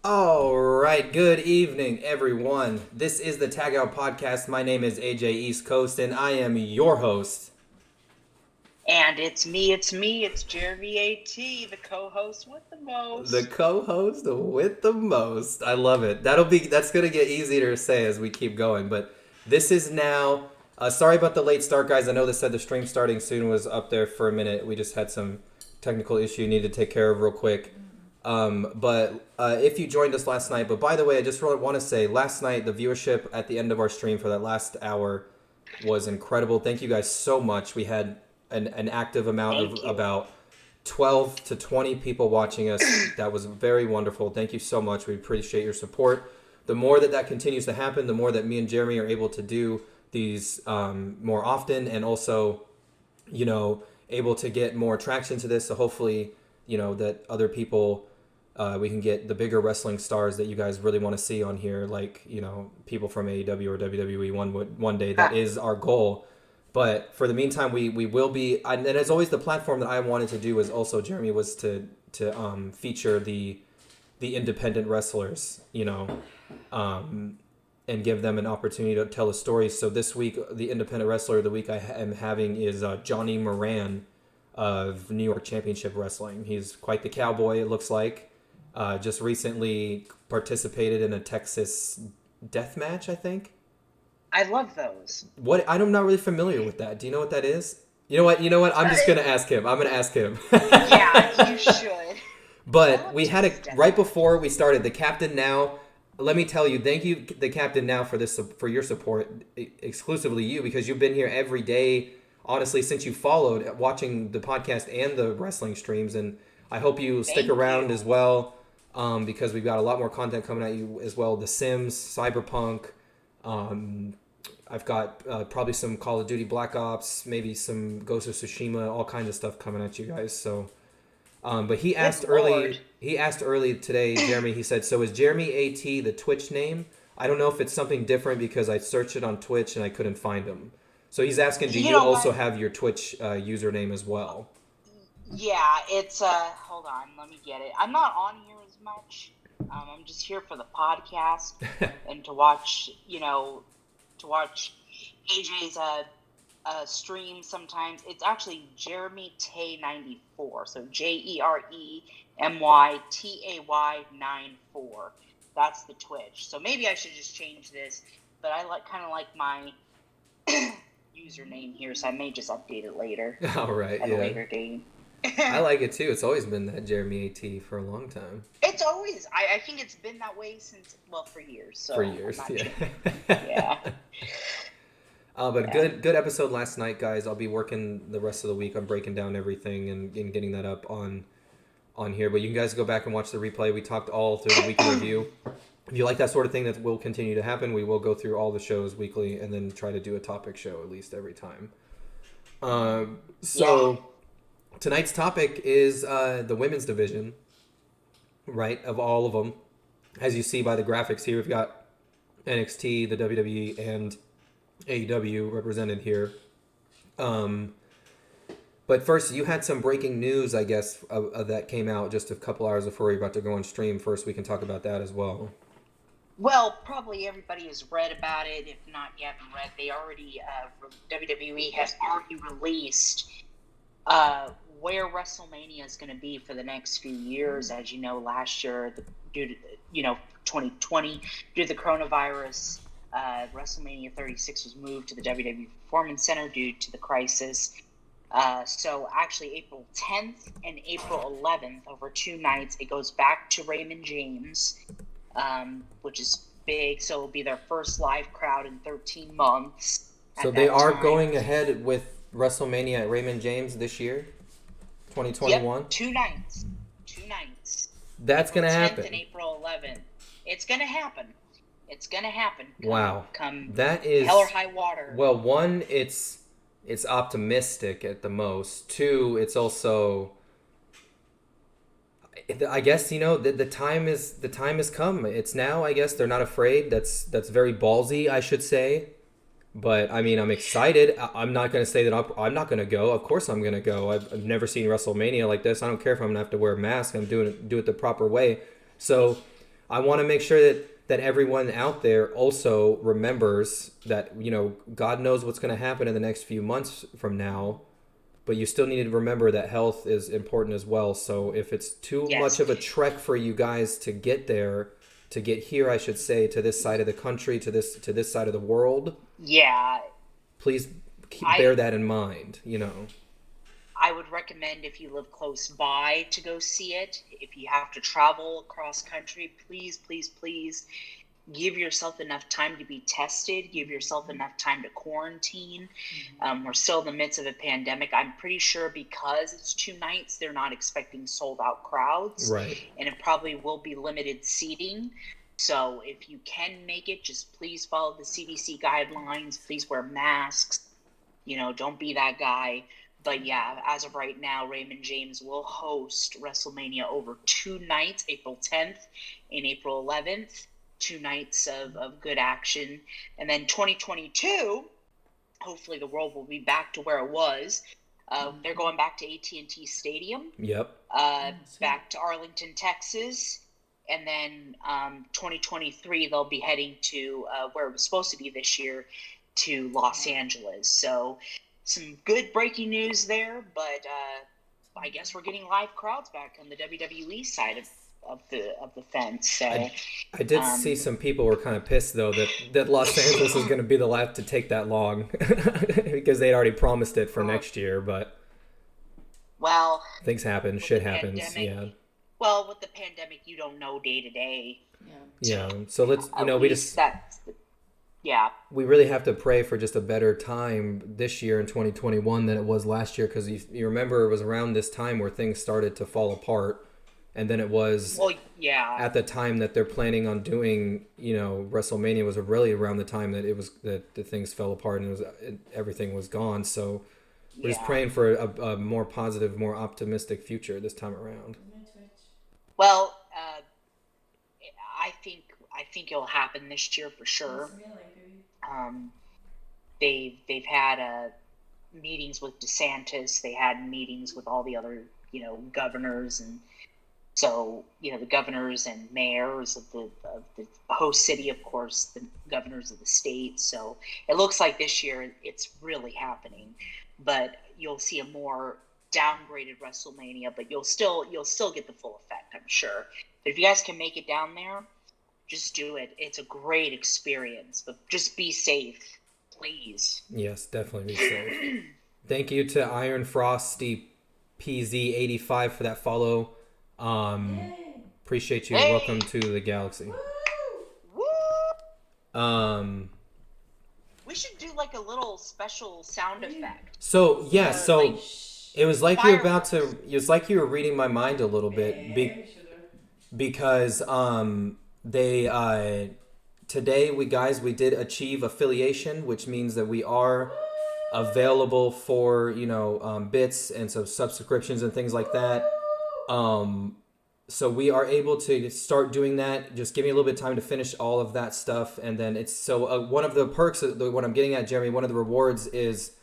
All right, good evening, everyone. This is the Tag Out Podcast. My name is AJ East Coast, and I am your host. And it's JeremyAT, the co-host with the The most. co-host with the most. I love it. That's gonna get easier to say as we keep going. But this is now. Sorry about the late start, guys. I know they said the stream starting soon was up there for a minute. We just had some technical issue needed to take care of real quick. But if you joined us last night, but by the way, I just really want to say last night the viewership at the end of our stream for that last hour was incredible. Thank you guys so much. We had an active amount of Thank you. about 12 to 20 people watching us. That was very wonderful. Thank you so much. We appreciate your support. The more that continues to happen, the more that me and Jeremy are able to do these more often, and also, able to get more traction to this. So hopefully, that other people, we can get the bigger wrestling stars that you guys really want to see on here, like, people from AEW or WWE one day. That is our goal. But for the meantime, we will be, and as always, the platform that I wanted to do was also, Jeremy, was to feature the independent wrestlers, and give them an opportunity to tell a story. So this week, the independent wrestler of the week I am having is Johnny Moran of New York Championship Wrestling. He's quite the cowboy, it looks like. Just recently participated in a Texas death match, I think. I love those. What? I'm not really familiar with that. Do you know what that is? You know what? You know what? I'm just gonna ask him. I'm gonna ask him. Yeah, you should. But we had right before we started. The captain now. Let me tell you, thank you, the captain now, for your support, exclusively you, because you've been here every day, honestly, since you followed, watching the podcast and the wrestling streams, and I hope you stick around as well, because we've got a lot more content coming at you as well. The Sims, Cyberpunk. I've got probably some Call of Duty Black Ops, maybe some Ghost of Tsushima, all kinds of stuff coming at you guys. So, but he asked early. He asked early today, Jeremy. He said, "So is JeremyAT the Twitch name? I don't know if it's something different because I searched it on Twitch and I couldn't find him." So he's asking, "Do you also have your Twitch username as well?" Yeah, it's hold on, let me get it. I'm not on here as much. I'm just here for the podcast and to watch, AJ's stream sometimes. It's actually JeremyTay94. So JeremyTay94. That's the Twitch. So maybe I should just change this, but I kind of like my username here, so I may just update it later. All right, at a later date. I like it too. It's always been that JeremyAT for a long time. It's always. I think it's been that way since, for years. So for years, yeah. Sure. Yeah. But good episode last night, guys. I'll be working the rest of the week on breaking down everything and getting that up on here. But you guys go back and watch the replay. We talked all through the weekly review. If you like that sort of thing, that will continue to happen. We will go through all the shows weekly and then try to do a topic show at least every time. Tonight's topic is the women's division, right, of all of them. As you see by the graphics here, we've got NXT, the WWE, and AEW represented here. But first, you had some breaking news, I guess, that came out just a couple hours before we were about to go on stream. First, we can talk about that as well. Well, probably everybody has read about it. If not, you haven't read. They already, WWE has already released where WrestleMania is going to be for the next few years. As you know, last year, due to 2020, due to the coronavirus, WrestleMania 36 was moved to the WWE Performance Center due to the crisis. So actually, April 10th and April 11th, over 2 nights, it goes back to Raymond James, which is big. So it'll be their first live crowd in 13 months. So they are going ahead with WrestleMania at Raymond James this year, 2021? Yep, 2 nights. 2 nights. That's going to happen. 10th and April 11th. It's going to happen. It's going to happen. Wow. That is hell or high water. Well, one, it's optimistic at the most. 2, it's also, I guess, the time has come. It's now, I guess. They're not afraid. That's very ballsy, I should say. But, I mean, I'm excited. I'm not going to say that I'm not going to go. Of course I'm going to go. I've never seen WrestleMania like this. I don't care if I'm going to have to wear a mask. I'm do it the proper way. So, I want to make sure that everyone out there also remembers that, God knows what's going to happen in the next few months from now, but you still need to remember that health is important as well. So if it's too much of a trek for you guys to get there, to get here, I should say, to this side of the country, to this side of the world, please bear that in mind, I would recommend, if you live close by, to go see it. If you have to travel across country, please, please, please give yourself enough time to be tested. Give yourself enough time to quarantine. We're still in the midst of a pandemic. I'm pretty sure because it's 2 nights, they're not expecting sold out crowds. Right. And it probably will be limited seating. So if you can make it, just please follow the CDC guidelines. Please wear masks. Don't be that guy. But yeah, as of right now, Raymond James will host WrestleMania over 2 nights, April 10th and April 11th. 2 nights of good action. And then 2022, hopefully the world will be back to where it was. They're going back to AT&T Stadium. Yep. Back to Arlington, Texas. And then 2023, they'll be heading to where it was supposed to be this year, to Los Angeles. So some good breaking news there, but I guess we're getting live crowds back on the WWE side of the fence. So I did see some people were kind of pissed though that Los Angeles is going to be the last to take that long because they'd already promised it for next year. But things happen, shit happens. Pandemic, Well, with the pandemic, you don't know day to day. Yeah. So let's we really have to pray for just a better time this year in 2021 than it was last year, because you remember it was around this time where things started to fall apart. And then it was at the time that they're planning on doing, WrestleMania was really around the time that the things fell apart and everything was gone. So we're just praying for a more positive, more optimistic future this time around. Well, I think it'll happen this year for sure. They've had meetings with DeSantis. They had meetings with all the other governors, and so the governors and mayors of the host city, of course, the governors of the state. So it looks like this year it's really happening, but you'll see a more downgraded WrestleMania, but you'll still get the full effect, I'm sure. But if you guys can make it down there, just do it. It's a great experience, but just be safe, please. Yes, definitely be safe. Thank you to Iron Frosty PZ85 for that follow. Appreciate you. Welcome to the galaxy. Woo! We should do like a little special sound effect. So it was like you were reading my mind a little bit because today we did achieve affiliation, which means that we are available for bits and some subscriptions and things like that. So we are able to start doing that. Just give me a little bit of time to finish all of that stuff, and then one of the perks, what I'm getting at, Jeremy, one of the rewards is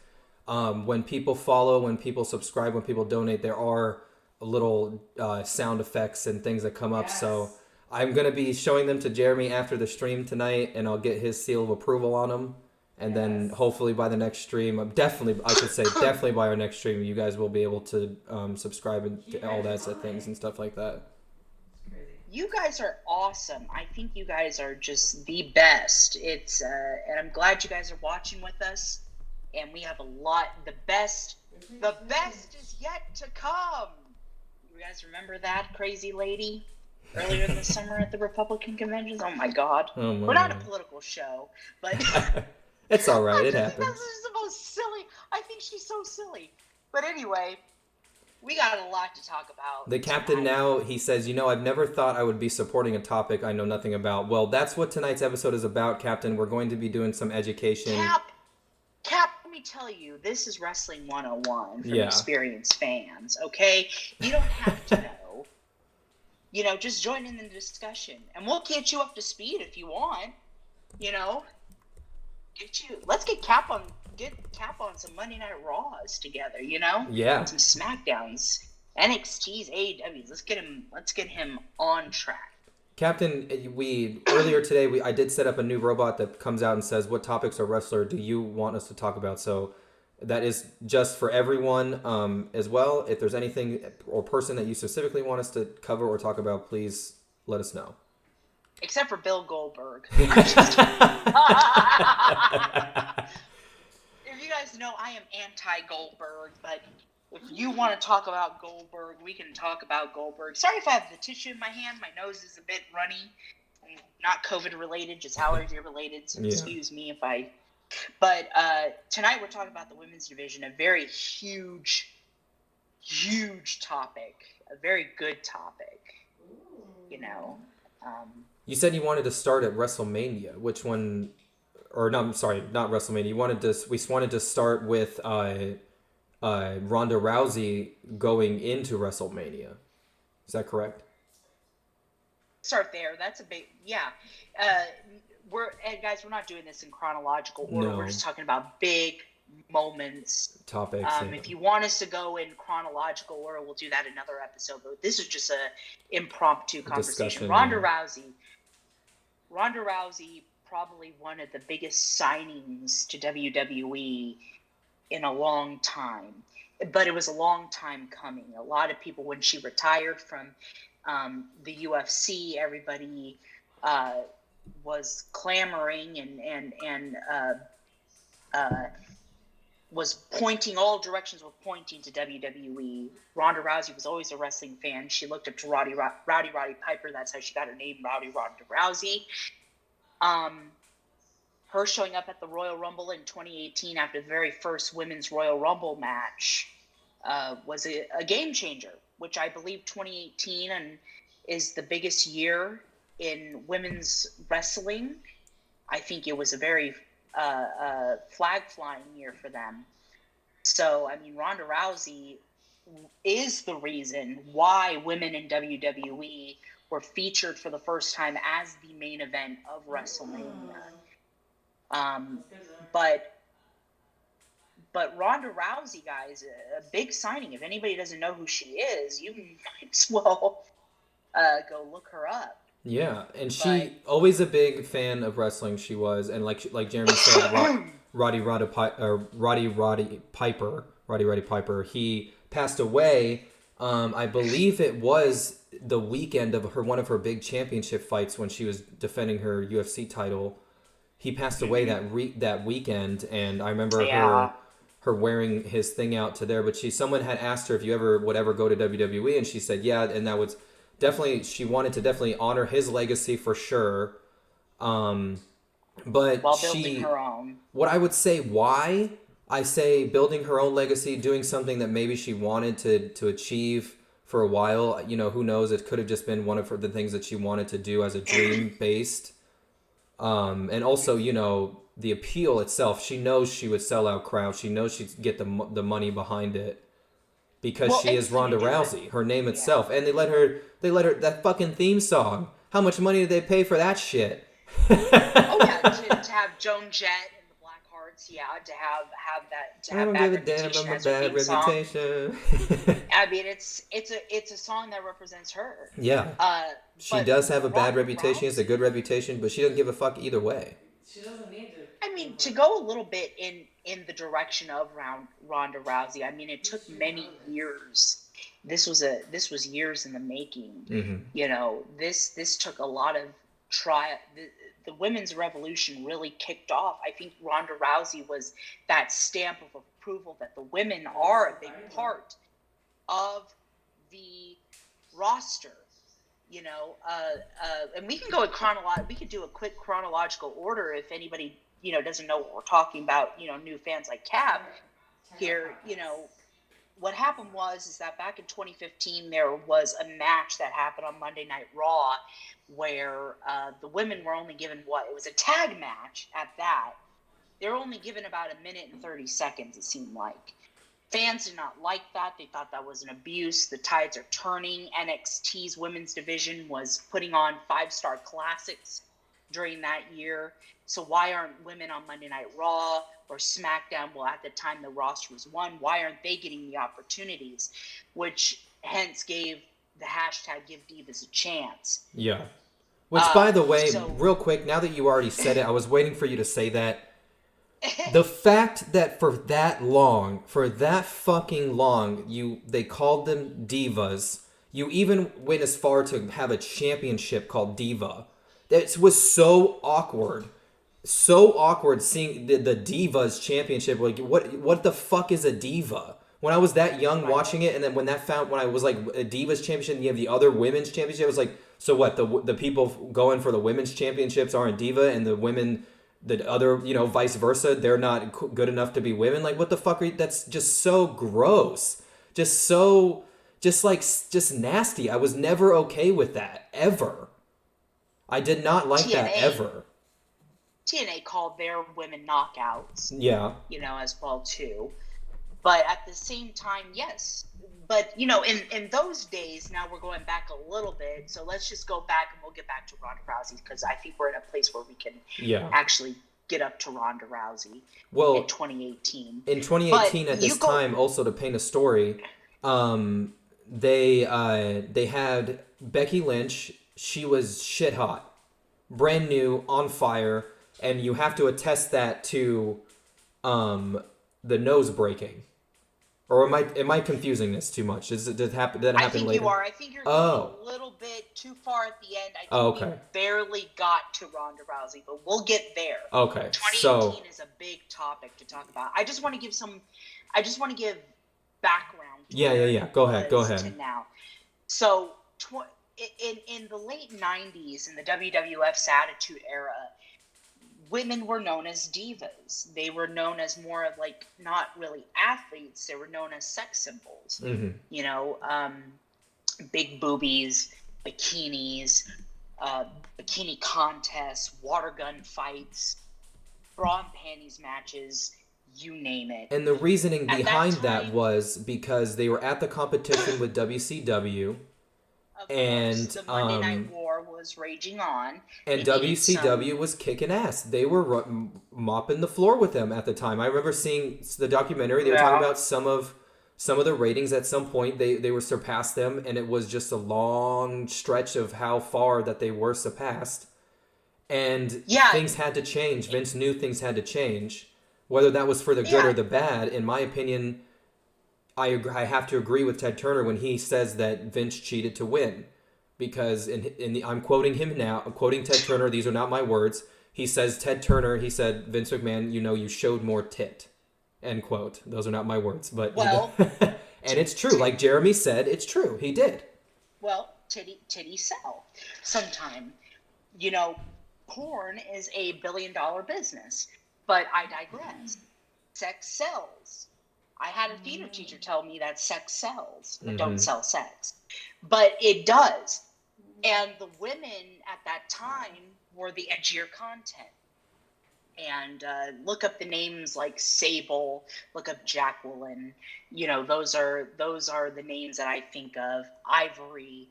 when people follow, when people subscribe, when people donate, there are little sound effects and things that come up. Yes. So I'm going to be showing them to Jeremy after the stream tonight, and I'll get his seal of approval on them. And then hopefully by the next stream, definitely by our next stream, you guys will be able to subscribe and all that things and stuff like that. You guys are awesome. I think you guys are just the best. It's and I'm glad you guys are watching with us. And we have a lot. The best is yet to come. You guys remember that crazy lady earlier in the summer at the Republican conventions? Oh my God. We're not a political show, but it's all right. It happens. This is the most silly. I think she's so silly. But anyway, we got a lot to talk about. The captain now, he says, I've never thought I would be supporting a topic I know nothing about. Well, that's what tonight's episode is about, Captain. We're going to be doing some education. Cap, let me tell you, this is Wrestling 101 for experienced fans, okay? You don't have to know. Just join in the discussion. And we'll get you up to speed if you want. Let's get Cap on some Monday Night Raws together, Yeah. Some SmackDowns, NXT's, AEW's. Let's get him on track. Captain, earlier today I did set up a new robot that comes out and says what topics or wrestler do you want us to talk about. So that is just for everyone as well. If there's anything or person that you specifically want us to cover or talk about, please let us know. Except for Bill Goldberg. If you guys know, I am anti-Goldberg, but if you want to talk about Goldberg, we can talk about Goldberg. Sorry if I have the tissue in my hand. My nose is a bit runny. Not COVID related, just allergy related. So excuse me if I. But tonight we're talking about the women's division, a very huge topic, a very good topic. You know. You said you wanted to start at WrestleMania. Which one? Or no, I'm sorry, not WrestleMania. We wanted to start with Ronda Rousey going into WrestleMania. Is that correct? Start there. That's a big, yeah. Guys, we're not doing this in chronological order. No. We're just talking about big moments, topics. If you want us to go in chronological order, we'll do that another episode. But this is just a impromptu conversation. Ronda Rousey, probably one of the biggest signings to WWE in a long time. But it was a long time coming. A lot of people, when she retired from the UFC, everybody was clamoring and was pointing, all directions were pointing to WWE. Ronda Rousey was always a wrestling fan. She looked up to Rowdy Piper. That's how she got her name, Ronda Rousey. Her showing up at the Royal Rumble in 2018 after the very first Women's Royal Rumble match was a game changer, which I believe 2018 is the biggest year in women's wrestling. I think it was a very flag-flying year for them. So, I mean, Ronda Rousey is the reason why women in WWE were featured for the first time as the main event of WrestleMania. But Ronda Rousey, guys, a big signing. If anybody doesn't know who she is, you might as well go look her up. Yeah, and she always a big fan of wrestling. She was, and like Jeremy said, Roddy Piper. He passed away. I believe it was the weekend of one of her big championship fights when she was defending her UFC title. He passed away that weekend, and I remember her wearing his thing out to there. But someone had asked her if you would ever go to WWE, and she said yeah, and that was definitely, she wanted to definitely honor his legacy for sure. But while building her own. What I would say, why I say building her own legacy, doing something that maybe she wanted to achieve for a while. You know, who knows? It could have just been one of the things that she wanted to do as a dream based. And also, you know, the appeal itself. She knows she would sell out crowds. She knows she'd get the money behind it because she is Ronda Rousey. Her name itself, and they let her that fucking theme song. How much money did they pay for that shit? Oh yeah, to have Joan Jett and the Blackhearts, yeah, to have that, to have Bad Reputation as her theme song. I mean, it's a song that represents her. Yeah. She does have a bad reputation. It's a good reputation, but she doesn't give a fuck either way. She doesn't need to. I mean, to go a little bit in the direction of Ronda Rousey. I mean, it took many years. This was years in the making. Mm-hmm. You know, this took a lot of try. The women's revolution really kicked off. I think Ronda Rousey was that stamp of approval that the women are a big part of the roster. You know, and we can go we could do a quick chronological order if anybody, you know, doesn't know what we're talking about. You know, new fans like Cap here. You know, what happened is that back in 2015 there was a match that happened on Monday Night Raw where the women were only given it was a tag match at that. They were only given about 1 minute and 30 seconds. It seemed like. Fans did not like that. They thought that was an abuse. The tides are turning. NXT's women's division was putting on 5-star classics during that year. So why aren't women on Monday Night Raw or SmackDown? Well, at the time the roster was one. Why aren't they getting the opportunities? Which hence gave the hashtag Give Divas a Chance. Yeah. Which, by the way, So real quick, now that you already said it, I was waiting for you to say that. The fact that for that fucking long, they called them divas. You even went as far to have a championship called Diva. That was so awkward. So awkward seeing the Divas championship. Like, what the fuck is a diva? When I was that young watching it, and then when I was like a Divas championship, and you have the other women's championship, I was like, so what? The people going for the women's championships aren't diva, and the women, the other, vice versa, they're not good enough to be women. Like, what the fuck are you? That's just so gross. Just so, just nasty. I was never okay with that ever. I did not like that ever. TNA called their women knockouts. Yeah. As well too. But at the same time, yes. But in those days, now we're going back a little bit. So let's just go back and we'll get back to Ronda Rousey, because I think we're in a place where we can actually get up to Ronda Rousey. Well, in 2018. In 2018, at this time, also to paint a story, they had Becky Lynch. She was shit hot, brand new, on fire, and you have to attest that to the nose breaking. Or am I confusing this too much? Did that happen later? I think you are. I think you're going a little bit too far at the end. I think we barely got to Ronda Rousey, but we'll get there. Okay. 2018 is a big topic to talk about. I just want to give background. Yeah. Go ahead. To now. So in the late 90s, in the WWF's Attitude Era, women were known as divas. They were known as more of like, not really athletes. They were known as sex symbols. Mm-hmm. Big boobies, bikinis, bikini contests, water gun fights, bra and panties matches, you name it. And the reasoning behind that was because they were at the competition with WCW. And the Monday Night War was raging on. And WCW was kicking ass. They were mopping the floor with them at the time. I remember seeing the documentary. They were talking about some of the ratings at some point. They were surpassed them, and it was just a long stretch of how far that they were surpassed. And things had to change. Vince knew things had to change. Whether that was for the good or the bad, in my opinion, I have to agree with Ted Turner when he says that Vince cheated to win, because I'm quoting him now. I'm quoting Ted Turner. These are not my words. He says, Vince McMahon, you showed more tit. End quote. Those are not my words, but and it's true. Like Jeremy said, it's true. He did. Well, titty sell sometime. Porn is a billion-dollar business, but I digress. Sex sells. I had a theater teacher tell me that sex sells, but don't sell sex. But it does. And the women at that time were the edgier content. And look up the names like Sable, look up Jacqueline. Those are the names that I think of. Ivory.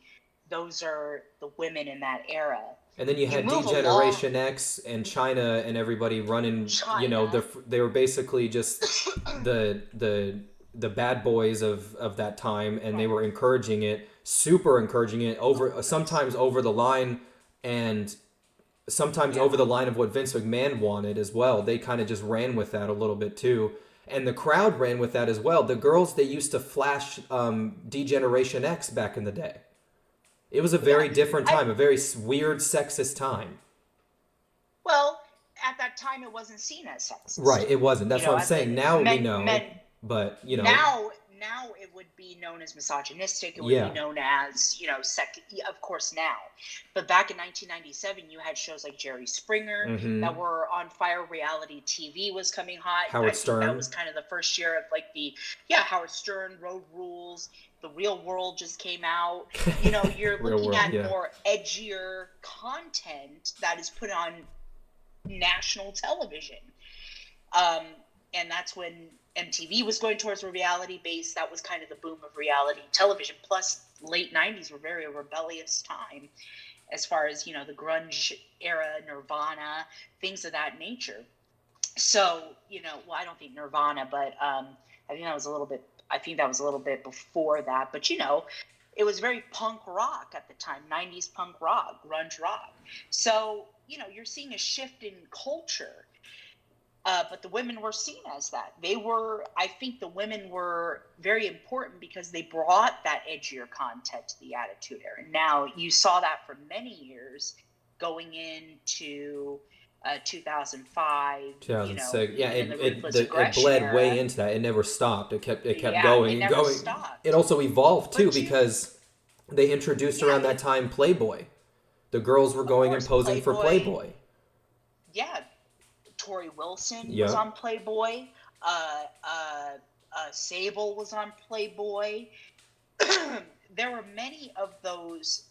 Those are the women in that era. And then you had D-Generation X and China and everybody running. They were basically just the bad boys of that time, and they were encouraging it, super encouraging it, sometimes over the line, and sometimes over the line of what Vince McMahon wanted as well. They kind of just ran with that a little bit too, and the crowd ran with that as well. The girls, they used to flash D-Generation X back in the day. It was a very different time, a very weird, sexist time. Well, at that time, it wasn't seen as sexist. Right, it wasn't. That's what I'm saying. Now we know, but Now it would be known as misogynistic. It would be known as of course now. But back in 1997, you had shows like Jerry Springer that were on fire. Reality TV was coming hot. Howard Stern. That was kind of the first year of Howard Stern, Road Rules. The Real World just came out. You're looking at more edgier content that is put on national television. And that's when MTV was going towards a reality base. That was kind of the boom of reality television. Plus, late 90s were very rebellious time as far as, the grunge era, Nirvana, things of that nature. So, I don't think Nirvana, but I think that was a little bit before that. But, it was very punk rock at the time, 90s punk rock, grunge rock. So, you're seeing a shift in culture. But the women were seen as that. I think the women were very important because they brought that edgier content to the Attitude Era. Now, you saw that for many years going into 2005, 2006. Yeah, even in the Ruthless Aggression it bled era. way into that. It never stopped. It kept Yeah, going it and never going. stopped. It also evolved too But because they introduced around that time Playboy. The girls were going and posing for Playboy. Yeah, Tori Wilson Yep. was on Playboy. Sable was on Playboy. There were many of those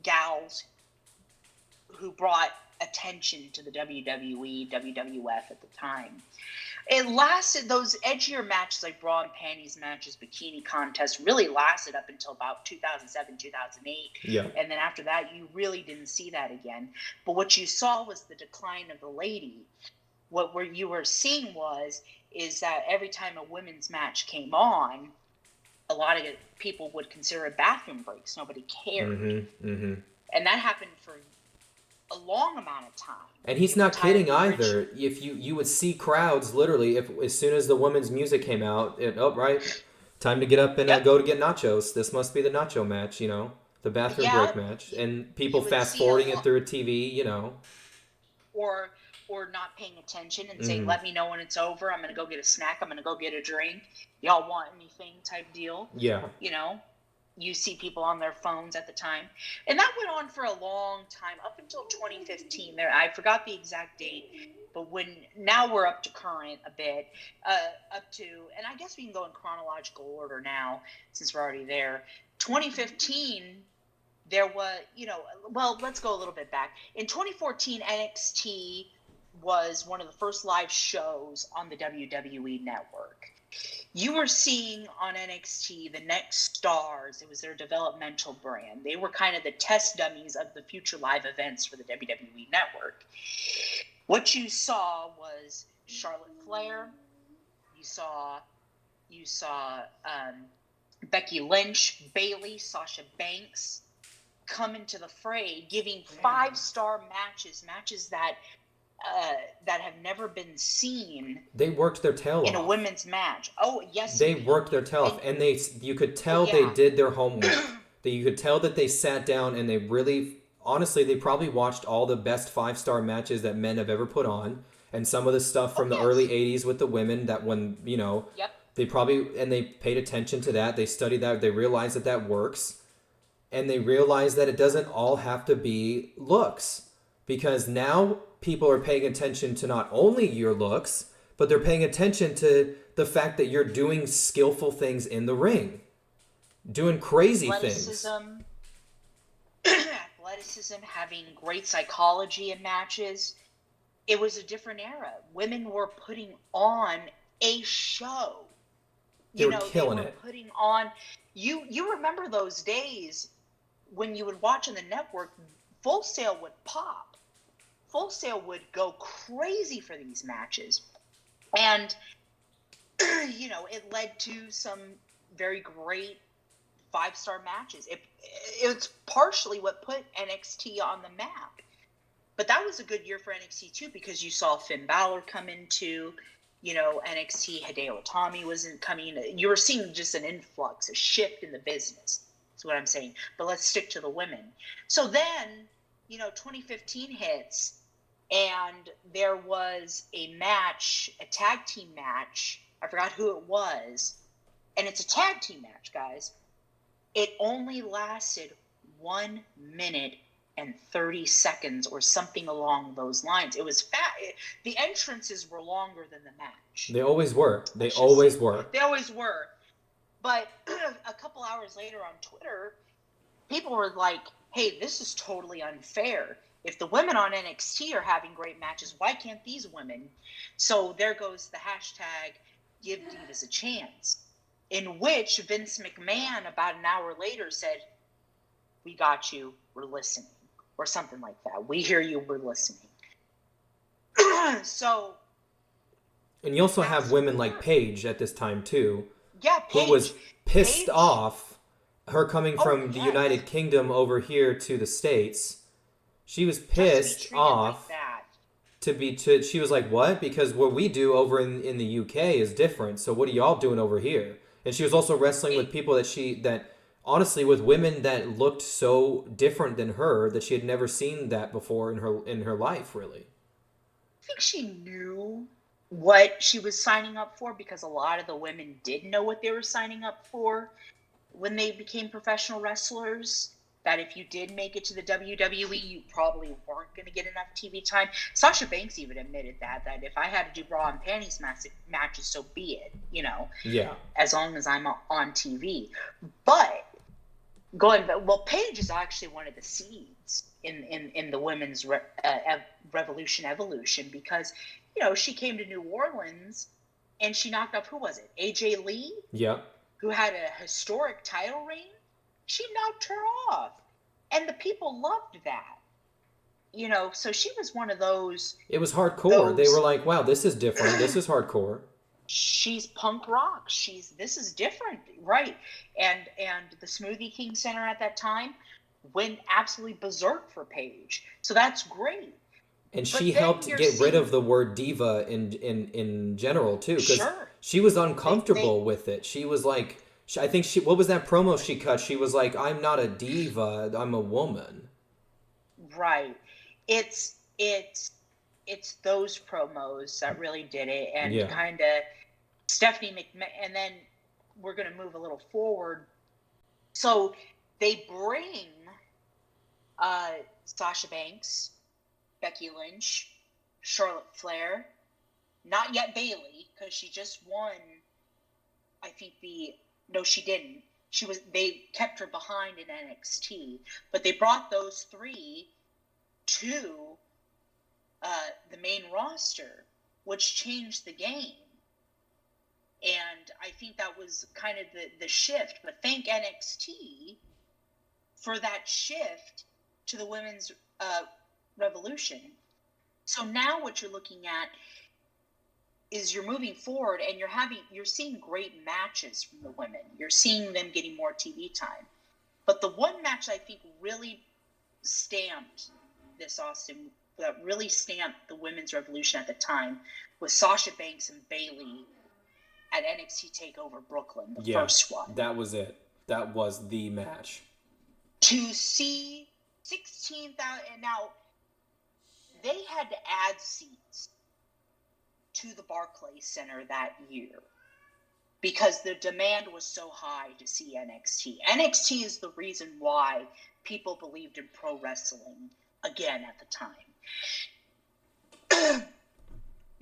gals who brought attention to the WWE, WWF at the time. It lasted, those edgier matches like bra and panties matches, bikini contests really lasted up until about 2007, 2008. Yeah. And then after that, you really didn't see that again. But what you saw was the decline of the lady. What you were seeing is that every time a women's match came on, a lot of people would consider it bathroom breaks. Nobody cared. Mm-hmm, mm-hmm. And that happened for a long amount of time. And he's not kidding either. If you would see crowds literally as soon as the women's music came out, right, time to get up and go to get nachos. This must be the nacho match, the bathroom break match, and people fast forwarding it through a TV, or not paying attention and saying, "Let me know when it's over. I'm going to go get a snack. I'm going to go get a drink. Y'all want anything?" type deal. Yeah. You see people on their phones at the time. And that went on for a long time, up until 2015. I forgot the exact date, but now we're up to current a bit, and I guess we can go in chronological order now, since we're already there. 2015, there was, let's go a little bit back. In 2014, NXT was one of the first live shows on the WWE network. You were seeing on NXT the next stars. It was their developmental brand. They were kind of the test dummies of the future live events for the WWE network. What you saw was Charlotte Flair. You saw Becky Lynch, Bayley, Sasha Banks come into the fray, giving 5-star matches that have never been seen. They worked their tail off in a women's match. Oh, yes. They worked their tail off, and you could tell they did their homework. You could tell that they sat down and they really, honestly, they probably watched all the best 5-star matches that men have ever put on, and some of the stuff from the early 80s with the women that when, they probably, and they paid attention to that. They studied that. They realized that works, and they realized that it doesn't all have to be looks, because now people are paying attention to not only your looks, but they're paying attention to the fact that you're doing skillful things in the ring, doing crazy things. Athleticism, having great psychology in matches. It was a different era. Women were putting on a show. They were killing it. Putting on. You remember those days when you would watch on the network, Full Sail would pop. Full Sail would go crazy for these matches. And, it led to some very great 5-star matches. It's partially what put NXT on the map. But that was a good year for NXT, too, because you saw Finn Balor come into, NXT. Hideo Itami wasn't coming. You were seeing just an influx, a shift in the business. That's what I'm saying. But let's stick to the women. So then, 2015 hits. And there was a tag team match. I forgot who it was. And it's a tag team match, guys. It only lasted 1 minute and 30 seconds or something along those lines. It was the entrances were longer than the match. They always were. They always were. But a couple hours later on Twitter, people were like, hey, this is totally unfair. If the women on NXT are having great matches, why can't these women? So there goes the hashtag Give Divas a Chance, in which Vince McMahon about an hour later said, we got you, we're listening, or something like that. We hear you, we're listening. And you also have women like Paige at this time too. Yeah, Paige. Who was pissed off her coming Oh, from the yes. United Kingdom over here to the States, she was Just to be pissed treated off like that. she was like, what? Because what we do over in the UK is different. So what are y'all doing over here? And she was also wrestling with people that honestly, with women that looked so different than her, that she had never seen that before in her life, really. I think she knew what she was signing up for, because a lot of the women did know what they were signing up for when they became professional wrestlers. That if you did make it to the WWE, you probably weren't going to get enough TV time. Sasha Banks even admitted that if I had to do bra and panties matches, so be it, Yeah. as long as I'm on TV. But well, Paige is actually one of the seeds in the women's revolution evolution, because she came to New Orleans and she knocked up, who was it, AJ Lee, Yeah. who had a historic title reign. She knocked her off, and the people loved that. So she was one of those. It was hardcore. They were like, wow, this is different. This is hardcore. She's punk rock. This is different, right? And the Smoothie King Center at that time went absolutely berserk for Paige. So that's great. And she helped get rid of the word diva in general too, because Sure, she was uncomfortable with it. She was like, I think what was that promo she cut? She was like, I'm not a diva, I'm a woman. Right. It's those promos that really did it, and kind of Stephanie McMahon. And then we're going to move a little forward. So they bring Sasha Banks, Becky Lynch, Charlotte Flair, not yet Bayley, because she just won. I think no, she didn't. They kept her behind in NXT, but they brought those three to the main roster, which changed the game. And I think that was kind of the shift. But thank NXT for that shift to the women's revolution. So now what you're looking at is you're moving forward, and you're seeing great matches from the women. You're seeing them getting more TV time. But the one match I think really stamped this, Austin, that really stamped the women's revolution at the time, was Sasha Banks and Bayley at NXT TakeOver Brooklyn, the first one. That was it. That was the match. To see 16,000, and now they had to add seats to the Barclays Center that year because the demand was so high to see NXT. NXT is the reason why people believed in pro wrestling again at the time.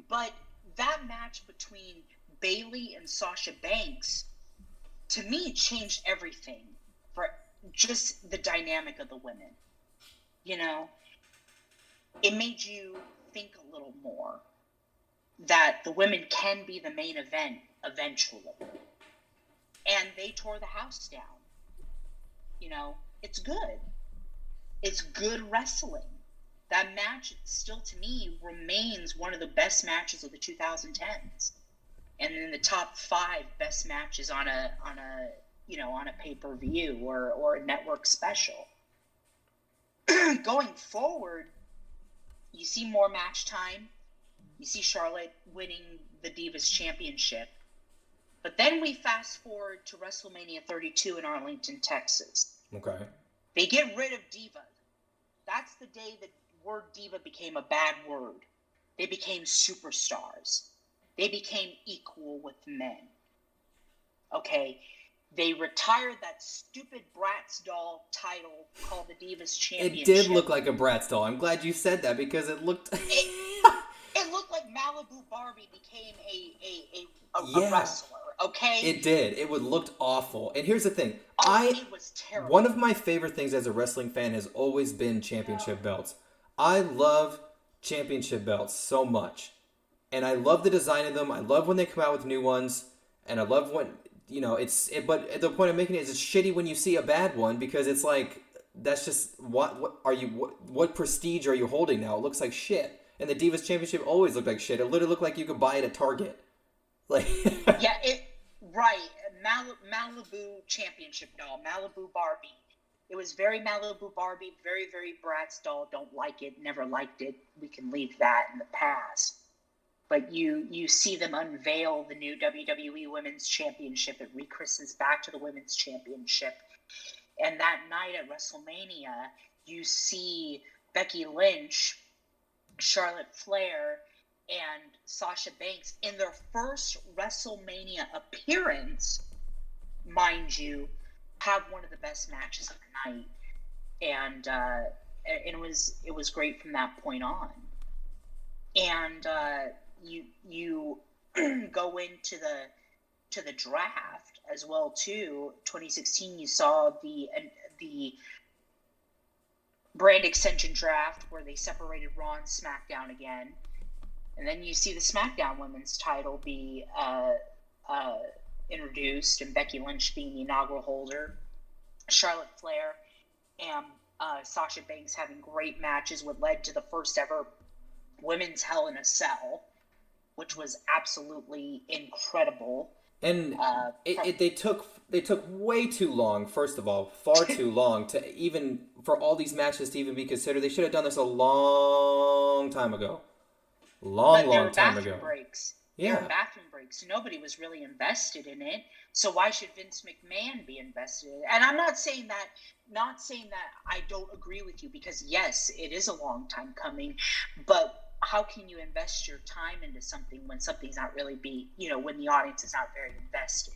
But that match between Bayley and Sasha Banks, to me, changed everything for just the dynamic of the women. It made you think a little more that the women can be the main event eventually. And they tore the house down. It's good. It's good wrestling. That match still, to me, remains one of the best matches of the 2010s. And in the top 5 best matches on a pay-per-view or a network special. Going forward, you see more match time. You see Charlotte winning the Divas Championship. But then we fast forward to WrestleMania 32 in Arlington, Texas. Okay. They get rid of diva. That's the day the word diva became a bad word. They became superstars. They became equal with men. Okay? They retired that stupid Bratz doll title called the Divas Championship. It did look like a Bratz doll. I'm glad you said that because it looked... It looked like Malibu Barbie became a wrestler, okay? It did. It looked awful. And here's the thing. It was terrible. One of my favorite things as a wrestling fan has always been championship belts. I love championship belts so much. And I love the design of them. I love when they come out with new ones. And I love when, but the point I'm making is it's shitty when you see a bad one because it's like, that's just, what prestige are you holding now? It looks like shit. And the Divas Championship always looked like shit. It literally looked like you could buy it at Target. Like right. Malibu Championship doll, Malibu Barbie. It was very Malibu Barbie, very, very Bratz doll. Don't like it, never liked it. We can leave that in the past. But you see them unveil the new WWE Women's Championship. It rechristens back to the Women's Championship. And that night at WrestleMania, you see Becky Lynch, Charlotte Flair, and Sasha Banks in their first WrestleMania appearance, mind you, have one of the best matches of the night. And it was great from that point on. And you go into the draft as well too. 2016, you saw the brand extension draft where they separated Raw and SmackDown again, and then you see the SmackDown Women's title be introduced, and Becky Lynch being the inaugural holder. Charlotte Flair and Sasha Banks having great matches, what led to the first ever Women's Hell in a Cell, which was absolutely incredible. And they took way too long. First of all, far too long to even for all these matches to even be considered. They should have done this a long time ago. Long time ago. Breaks. Yeah. There were bathroom breaks. Nobody was really invested in it. So why should Vince McMahon be invested in it? And I'm not saying that I don't agree with you, because yes, it is a long time coming, but how can you invest your time into something when something's not really when the audience is not very invested,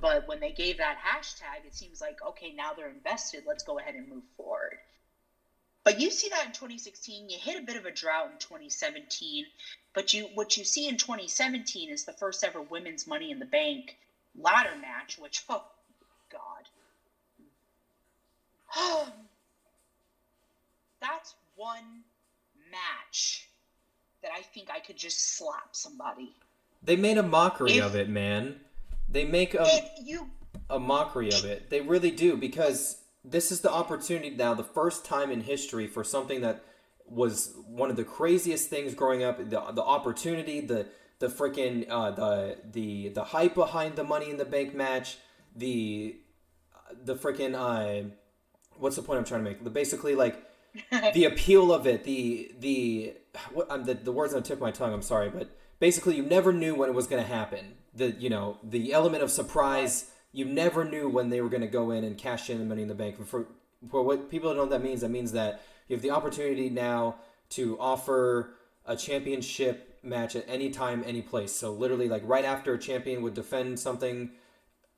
But when they gave that hashtag, it seems like, okay, now they're invested. Let's go ahead and move forward. But you see that in 2016. You hit a bit of a drought in 2017. But what you see in 2017 is the first ever women's Money in the Bank ladder match, which, oh, God. That's one match that I think I could just slap somebody. They made a mockery of it, man. They make a mockery of it. They really do, because this is the opportunity now, the first time in history, for something that was one of the craziest things growing up. The opportunity, the freaking the hype behind the Money in the Bank match, the freaking what's the point I'm trying to make? Basically, like, the appeal of it, the words on the tip of my tongue, I'm sorry, but basically you never knew when it was going to happen. The element of surprise, you never knew when they were going to go in and cash in the Money in the Bank. For what people don't know what that means that you have the opportunity now to offer a championship match at any time, any place. So literally, like, right after a champion would defend something,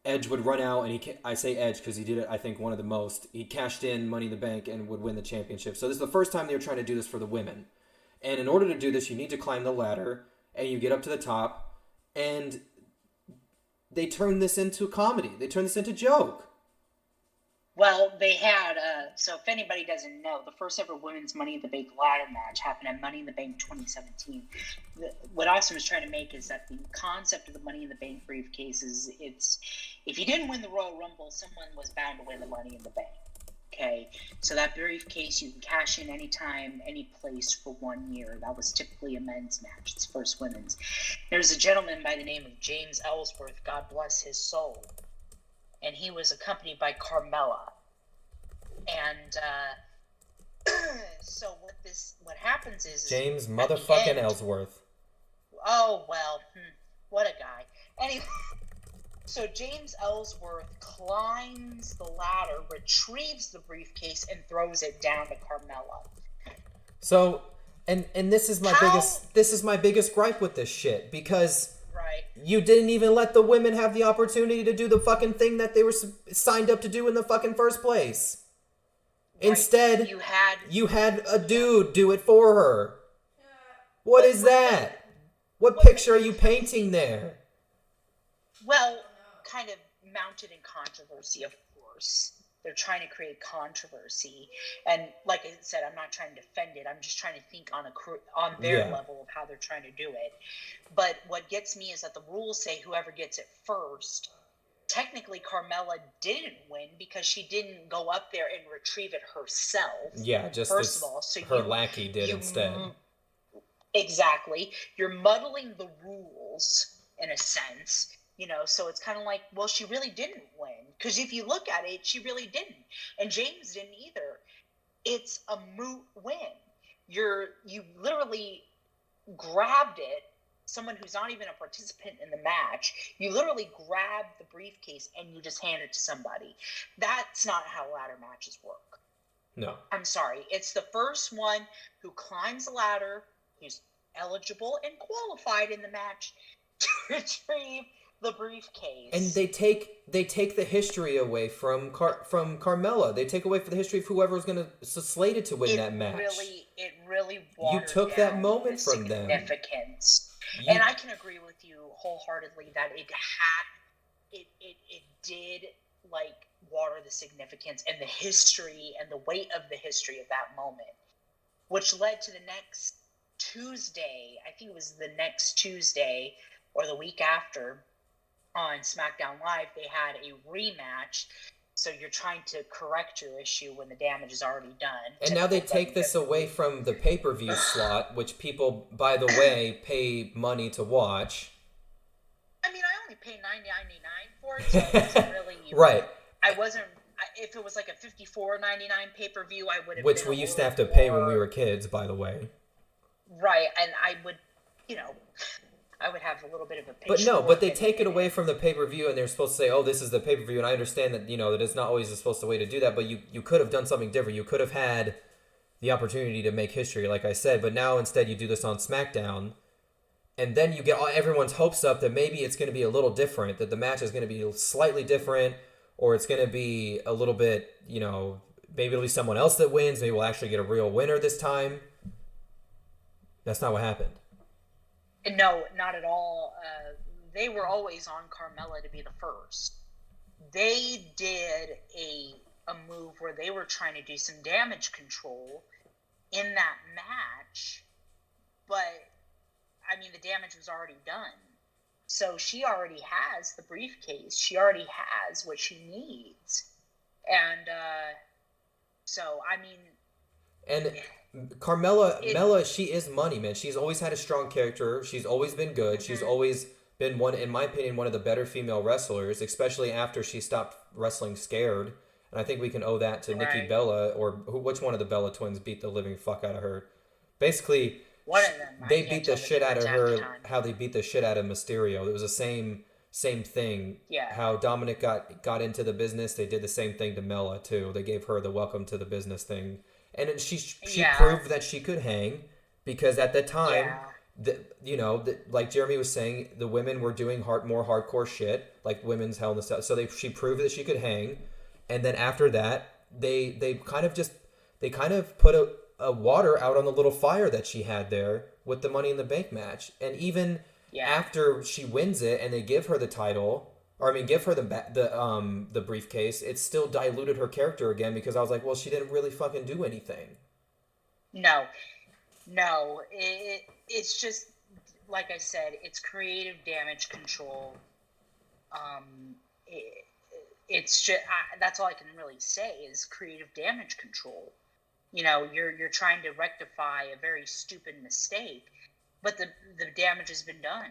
Edge would run out, and I say Edge because he did it, I think, one of the most. He cashed in Money in the Bank and would win the championship. So this is the first time they were trying to do this for the women. And in order to do this, you need to climb the ladder, and you get up to the top, and they turn this into comedy. They turn this into joke. Well, they had, so if anybody doesn't know, the first ever women's Money in the Bank ladder match happened at Money in the Bank 2017. What Austin was trying to make is that the concept of the Money in the Bank briefcase is, if you didn't win the Royal Rumble, someone was bound to win the Money in the Bank. Okay, so that briefcase you can cash in anytime, any place for 1 year. That was typically a men's match. It's first women's. There's a gentleman by the name of James Ellsworth, God bless his soul, and he was accompanied by Carmella. And so what happens is James motherfucking Ellsworth. Oh well, what a guy. Anyway. So James Ellsworth climbs the ladder, retrieves the briefcase, and throws it down to Carmella. So, and this is my biggest gripe with this shit, because you didn't even let the women have the opportunity to do the fucking thing that they were signed up to do in the fucking first place. Right. Instead, you had a dude do it for her. What is that? What picture are you painting there? Well, kind of mounted in controversy, of course. They're trying to create controversy, and like I said, I'm not trying to defend it. I'm just trying to think on their level of how they're trying to do it. But what gets me is that the rules say whoever gets it first. Technically, Carmella didn't win because she didn't go up there and retrieve it herself. Yeah, just first of all, so her lackey did instead. Exactly, you're muddling the rules in a sense. So it's kind of like, well, she really didn't win, because if you look at it, she really didn't, and James didn't either. It's a moot win. You literally grabbed it. Someone who's not even a participant in the match, you literally grab the briefcase and you just hand it to somebody. That's not how ladder matches work. No. I'm sorry. It's the first one who climbs the ladder, who's eligible and qualified in the match to retrieve the briefcase. And they take the history away from Carmella. They take away from the history of whoever's going to slated to win that match. It really watered you took down that moment the from them. Significance. And I can agree with you wholeheartedly that it did like water the significance and the history and the weight of the history of that moment, which led to the next Tuesday. I think it was the next Tuesday or the week after on SmackDown Live, they had a rematch. So you're trying to correct your issue when the damage is already done. And now they take this away from the pay-per-view slot, which people, by the way, pay money to watch. I mean, I only pay $9.99 for it, so it wasn't really... Right. If it was like a $54.99 pay-per-view, I would have... Which we used to have to pay when we were kids, by the way. Right, and I would, I would have a little bit of a pitch. But no, but they take it away from the pay-per-view, and they're supposed to say, oh, this is the pay-per-view, and I understand that, that it's not always supposed to way to do that, but you could have done something different. You could have had the opportunity to make history, like I said, but now instead you do this on SmackDown, and then you get everyone's hopes up that maybe it's going to be a little different, that the match is going to be slightly different, or it's going to be a little bit, maybe it'll be someone else that wins, maybe we'll actually get a real winner this time. That's not what happened. No, not at all. They were always on Carmella to be the first. They did a move where they were trying to do some damage control in that match, but, I mean, the damage was already done. So she already has the briefcase. She already has what she needs. And so, I mean... And... Carmella, she is money, man. She's always had a strong character. She's always been good. She's always been in my opinion, one of the better female wrestlers, especially after she stopped wrestling scared. And I think we can owe that to Nikki Bella, or which one of the Bella twins beat the living fuck out of her. Basically, one of them. They beat the shit out of her. How they beat the shit out of Mysterio. It was the same thing. Yeah. How Dominic got into the business, they did the same thing to Mella too. They gave her the welcome to the business thing. And she proved that she could hang, because at the time, like Jeremy was saying, the women were doing more hardcore shit, like women's hell and stuff. So she proved that she could hang, and then after that, they kind of put a water out on the little fire that she had there with the Money in the Bank match. And even after she wins it and they give her the title, give her the briefcase, it still diluted her character again, because I was like, well, she didn't really fucking do anything. No, it's just, like I said, it's creative damage control. It's just, that's all I can really say is creative damage control. You're trying to rectify a very stupid mistake, but the damage has been done.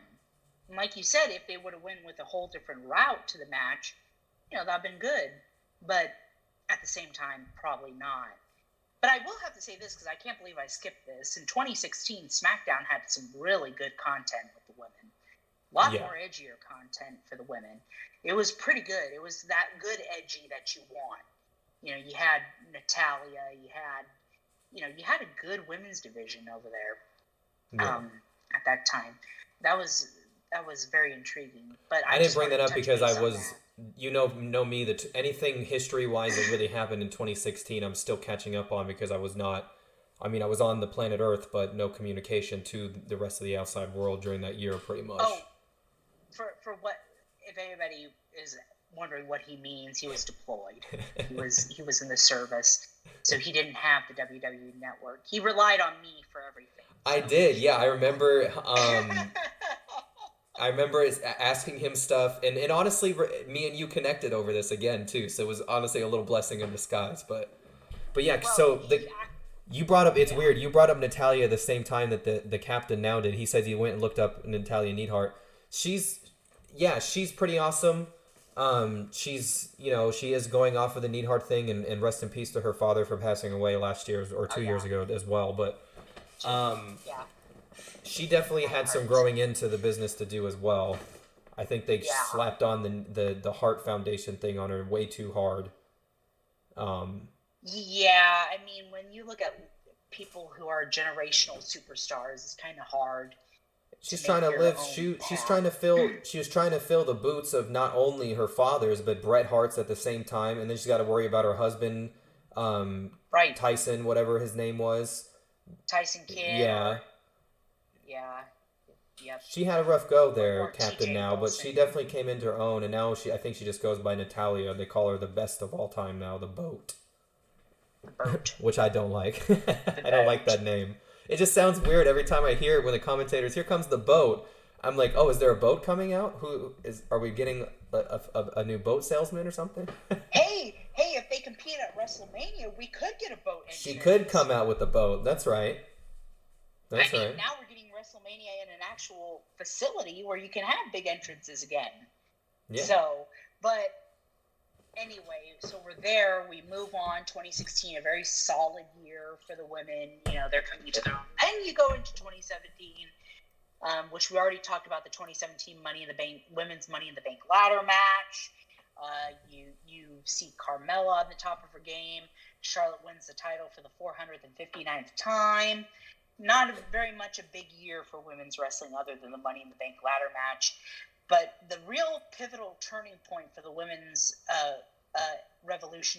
And like you said, if they would have went with a whole different route to the match, that'd been good. But at the same time, probably not. But I will have to say this, because I can't believe I skipped this. In 2016, SmackDown had some really good content with the women. A lot more edgier content for the women. It was pretty good. It was that good edgy that you want. You had Natalya, you had a good women's division over there at that time. That was very intriguing. But I didn't bring that up because I was, know me, that anything history-wise that really happened in 2016, I'm still catching up on, because I was on the planet Earth, but no communication to the rest of the outside world during that year, pretty much. Oh, for what, if anybody is wondering what he means, he was deployed. He was in the service, so he didn't have the WWE Network. He relied on me for everything. So. I did, yeah. I remember. I remember asking him stuff, and honestly, me and you connected over this again too. So it was honestly a little blessing in disguise. But yeah. Well, you brought up, it's weird. You brought up Natalya the same time that the captain now did. He said he went and looked up Natalya Neidhart. She's, yeah, she's pretty awesome. She's, she is going off of the Neidhart thing, and rest in peace to her father for passing away last year or Oh 2 years yeah, ago as well. But yeah, she definitely that had some hurts. growing into the business to do as well. I think they Yeah, slapped on the Heart Foundation thing on her way too hard. Um, yeah. I mean, when you look at people who are generational superstars, it's kind of hard to she's trying make to your live. own She's path. trying to fill. She was trying to fill the boots of not only her father's but Bret Hart's at the same time, and then she's got to worry about her husband, um, Right, Tyson, whatever his name was. Tyson Kidd, Yeah, or yeah, yep, she had a rough go there, or Captain T.J. Now, but she Wilson, definitely came into her own, and now I think she just goes by Natalia. They call her the best of all time now, the Boat, the boat, which I don't like. the I don't like boat. that name. It just sounds weird every time I hear it when the commentators, "Here comes the boat." I'm like, oh, is there a boat coming out? Who is? Are we getting a new boat salesman or something? Hey, if they compete at WrestleMania, we could get a boat She could entrance. come out with the boat. That's right. I That's mean, right. now we're getting WrestleMania in an actual facility where you can have big entrances again. Yeah. So, but anyway, so we're there. We move on. 2016, a very solid year for the women. They're coming to their own. And you go into 2017, which we already talked about, the 2017 Money in the Bank women's Money in the Bank ladder match. You see Carmella on the top of her game. Charlotte wins the title for the 459th time. Not very much a big year for women's wrestling other than the Money in the Bank ladder match. But the real pivotal turning point for the women's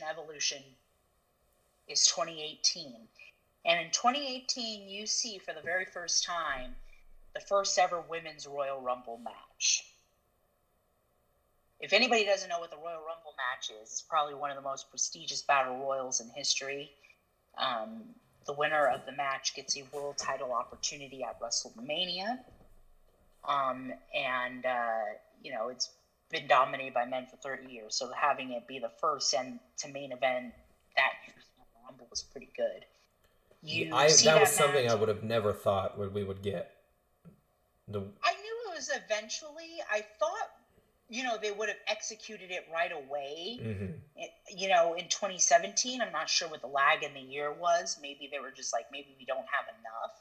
evolution is 2018. And in 2018, you see for the very first time the first ever women's Royal Rumble match. If anybody doesn't know what the Royal Rumble match is, it's probably one of the most prestigious battle royals in history. The winner of the match gets a world title opportunity at WrestleMania. It's been dominated by men for 30 years. So having it be the first and to main event that year's Rumble was pretty good. That was something I would have never thought we would get. I knew it was eventually. I thought, they would have executed it right away. Mm-hmm. In 2017, I'm not sure what the lag in the year was. Maybe they were just like, maybe we don't have enough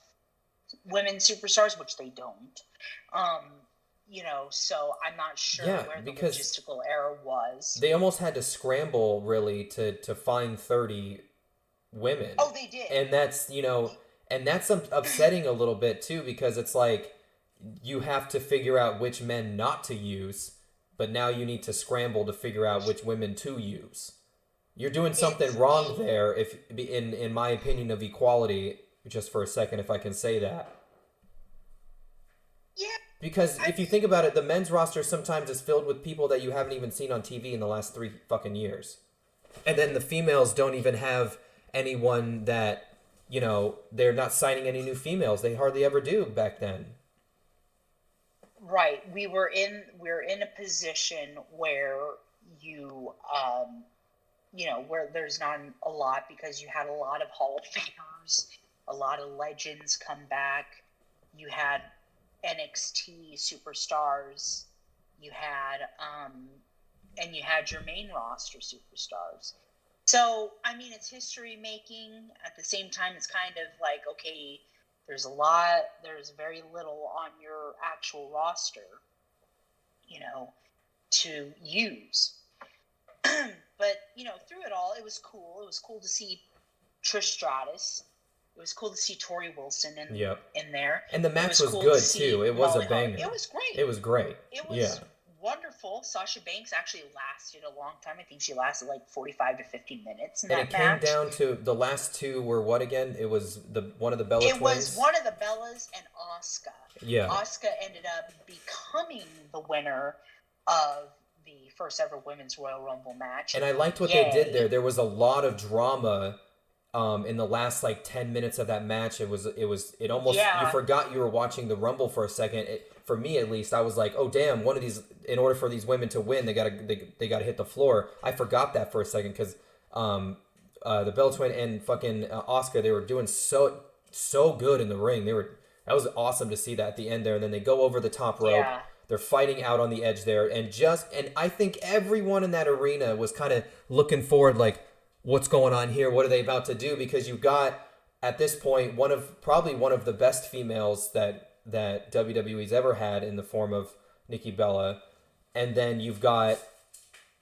women superstars, which they don't. So I'm not sure where the logistical error was. They almost had to scramble really to find 30 women. Oh, they did. And that's, and that's upsetting a little bit too, because it's like you have to figure out which men not to use, but now you need to scramble to figure out which women to use. You're doing something wrong there, if in my opinion of equality, just for a second, if I can say that. Yeah. Because if you think about it, the men's roster sometimes is filled with people that you haven't even seen on TV in the last 3 fucking years. And then the females don't even have anyone that, they're not signing any new females. They hardly ever do back then. Right. We're in a position where where there's not a lot, because you had a lot of Hall of Famers, a lot of legends come back. You had NXT superstars. You had and you had your main roster superstars. So, I mean, it's history making. At the same time, it's kind of like, okay, there's very little on your actual roster, to use. But, through it all, it was cool. It was cool to see Trish Stratus. It was cool to see Tori Wilson in there. And the match was good, too. It was a banger. It was great. It was great. It was wonderful. Sasha Banks actually lasted a long time. I think she lasted like 45 to 50 minutes in that match. And it came down to the last two were what again? It was one of the Bella twins? It was one of the Bellas and Asuka. Yeah. Asuka ended up becoming the winner of the first ever women's Royal Rumble match. And I liked what they did there. There was a lot of drama in the last 10 minutes of that match. It almost you forgot you were watching the Rumble for a second. For me at least, I was like, oh damn, one of these, in order for these women to win, they gotta hit the floor. I forgot that for a second because the Bella Twin and fucking Asuka, they were doing so good in the ring. That was awesome to see that at the end there, and then they go over the top rope. They're fighting out on the edge there, and I think everyone in that arena was kind of looking forward, like, what's going on here? What are they about to do? Because you've got at this point probably one of the best females that WWE's ever had in the form of Nikki Bella, and then you've got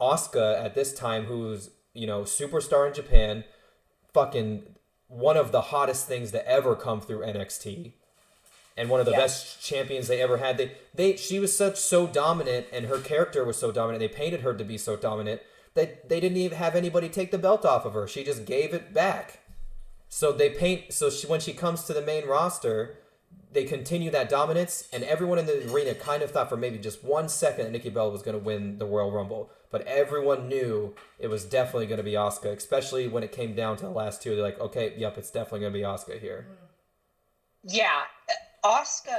Asuka at this time, who's superstar in Japan, fucking one of the hottest things to ever come through NXT, and one of the best champions they ever had. She was so dominant, and her character was so dominant. They painted her to be so dominant that they didn't even have anybody take the belt off of her. She just gave it back. So when she comes to the main roster, they continue that dominance, and everyone in the arena kind of thought for maybe just 1 second that Nikki Bella was going to win the Royal Rumble. But everyone knew it was definitely going to be Asuka, especially when it came down to the last two. They're like, okay, yep, it's definitely going to be Asuka here. Yeah, Asuka,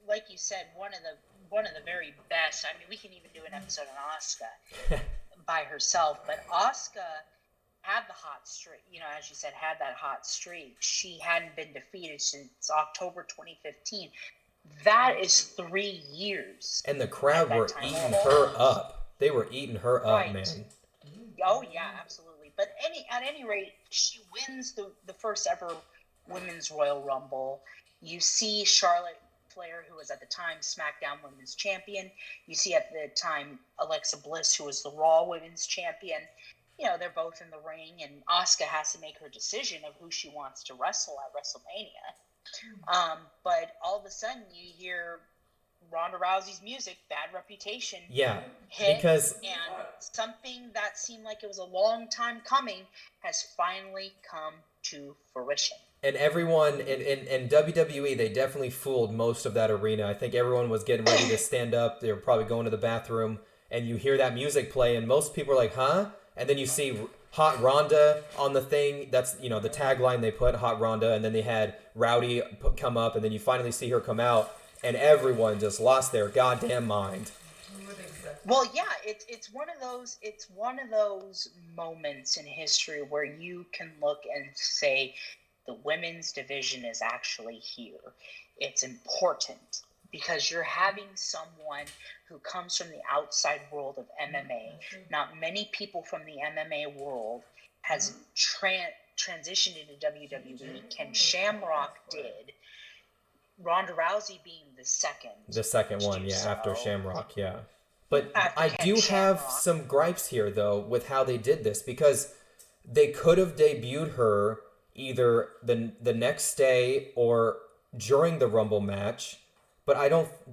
like you said, one of the very best. I mean, we can even do an episode on Asuka by herself, but Asuka had the hot streak, as you said, had that hot streak. She hadn't been defeated since October 2015. That is 3 years. And the crowd were eating her up. They were eating her up, man. Oh, yeah, absolutely. But at any rate, she wins the first ever Women's Royal Rumble. You see Charlotte Flair, who was at the time SmackDown Women's Champion. You see at the time Alexa Bliss, who was the Raw Women's Champion. They're both in the ring, and Asuka has to make her decision of who she wants to wrestle at WrestleMania. But all of a sudden, you hear Ronda Rousey's music, Bad Reputation, hit, because and something that seemed like it was a long time coming has finally come to fruition. And everyone in WWE, they definitely fooled most of that arena. I think everyone was getting ready to stand up. They were probably going to the bathroom, and you hear that music play, and most people are like, huh? And then you see Hot Ronda on the thing. That's, the tagline they put, Hot Ronda. And then they had Rowdy come up, and then you finally see her come out, and everyone just lost their goddamn mind. Well, yeah, it's one of those moments in history where you can look and say the women's division is actually here. It's important because you're having someone who comes from the outside world of MMA. Not many people from the MMA world has transitioned into WWE. Ken Shamrock did. Ronda Rousey being the second. The second one, yeah, after Shamrock, yeah. But I Ken do have Shamrock. some gripes here, though, with how they did this, because they could have debuted her either the next day or during the Rumble match. But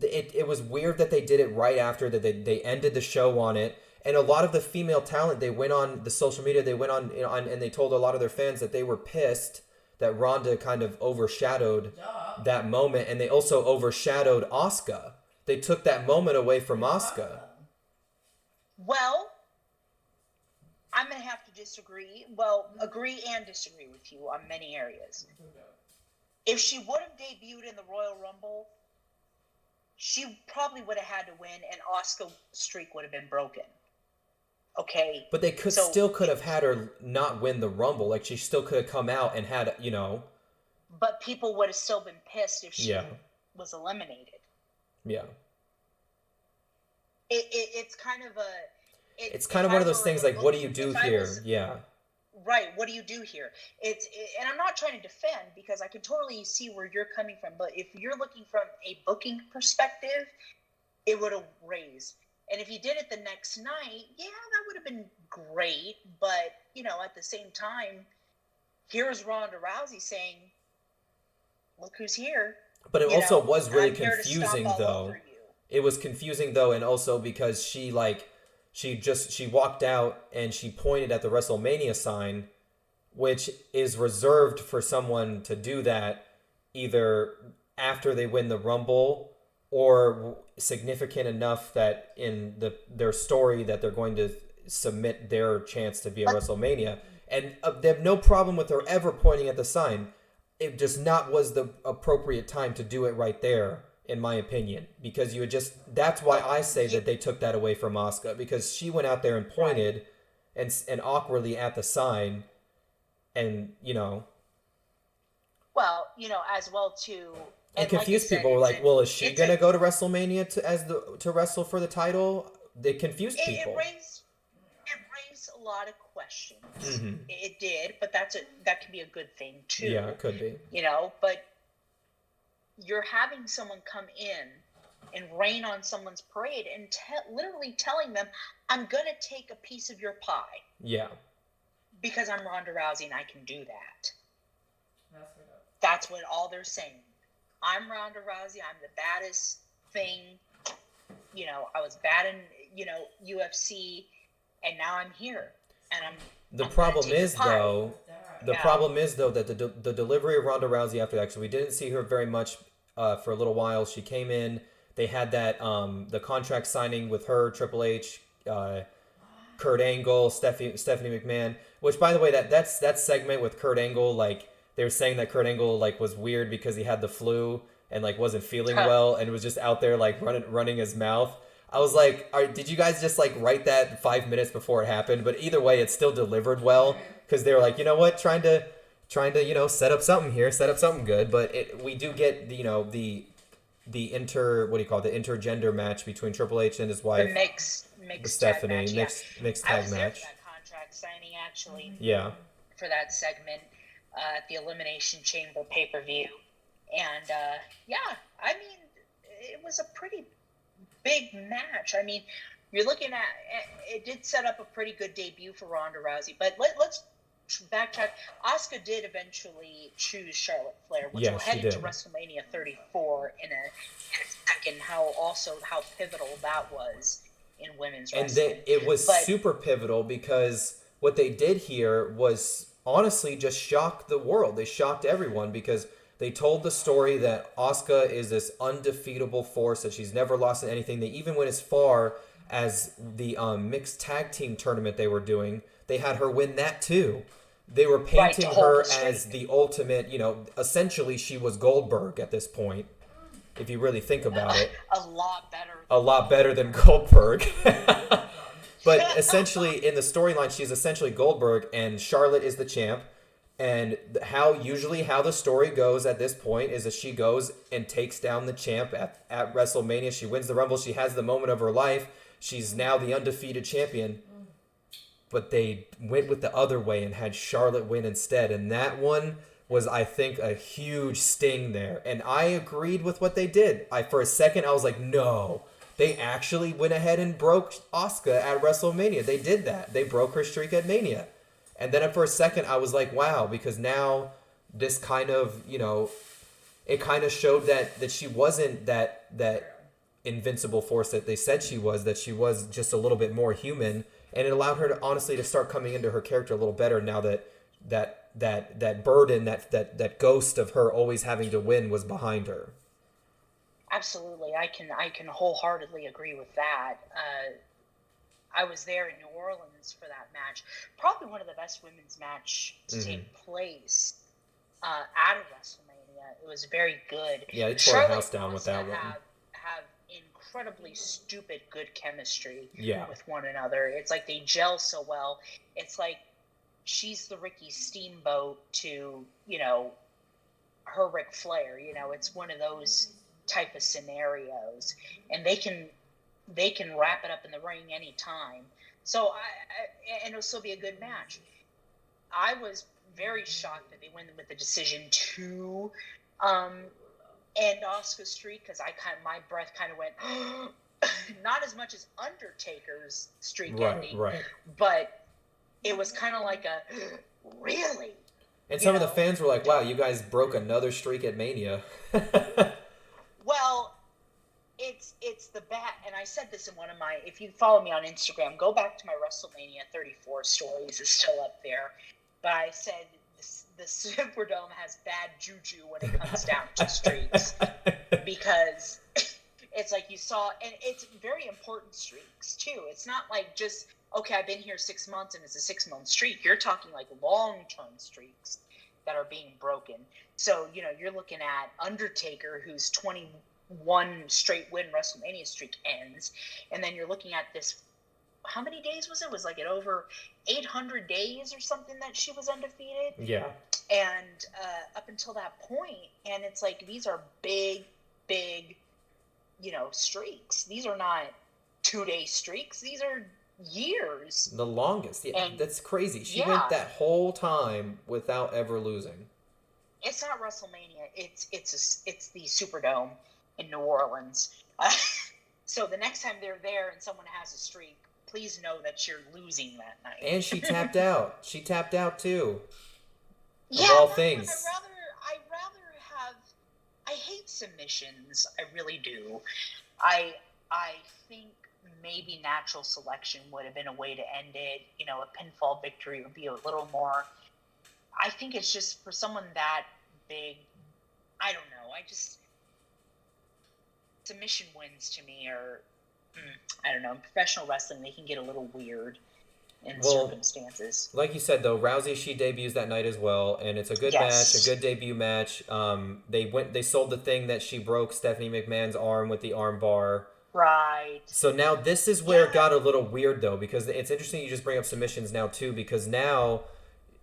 it was weird that they did it right after that. They ended the show on it. And a lot of the female talent, they went on the social media, they went on, and they told a lot of their fans that they were pissed that Ronda kind of overshadowed that moment. And they also overshadowed Asuka. They took that moment away from Asuka. Well, I'm going to have to disagree. Well, agree and disagree with you on many areas. If she would have debuted in the Royal Rumble, she probably would have had to win, and Asuka's streak would have been broken. Okay? But they still could have had her not win the Rumble. Like, she still could have come out and had, But people would have still been pissed if she was eliminated. Yeah. It's kind of a... It's kind of one of those things like, what do you do here? Right, what do you do here? And I'm not trying to defend, because I can totally see where you're coming from, but if you're looking from a booking perspective, it would have raised. And if you did it the next night, that would have been great, but, at the same time, here's Ronda Rousey saying, look who's here. But it also was really confusing, though. It was confusing, though, and also because she walked out and she pointed at the WrestleMania sign, which is reserved for someone to do that either after they win the Rumble or significant enough that in their story that they're going to submit their chance to be at WrestleMania. And they have no problem with her ever pointing at the sign. It just was the appropriate time to do it right there, in my opinion, because that's why I say that they took that away from Asuka, because she went out there and pointed and awkwardly at the sign, and Well, as well too, And And like I confused said, people were like, well, is she it's a gonna go to WrestleMania to wrestle for the title? They confused it, people. it raised a lot of questions. Mm-hmm. It did, but that can be a good thing too. Yeah, it could be. But you're having someone come in and rain on someone's parade and literally telling them, I'm going to take a piece of your pie. Yeah. Because I'm Ronda Rousey and I can do that. That's what all they're saying. I'm Ronda Rousey. I'm the baddest thing. I was bad in, UFC, and now I'm here. And The problem is though that the delivery of Ronda Rousey after that, so we didn't see her very much for a little while. She came in. They had that the contract signing with her, Triple H, Kurt Angle, Stephanie McMahon. Which, by the way, that segment with Kurt Angle, like they were saying that Kurt Angle like was weird because he had the flu and like wasn't feeling well and was just out there like running his mouth. I was like, did you guys just like write that 5 minutes before it happened? But either way, it still delivered well because they were like, you know what, trying to set up something here, set up something good. But we do get the intergender match between Triple H and his wife, the mixed Stephanie, tag match, mixed I tag was there match. for that contract signing actually. Yeah. For that segment at the Elimination Chamber pay-per-view, and I mean, it was a pretty big match. I mean, you're looking at it did set up a pretty good debut for Ronda Rousey, but let's backtrack. Asuka did eventually choose Charlotte Flair, which will head into WrestleMania 34 in a second. How pivotal that was in women's wrestling. And it was super pivotal because what they did here was honestly just shock the world. They shocked everyone because they told the story that Asuka is this undefeatable force, that she's never lost in anything. They even went as far as the mixed tag team tournament they were doing. They had her win that too. They were painting her as the ultimate, essentially she was Goldberg at this point, if you really think about it. A lot better than Goldberg. But essentially, in the storyline, she's essentially Goldberg, and Charlotte is the champ. And how the story goes at this point is that she goes and takes down the champ at WrestleMania. She wins the Rumble. She has the moment of her life. She's now the undefeated champion. But they went with the other way and had Charlotte win instead. And that one was, I think, a huge sting there. And I agreed with what they did. For a second, I was like, no. They actually went ahead and broke Asuka at WrestleMania. They did that. They broke her streak at Mania. And then for a second, I was like, wow, because now this kind of, it kind of showed that she wasn't that invincible force that they said she was, that she was just a little bit more human. And it allowed her to honestly to start coming into her character a little better now that burden, that ghost of her always having to win was behind her. Absolutely. I can wholeheartedly agree with that. I was there in New Orleans for that match. Probably one of the best women's match to take place at a WrestleMania. It was very good. Yeah, they tore the house down with that one. Have incredibly stupid good chemistry yeah. with one another. It's like they gel so well. It's like she's the Ricky Steamboat to, her Ric Flair. It's one of those type of scenarios, and they can wrap it up in the ring anytime. So and it'll still be a good match. I was very shocked that they went with the decision to end Asuka's streak, because my breath kind of went not as much as Undertaker's streak ending, right. But it was kind of like a really. And some of the fans were like, "Wow, you guys broke another streak at Mania." Well, it's the bat, and I said this in one of my. If you follow me on Instagram, go back to my WrestleMania 34 stories. It's still up there. But I said the Superdome has bad juju when it comes down to streaks, because it's like you saw, and it's very important streaks too. It's not like just, okay, I've been here 6 months and it's a 6-month streak. You're talking like long-term streaks that are being broken. So, you're looking at Undertaker, whose 21 straight win WrestleMania streak ends. And then you're looking at this, how many days was it? Was like it over 800 days or something that she was undefeated? Yeah. and up until that point, and it's like these are big, streaks. These are not 2-day streaks. These are years. The longest. Yeah, And that's crazy. She yeah, went that whole time without ever losing. it's not WrestleMania. It's the Superdome in New Orleans. So the next time they're there and someone has a streak, please know that you're losing that night. And she tapped out. She tapped out too. Yeah, of all things. I'd rather have. I hate submissions. I really do. I think maybe natural selection would have been a way to end it. A pinfall victory would be a little more. I think it's just for someone that big. I don't know. Submission wins to me are. I don't know. In professional wrestling, they can get a little weird in circumstances. Like you said, though, Rousey, she debuts that night as well, and it's a good match, a good debut match. They sold the thing that she broke Stephanie McMahon's arm with the arm bar. Right. So now this is where it got a little weird, though, because it's interesting you just bring up submissions now, too, because now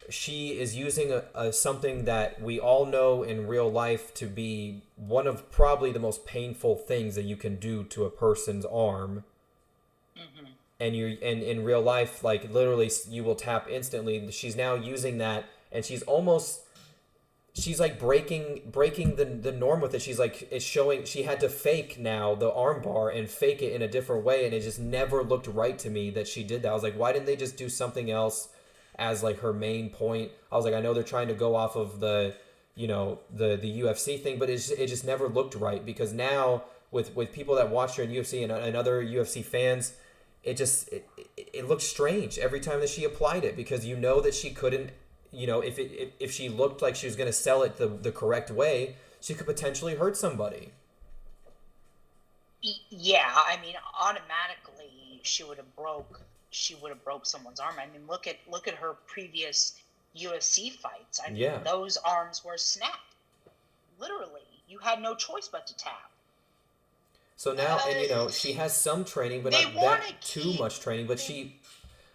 she is using something that we all know in real life to be one of probably the most painful things that you can do to a person's arm. Mm-hmm. And in real life, like literally, you will tap instantly. She's now using that, and she's like breaking the norm with it. She's like, it's showing she had to fake now the arm bar and fake it in a different way, and it just never looked right to me that she did that. I was like, why didn't they just do something else as like her main point? I was like, I know they're trying to go off of the UFC thing, but it just never looked right, because now with people that watch her in UFC and other UFC fans, it looked strange every time that she applied it, because that she couldn't, if she looked like she was going to sell it the correct way, she could potentially hurt somebody. Yeah, I mean, automatically she would have broke someone's arm. I mean, look at her previous UFC fights. I mean, those arms were snapped. Literally, you had no choice but to tap. So now, and she has some training, but not that too much training. But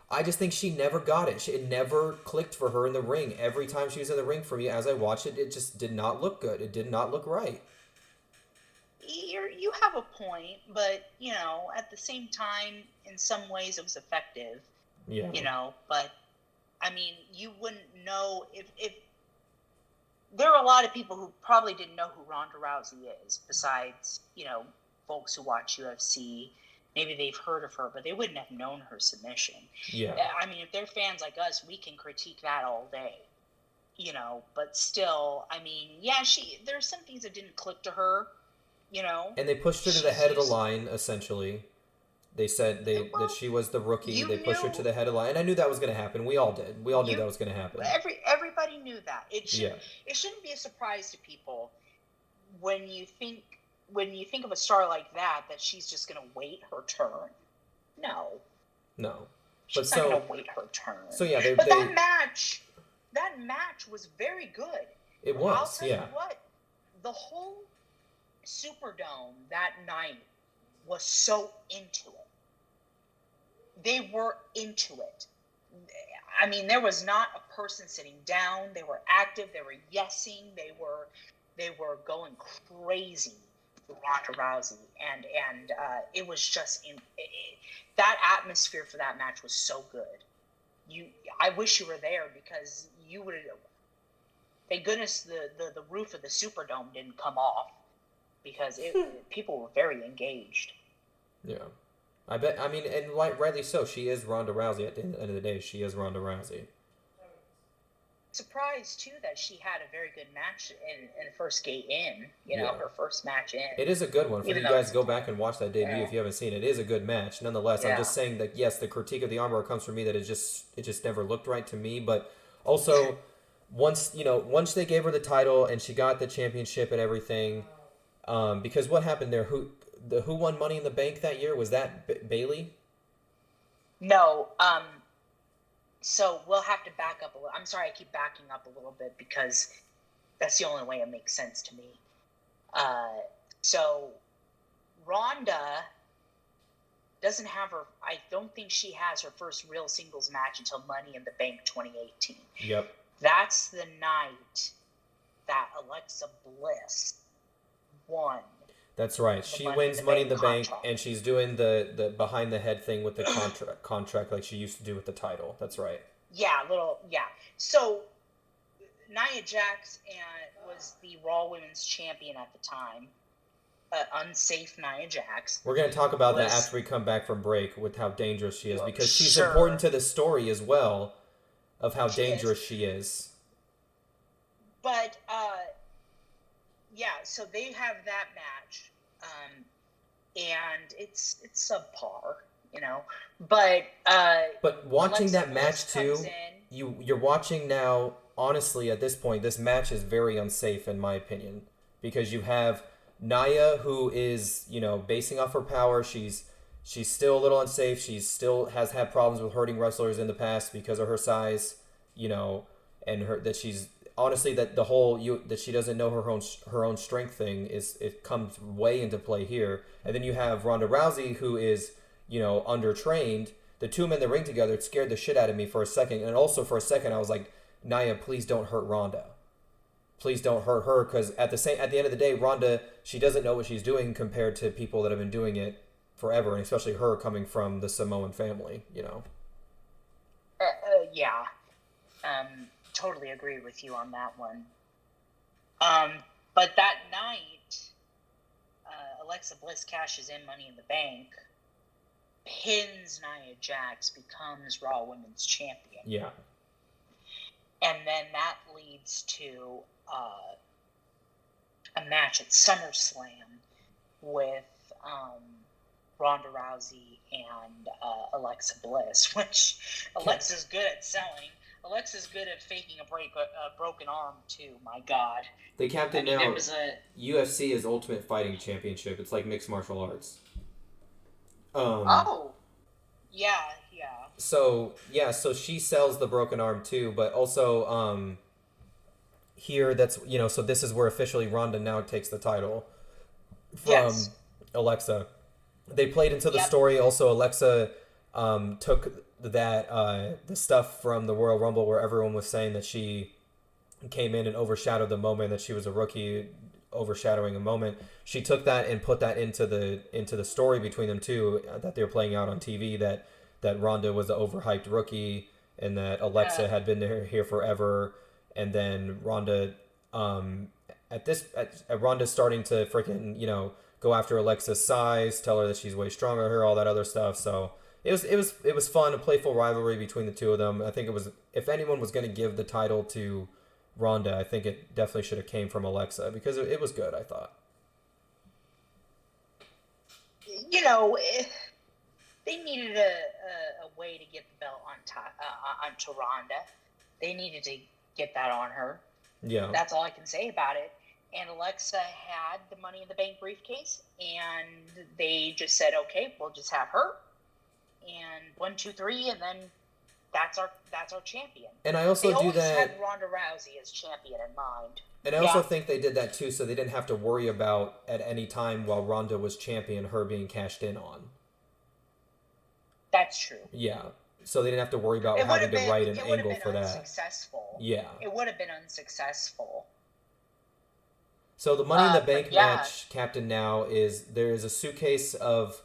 I just think she never got it. It never clicked for her in the ring. Every time she was in the ring for me, as I watched it, it just did not look good. It did not look right. You have a point, but at the same time, in some ways, it was effective. Yeah. But I mean, you wouldn't know if there are a lot of people who probably didn't know who Ronda Rousey is, besides folks who watch UFC. Maybe they've heard of her, but they wouldn't have known her submission. Yeah. I mean, if they're fans like us, we can critique that all day. But still, I mean, yeah, there's some things that didn't click to her. And they pushed her to the head of the line, essentially. They said that she was the rookie. They pushed her to the head of the line, and I knew that was going to happen. We all did. We all knew that was going to happen. Everybody knew that. It shouldn't be a surprise to people when you think of a star like that she's just going to wait her turn. No. She's not going to wait her turn. So yeah, that match was very good. It was. I'll tell you what, the whole Superdome that night was so into it. They were into it. I mean, there was not a person sitting down. They were active. They were yesing. They were going crazy for Ronda Rousey, and it was just that atmosphere for that match was so good. I wish you were there, because you would. Thank goodness the roof of the Superdome didn't come off, because people were very engaged. Yeah. I bet. I mean, and rightly so. She is Ronda Rousey. At the end of the day, she is Ronda Rousey. Surprised too that she had a very good match in the first gate in. Her first match in. It is a good one. For you guys, go back and watch that debut if you haven't seen it. It is a good match. Nonetheless, I'm just saying that yes, the critique of the armbar comes from me that it just never looked right to me. But also, once they gave her the title and she got the championship and everything, because what happened there? Who won Money in the Bank that year? Was that Bayley? No. So we'll have to back up a little. I'm sorry, I keep backing up a little bit, because that's the only way it makes sense to me. So Ronda doesn't have her. I don't think she has her first real singles match until Money in the Bank 2018. Yep. That's the night that Alexa Bliss won. That's right. She wins Money in the Bank, and she's doing the behind the head thing with the contract like she used to do with the title. That's right. Yeah, So Nia Jax was the Raw Women's Champion at the time. Unsafe Nia Jax. We're going to talk about that after we come back from break with how dangerous she is, because she's important to the story as well of how dangerous she is. But so they have that match, and it's subpar, But watching that match too, you're watching now. Honestly, at this point, this match is very unsafe in my opinion, because you have Nia, who is basing off her power. She's still a little unsafe. She still has had problems with hurting wrestlers in the past because of her size, and she's honestly that the whole that she doesn't know her own strength thing it comes way into play here. And then you have Ronda Rousey, who is undertrained. The two men in the ring together, it scared the shit out of me for a second, and also for a second I was like, Nia, please don't hurt Ronda. Please don't hurt her, because at the end of the day, Ronda, she doesn't know what she's doing compared to people that have been doing it forever, and especially her coming from the Samoan family, Yeah. Totally agree with you on that one. But that night, Alexa Bliss cashes in Money in the Bank, pins Nia Jax, becomes Raw Women's Champion. Yeah. And then that leads to a match at SummerSlam with Ronda Rousey and Alexa Bliss, which Alexa's good at selling. Alexa's good at faking a broken arm too. My God. They capped it now. UFC is Ultimate Fighting Championship. It's like mixed martial arts. Yeah. So she sells the broken arm too, but also here that's so this is where officially Ronda now takes the title from Alexa. They played into the story. Also, Alexa took that the stuff from the Royal Rumble where everyone was saying that she came in and overshadowed the moment, that she was a rookie overshadowing a moment. She took that and put that into the story between them two that they were playing out on TV, that Ronda was the overhyped rookie and that Alexa had been here forever. And then Ronda Ronda's starting to freaking go after Alexa's size, tell her that she's way stronger than her, all that other stuff. So it was fun, a playful rivalry between the two of them. I think it was, if anyone was going to give the title to Ronda, I think it definitely should have came from Alexa, because it was good, I thought. They needed a way to get the belt onto Ronda. They needed to get that on her. Yeah. That's all I can say about it. And Alexa had the Money in the Bank briefcase, and they just said, okay, we'll just have her. And 1, 2, 3, and then that's our champion. And I also they had Ronda Rousey as champion in mind. And I also think they did that too, so they didn't have to worry about at any time while Ronda was champion her being cashed in on. That's true. Yeah. So they didn't have to worry about having to write an angle for that. Unsuccessful. Yeah. It would have been unsuccessful. So the Money in the Bank match, Captain, now is there is a suitcase of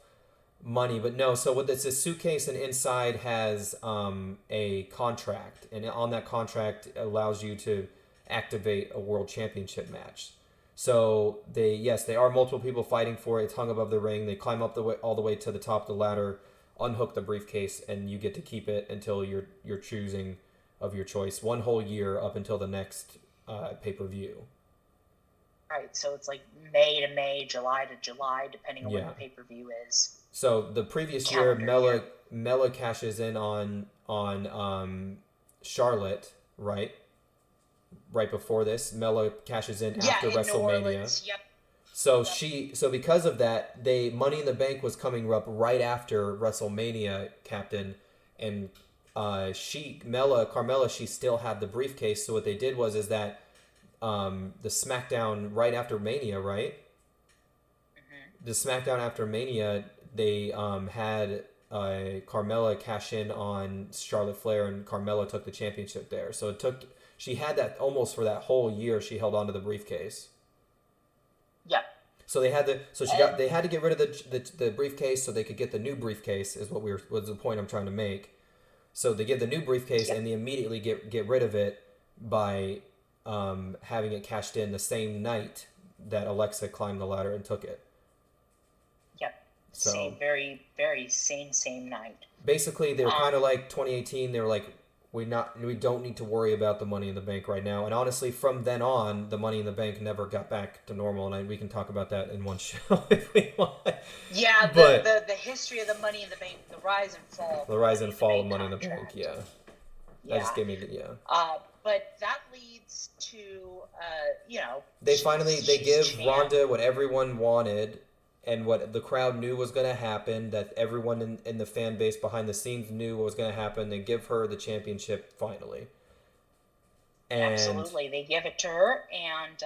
money, but no. So what it's a suitcase, and inside has a contract, and on that contract allows you to activate a world championship match. So they are multiple people fighting for it. It's hung above the ring. They climb up all the way to the top of the ladder, unhook the briefcase, and you get to keep it until you're choosing of your choice, one whole year up until the next pay-per-view. Right, so it's like May to May, July to July, depending on when the pay-per-view is. So the previous year, Mela cashes in on Charlotte, right? Right before this, Mela cashes in after WrestleMania. Yep. So because of that, Money in the Bank was coming up right after WrestleMania, Captain, and Carmella, she still had the briefcase. So what they did was that the SmackDown right after Mania, right? Mm-hmm. The SmackDown after Mania, they had Carmella cash in on Charlotte Flair, and Carmella took the championship there. So it took she had that almost for that whole year. She held on to the briefcase. Yeah. So they had they had to get rid of the briefcase so they could get the new briefcase. Is was the point I'm trying to make. So they get the new briefcase and they immediately get rid of it by having it cashed in the same night that Alexa climbed the ladder and took it. Yep. So, same, very, very same night. Basically, they were kind of like 2018. They were like, we don't need to worry about the Money in the Bank right now. And honestly, from then on, the Money in the Bank never got back to normal. And we can talk about that in one show if we want. Yeah, but the history of the Money in the Bank, the rise and fall. The rise and fall of Money in the Bank. Yeah. That just gave me but that leads to they give Ronda what everyone wanted and what the crowd knew was going to happen, that everyone in the fan base behind the scenes knew what was going to happen, and give her the championship finally. And absolutely, they give it to her, and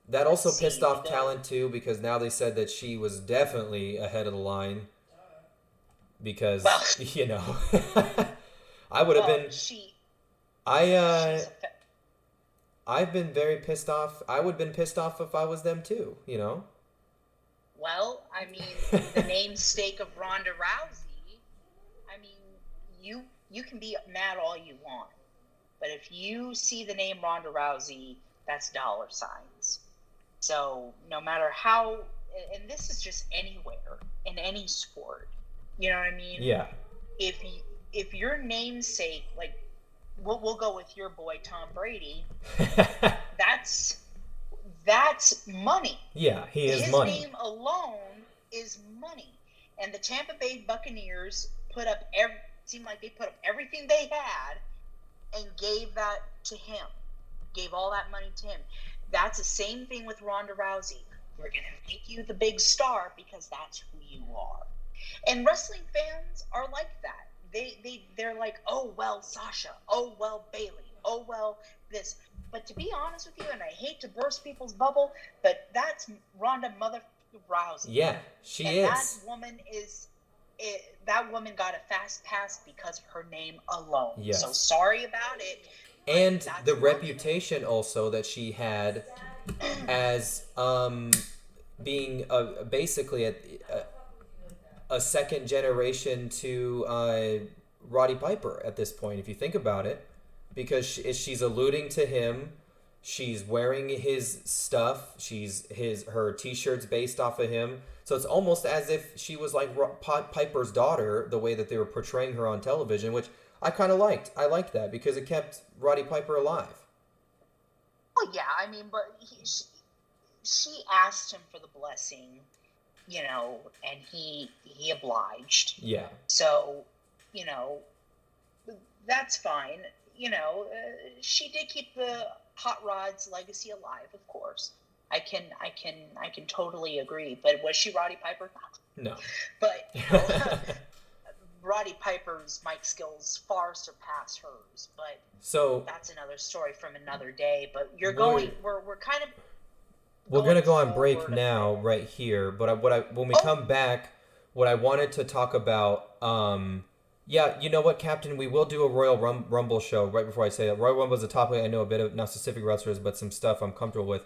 that also pissed off talent too, because now they said that she was definitely ahead of the line because I would have been I've been very pissed off. I would have been pissed off if I was them too, Well, I mean, the namesake of Ronda Rousey, I mean, you can be mad all you want, but if you see the name Ronda Rousey, that's dollar signs. So no matter how, and this is just anywhere, in any sport, you know what I mean? Yeah. If your namesake, like, we'll go with your boy Tom Brady, that's money. Yeah, he is His money. His name alone is money. And the Tampa Bay Buccaneers seemed like they put up everything they had and gave that to him. Gave all that money to him. That's the same thing with Ronda Rousey. We're going to make you the big star because that's who you are. And wrestling fans are like that. They're like, oh, well, Sasha. Oh, well, Bailey. Oh, well, this. But to be honest with you, and I hate to burst people's bubble, but that's Ronda Mother Rousey. Yeah, she is. That woman got a fast pass because of her name alone. Yes. So sorry about it. And the reputation also that she had as being basically a second generation to Roddy Piper at this point, if you think about it. Because she's alluding to him, she's wearing his stuff, her t-shirts based off of him. So it's almost as if she was like Piper's daughter, the way that they were portraying her on television, which I kind of liked. I liked that because it kept Roddy Piper alive. Well, yeah, I mean, but she asked him for the blessing, and he obliged. Yeah. So, that's fine. She did keep the Hot Rod's legacy alive, of course. I can totally agree. But was she Roddy Piper? No. But Roddy Piper's mic skills far surpass hers. But that's another story from another day. But we're kind of. We're gonna go on break now, right here. But when we come back, what I wanted to talk about. Yeah, you know what, Captain? We will do a Royal Rumble show right before I say that. Royal Rumble is a topic I know a bit of, not specific wrestlers, but some stuff I'm comfortable with.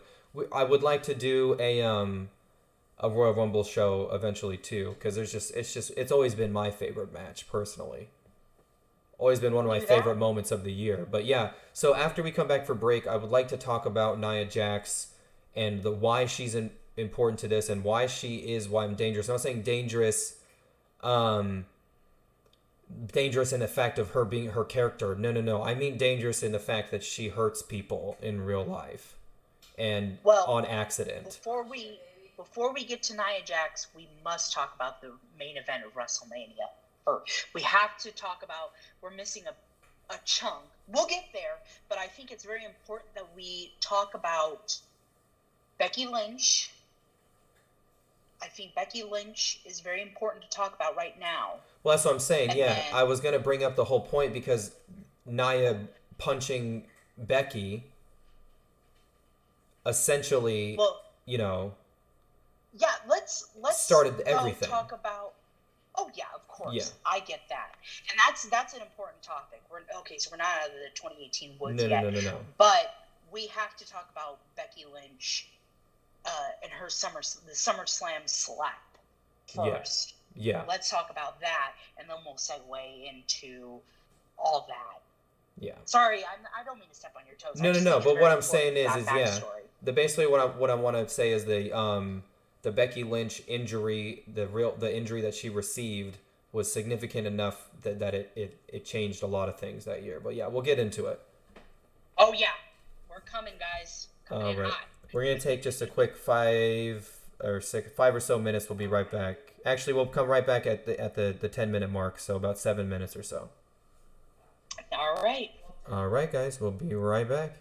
I would like to do a Royal Rumble show eventually too, because it's always been my favorite match personally. Always been one of my favorite moments of the year. But yeah, so after we come back for break, I would like to talk about Nia Jax and why she's important to this and why I'm dangerous. I'm not saying dangerous. Dangerous in the fact of her being her character. No. I mean dangerous in the fact that she hurts people in real life and on accident. Before we get to Nia Jax, we must talk about the main event of WrestleMania. We have to talk about, we're missing a chunk. We'll get there, but I think it's very important that we talk about Becky Lynch. I think Becky Lynch is very important to talk about right now. Well, that's what I'm saying. I was going to bring up the whole point because Nia punching Becky essentially, let's started everything. Talk about. Oh yeah, of Yeah. course, I get that, and that's an important topic. So we're not out of the 2018 woods No, no, yet, no, no, no. but we have to talk about Becky Lynch and her the SummerSlam slap first. Yeah. Let's talk about that, and then we'll segue into all that. Yeah. Sorry, I don't mean to step on your toes. No. But what I'm saying is backstory. Basically what I want to say is the Becky Lynch injury, the injury that she received was significant enough that it changed a lot of things that year. But yeah, we'll get into it. Oh yeah, we're coming, guys. Coming in hot. We're gonna take just a quick 5 or so minutes. We'll be right back. Actually, we'll come right back at the 10-minute mark, so about 7 minutes or so. All right. All right, guys, we'll be right back.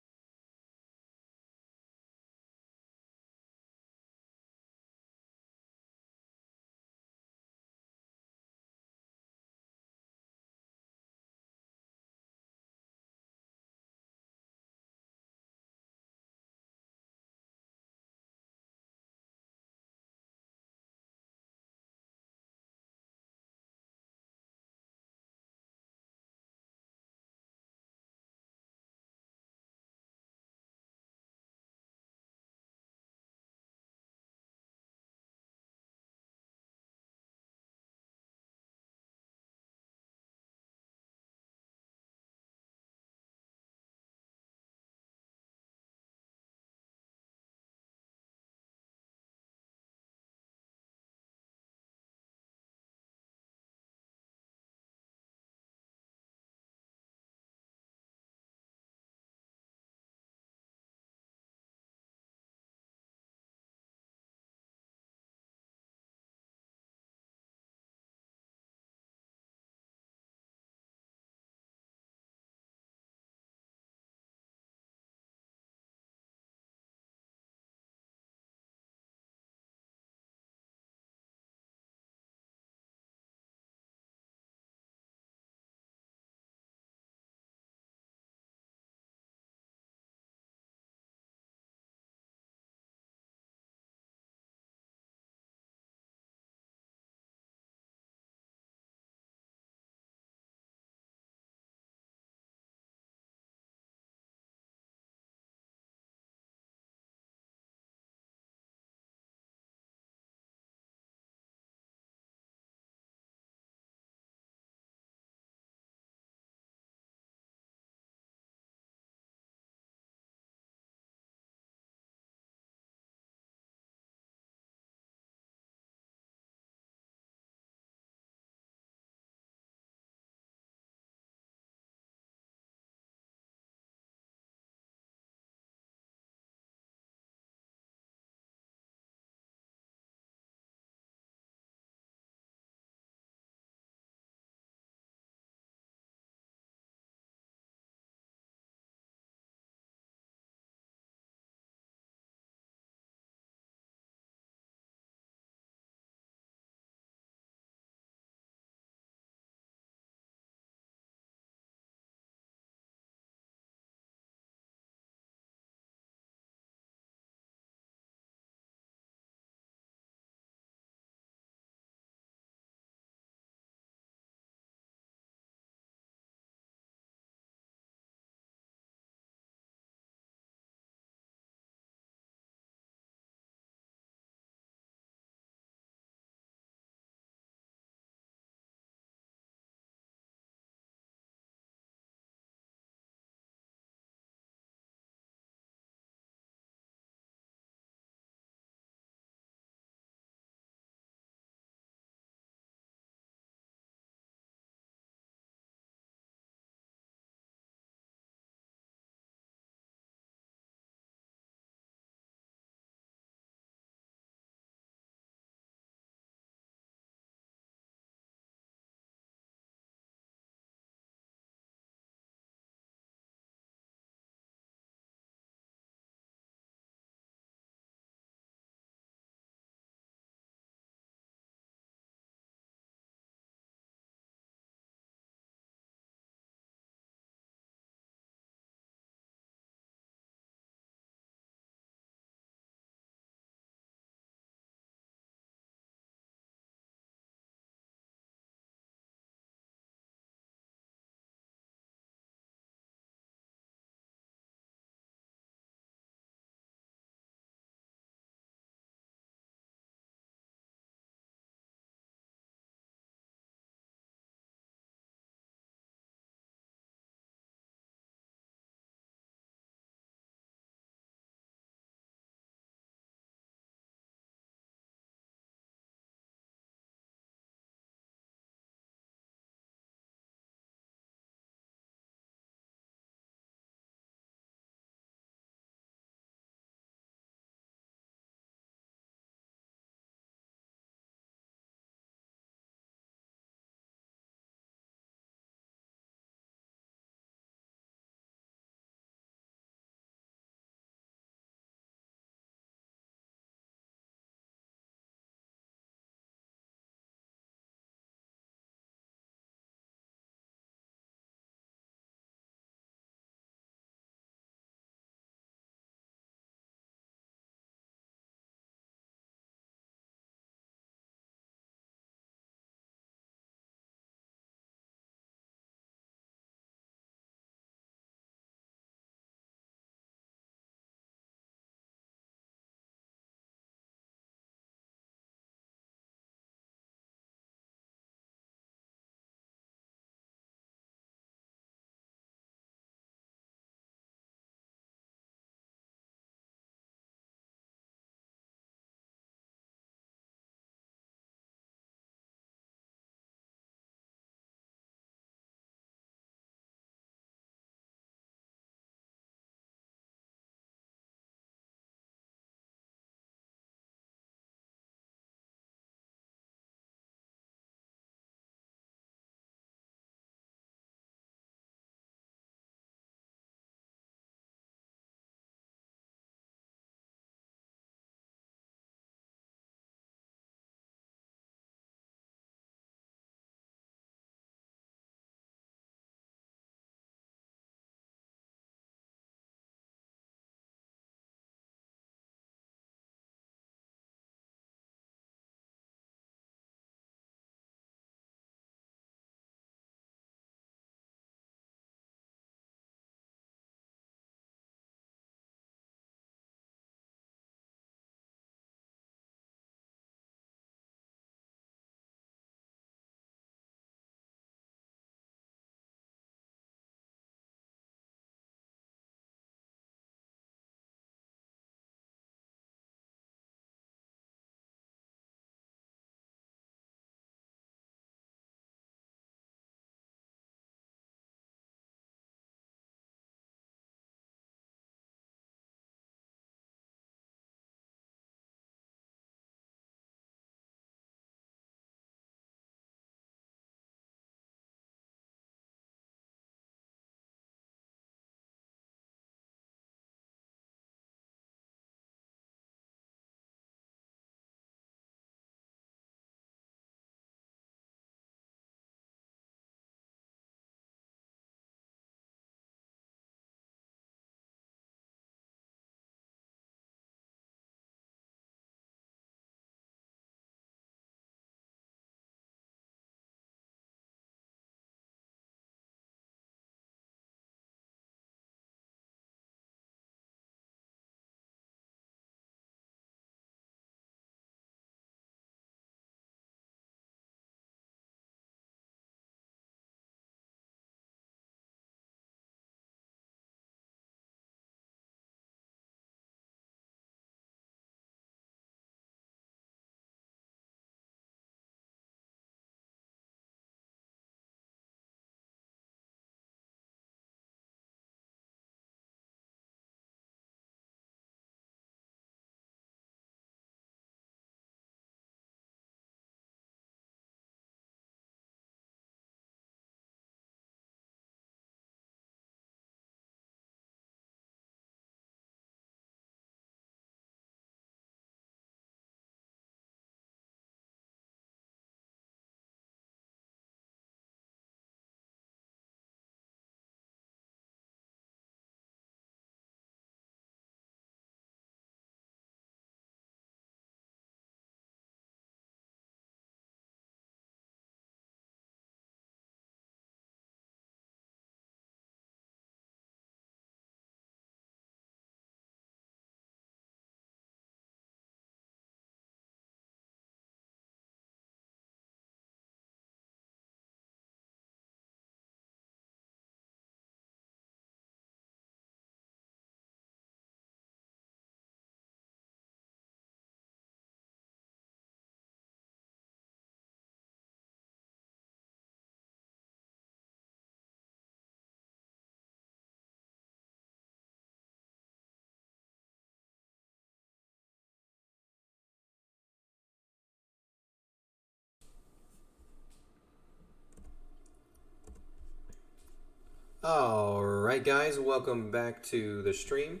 Alright, guys, welcome back to the stream.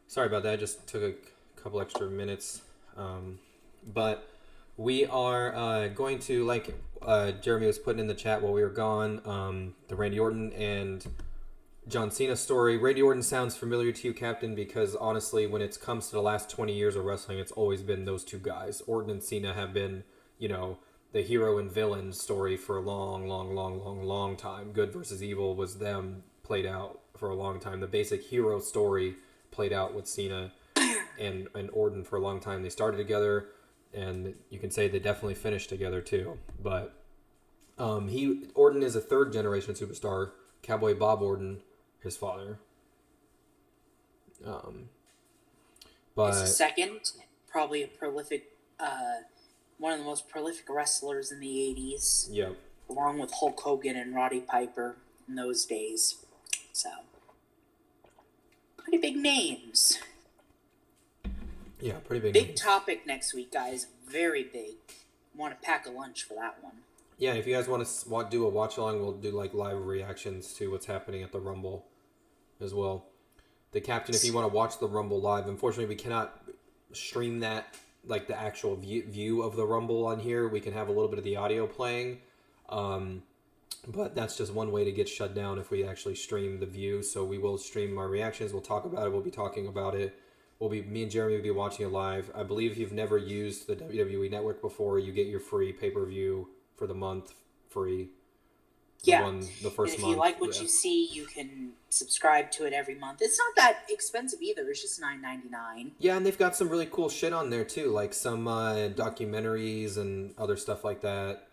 Sorry about that, just took a couple extra minutes. But we are going to, like Jeremy was putting in the chat while we were gone, the Randy Orton and John Cena story. Randy Orton sounds familiar to you, Captain, because honestly, when it comes to the last 20 years of wrestling, it's always been those two guys. Orton and Cena have been, the hero and villain story for a long time. Good versus evil was them played out for a long time. The basic hero story played out with Cena and Orton for a long time. They started together, and you can say they definitely finished together too. But Orton is a third generation superstar. Cowboy Bob Orton, his father. But His second, probably a prolific, one of the most prolific wrestlers in the 80s. Yep. Along with Hulk Hogan and Roddy Piper in those days. So, pretty big names. Yeah, pretty big. Big topic next week, guys. Very big. Want to pack a lunch for that one. Yeah, if you guys want to do a watch along, we'll do like live reactions to what's happening at the Rumble as well. The Captain, if you want to watch the Rumble live, unfortunately we cannot stream that, like the actual view of the Rumble on here. We can have a little bit of the audio playing, but that's just one way to get shut down if we actually stream the view. So we will stream our reactions. We'll talk about it. We'll be talking about it. Me and Jeremy will be watching it live. I believe if you've never used the WWE Network before, you get your free pay-per-view for the month free. The first and if month. you like what you see, you can subscribe to it every month. It's not that expensive either. It's just $9.99. Yeah, and they've got some really cool shit on there too, like some documentaries and other stuff like that.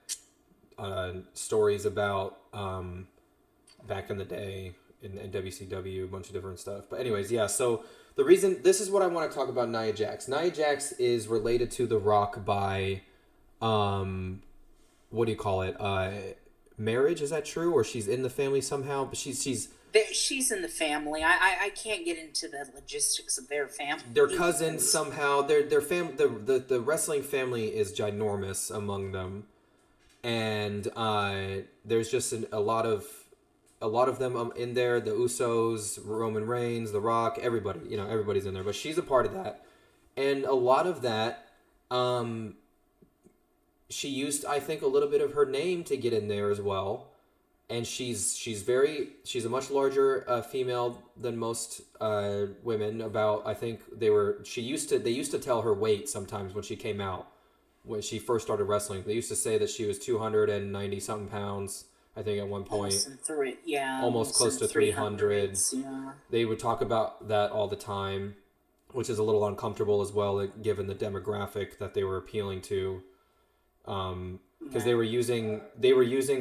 Stories about back in the day in WCW, a bunch of different stuff. But anyways, yeah. So the reason this is what I want to talk about Nia Jax. Nia Jax is related to The Rock by, what do you call it? Marriage, is that true? Or she's in the family somehow? But she's in the family. I can't get into the logistics of their family. Their cousins somehow. Their the wrestling family is ginormous among them, and there's just a lot of them in there. The Usos, Roman Reigns, The Rock, everybody. Everybody's in there. But she's a part of that, and a lot of that. She used, I think, a little bit of her name to get in there as well, and she's a much larger female than most women. I think they used to tell her weight sometimes when she came out, when she first started wrestling. They used to say that she was 290 something pounds. I think at one point, almost close to 300. Yeah. They would talk about that all the time, which is a little uncomfortable as well, given the demographic that they were appealing to. Because they were using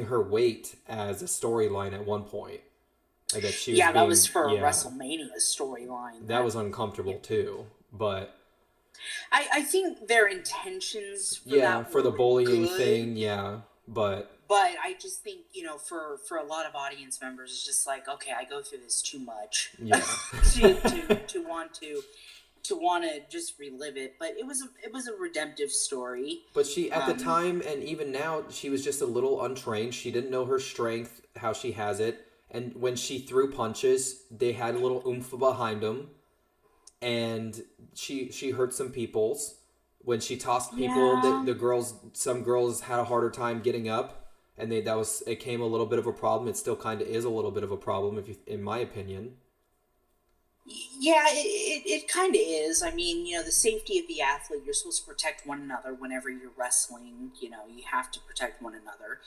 her weight as a storyline at one point. That she was that was for a WrestleMania storyline. That was uncomfortable too, but I think their intentions for the bullying good. thing, but I just think for a lot of audience members, it's just like, okay, I go through this too much, to want to just relive it. But it was a redemptive story. But she, at the time and even now, she was just a little untrained. She didn't know her strength, how she has it. And when she threw punches, they had a little oomph behind them. And she hurt some peoples. When she tossed people, some girls had a harder time getting up. And it came a little bit of a problem. It still kind of is a little bit of a problem, in my opinion. Yeah, it kind of is. I mean, the safety of the athlete, you're supposed to protect one another whenever you're wrestling. You have to protect one another.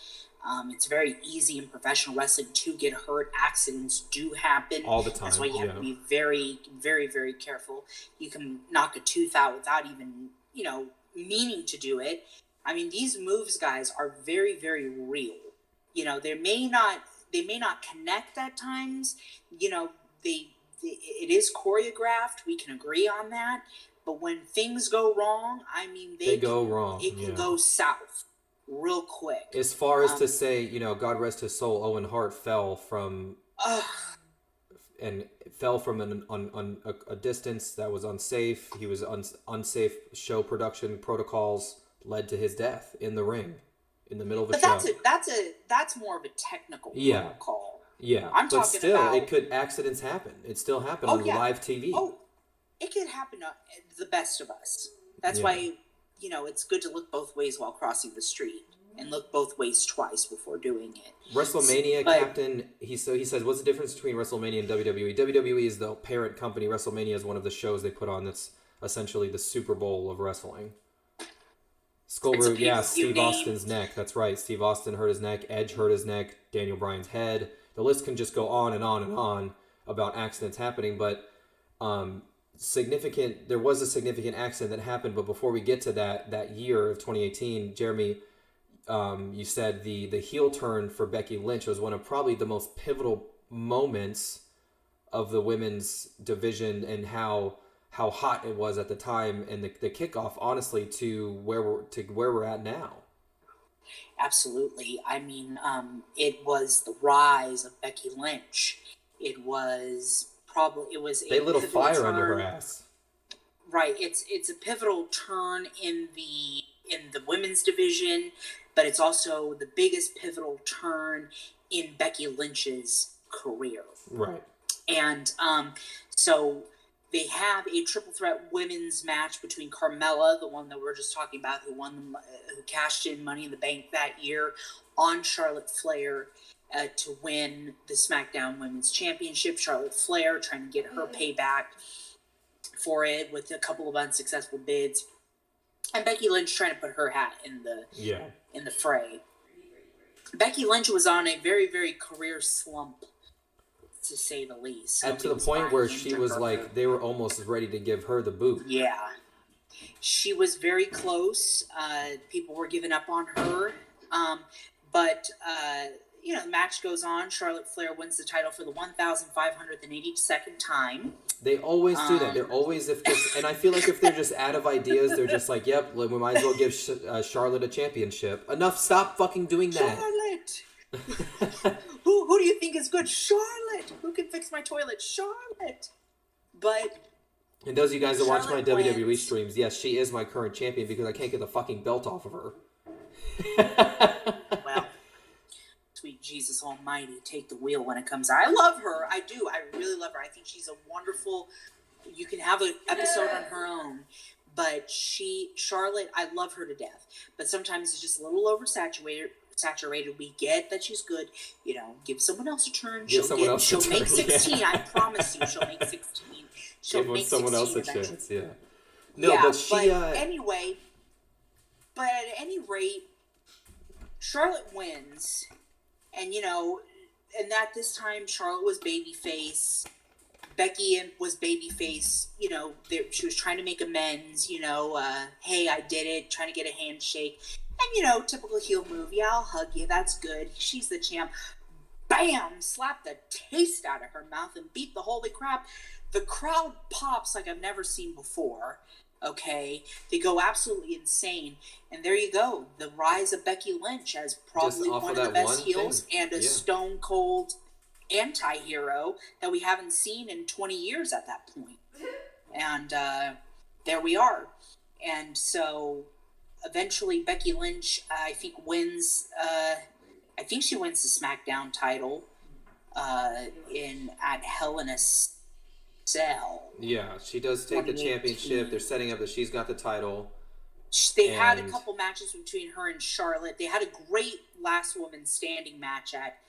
It's very easy in professional wrestling to get hurt. Accidents do happen. All the time. That's why you have to be very, very, very careful. You can knock a tooth out without even, meaning to do it. I mean, these moves, guys, are very, very real. They may not connect at times. It is choreographed. We can agree on that. But when things go wrong, I mean, they go wrong. It can go south real quick. As far as to say, God rest his soul, Owen Hart fell from a distance that was unsafe. He was unsafe. Show production protocols led to his death in the ring, in the middle of a show. But that's more of a technical protocol. Yeah, I'm but talking still, about. it could accidents happen. It still happened Oh on yeah. live TV. Oh, it could happen to the best of us. That's Yeah. why, it's good to look both ways while crossing the street and look both ways twice before doing it. WrestleMania But- captain, he says, what's the difference between WrestleMania and WWE? WWE is the parent company. WrestleMania is one of the shows they put on that's essentially the Super Bowl of wrestling. Skullroot, yeah, Steve Austin's neck. That's right. Steve Austin hurt his neck. Edge hurt his neck. Daniel Bryan's head. The list can just go on and on and on about accidents happening, but there was a significant accident that happened. But before we get to that year of 2018, Jeremy, you said the heel turn for Becky Lynch was one of probably the most pivotal moments of the women's division, and how hot it was at the time, and the kickoff, honestly, to where we're at now. Absolutely. I mean, it was the rise of Becky Lynch. It was They lit a fire under her ass. Right. It's a pivotal turn in the women's division, but it's also the biggest pivotal turn in Becky Lynch's career. Right. And so they have a triple threat women's match between Carmella, the one that we were just talking about, who cashed in Money in the Bank that year, on Charlotte Flair to win the SmackDown Women's Championship. Charlotte Flair trying to get her payback for it with a couple of unsuccessful bids, and Becky Lynch trying to put her hat in the fray. Becky Lynch was on a very, very career slump, to say the least. And to the point where she was like, they were almost ready to give her the boot. Yeah. She was very close. People were giving up on her. But the match goes on. Charlotte Flair wins the title for the 1,582nd time. They always do that. They're always, and I feel like if they're just out of ideas, they're just like, yep, we might as well give Charlotte a championship. Enough, stop fucking doing that. Charlotte! Who do you think is good? Charlotte! Who can fix my toilet? Charlotte! But... And those of you guys that watch my Charlotte WWE wins. streams, yes, she is my current champion because I can't get the fucking belt off of her. Well, sweet Jesus Almighty, take the wheel when it comes out. I love her. I do. I really love her. I think she's a wonderful... You can have an episode on her own. But Charlotte, I love her to death. But sometimes it's just a little oversaturated. We get that she's good. Give someone else a turn. She'll make 16. Yeah. I promise you, she'll make 16. Give someone else a chance. Yeah. No, yeah, but she. Anyway, but at any rate, Charlotte wins, and and at this time Charlotte was babyface. Becky was babyface. She was trying to make amends. Hey, I did it. Trying to get a handshake. And, typical heel move. Yeah, I'll hug you. That's good. She's the champ. Bam! Slap the taste out of her mouth and beat the holy crap. The crowd pops like I've never seen before. Okay? They go absolutely insane. And there you go. The rise of Becky Lynch as probably one of the best heels and a stone cold anti-hero that we haven't seen in 20 years at that point. And there we are. And so... Eventually, Becky Lynch, I think, wins. I think she wins the SmackDown title at Hell in a Cell. Yeah, she does take the championship. They're setting up that she's got the title. They had a couple matches between her and Charlotte. They had a great last woman standing match at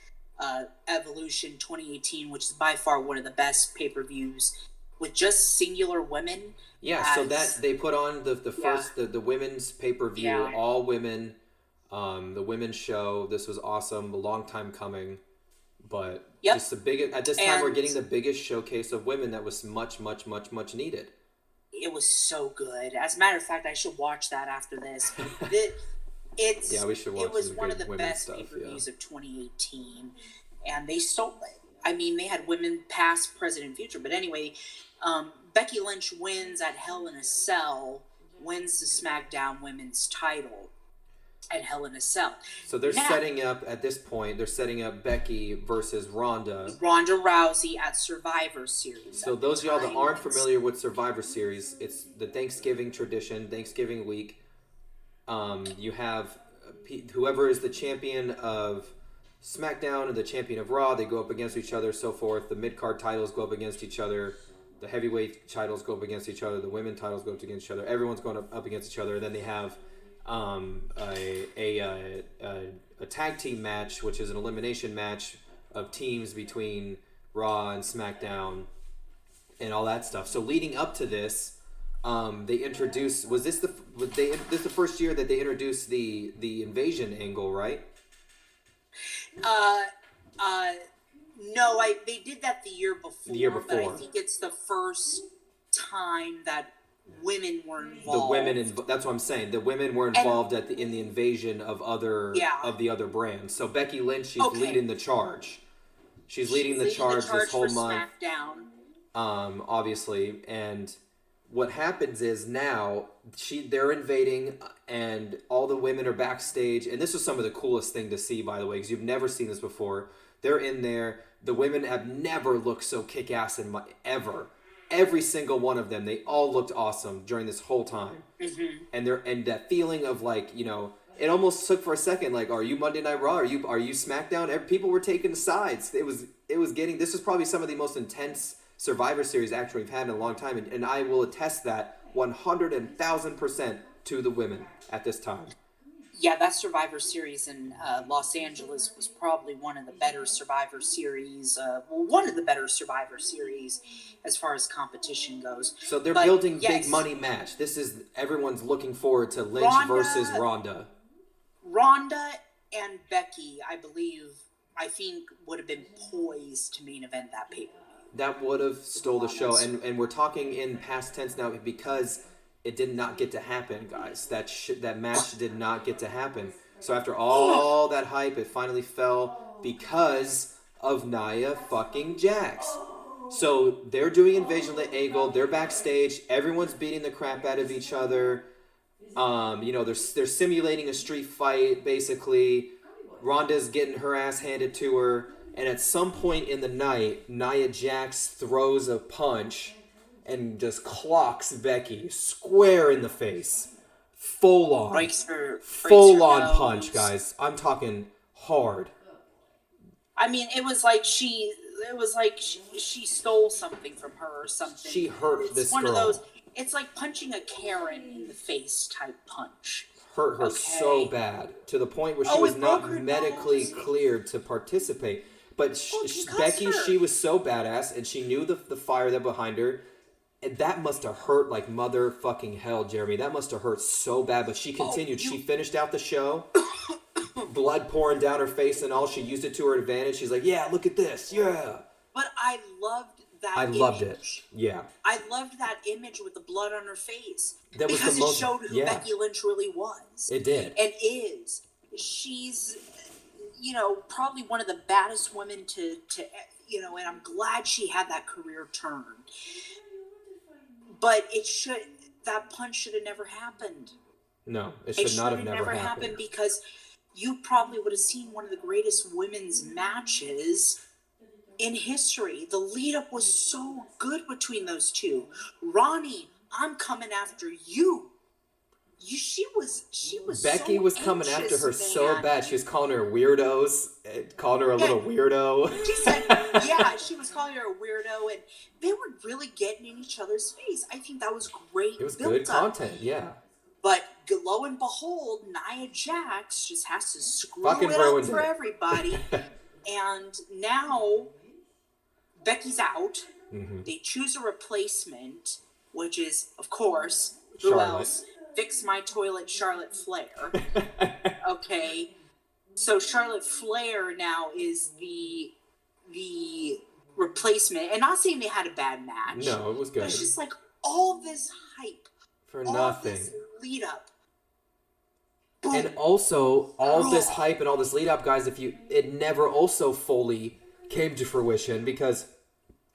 Evolution 2018, which is by far one of the best pay-per-views with just singular women. Yeah, so that they put on the first the women's pay-per-view, all women, the women's show. This was awesome, a long time coming, but just the biggest. At this time, we're getting the biggest showcase of women that was much needed. It was so good. As a matter of fact, I should watch that after this. We should watch. It was one of the best pay-per-views of 2018, and they stole it. I mean, they had women past, present, and future. But anyway. Becky Lynch wins at Hell in a Cell, wins the SmackDown Women's title at Hell in a Cell. So they're setting up, at this point, Becky versus Ronda Rousey at Survivor Series. So those of y'all that aren't familiar with Survivor Series, it's the Thanksgiving tradition, Thanksgiving week. You have whoever is the champion of SmackDown and the champion of Raw, they go up against each other, so forth. The mid-card titles go up against each other. The heavyweight titles go up against each other. The women titles go up against each other. Everyone's going up against each other. And then they have a tag team match, which is an elimination match of teams between Raw and SmackDown and all that stuff. So leading up to this, they introduced. This the first year that they introduced the invasion angle, right? No, they did that the year before. The year before, but I think it's the first time that women were involved. The women, that's what I'm saying. The women were involved in the invasion of the other brands. So Becky Lynch, she's leading the charge. She's leading the charge this whole month. SmackDown. Obviously, and what happens is now they're invading, and all the women are backstage. And this was some of the coolest thing to see, by the way, because you've never seen this before. They're in there. The women have never looked so kick-ass ever. Every single one of them, they all looked awesome during this whole time. Mm-hmm. And that feeling of like, you know, it almost took for a second, like, are you Monday Night Raw? Are you SmackDown? People were taking sides. This was probably some of the most intense Survivor Series action we've had in a long time, and I will attest that 100,000% to the women at this time. Yeah, that Survivor Series in Los Angeles was probably one of the better Survivor Series. One of the better Survivor Series as far as competition goes. So they're building big money match. This is everyone's looking forward to Lynch versus Ronda. Ronda and Becky, I think would have been poised to main event that pay-per-view. That would have stole the show, and we're talking in past tense now because it did not get to happen, guys. That match did not get to happen. So after all that hype, it finally fell because of Nia fucking Jax. So they're doing Invasion of the Angle. They're backstage. Everyone's beating the crap out of each other. They're simulating a street fight, basically. Ronda's getting her ass handed to her. And at some point in the night, Nia Jax throws a punch and just clocks Becky square in the face. Full on. Full on punch, guys. I'm talking hard. I mean, it was like she stole something from her or something. She hurt this girl. It's one of those, it's like punching a Karen in the face type punch. Hurt her so bad to the point where she was not medically cleared to participate. But Becky, she was so badass, and she knew the fire that behind her. And that must have hurt like motherfucking hell, Jeremy. That must have hurt so bad. But she continued. She finished out the show. Blood pouring down her face and all. She used it to her advantage. She's like, yeah, look at this. Yeah. But I loved that image. Loved it. Yeah. I loved that image with the blood on her face. That was because it showed who Becky Lynch really was. It did. And is. She's, probably one of the baddest women to and I'm glad she had that career turn. But that punch should have never happened. No, it should not have never happened. Because you probably would have seen one of the greatest women's matches in history. The lead up was so good between those two. Ronnie, I'm coming after you. She was Becky so was coming after her man. so bad. She was calling her weirdos, calling her a little weirdo. She said, she was calling her a weirdo, and they were really getting in each other's face. I think that was great. It was good content, yeah. But lo and behold, Nia Jax just has to screw it up for everybody. And now Becky's out. Mm-hmm. They choose a replacement, which is, of course, who else? Fix My Toilet, Charlotte Flair. Okay. So Charlotte Flair now is the replacement. And not saying they had a bad match. No, it was good. But it's just like all this hype. For nothing. This lead up. Boom. And also, all this hype and all this lead up, guys, it never also fully came to fruition, because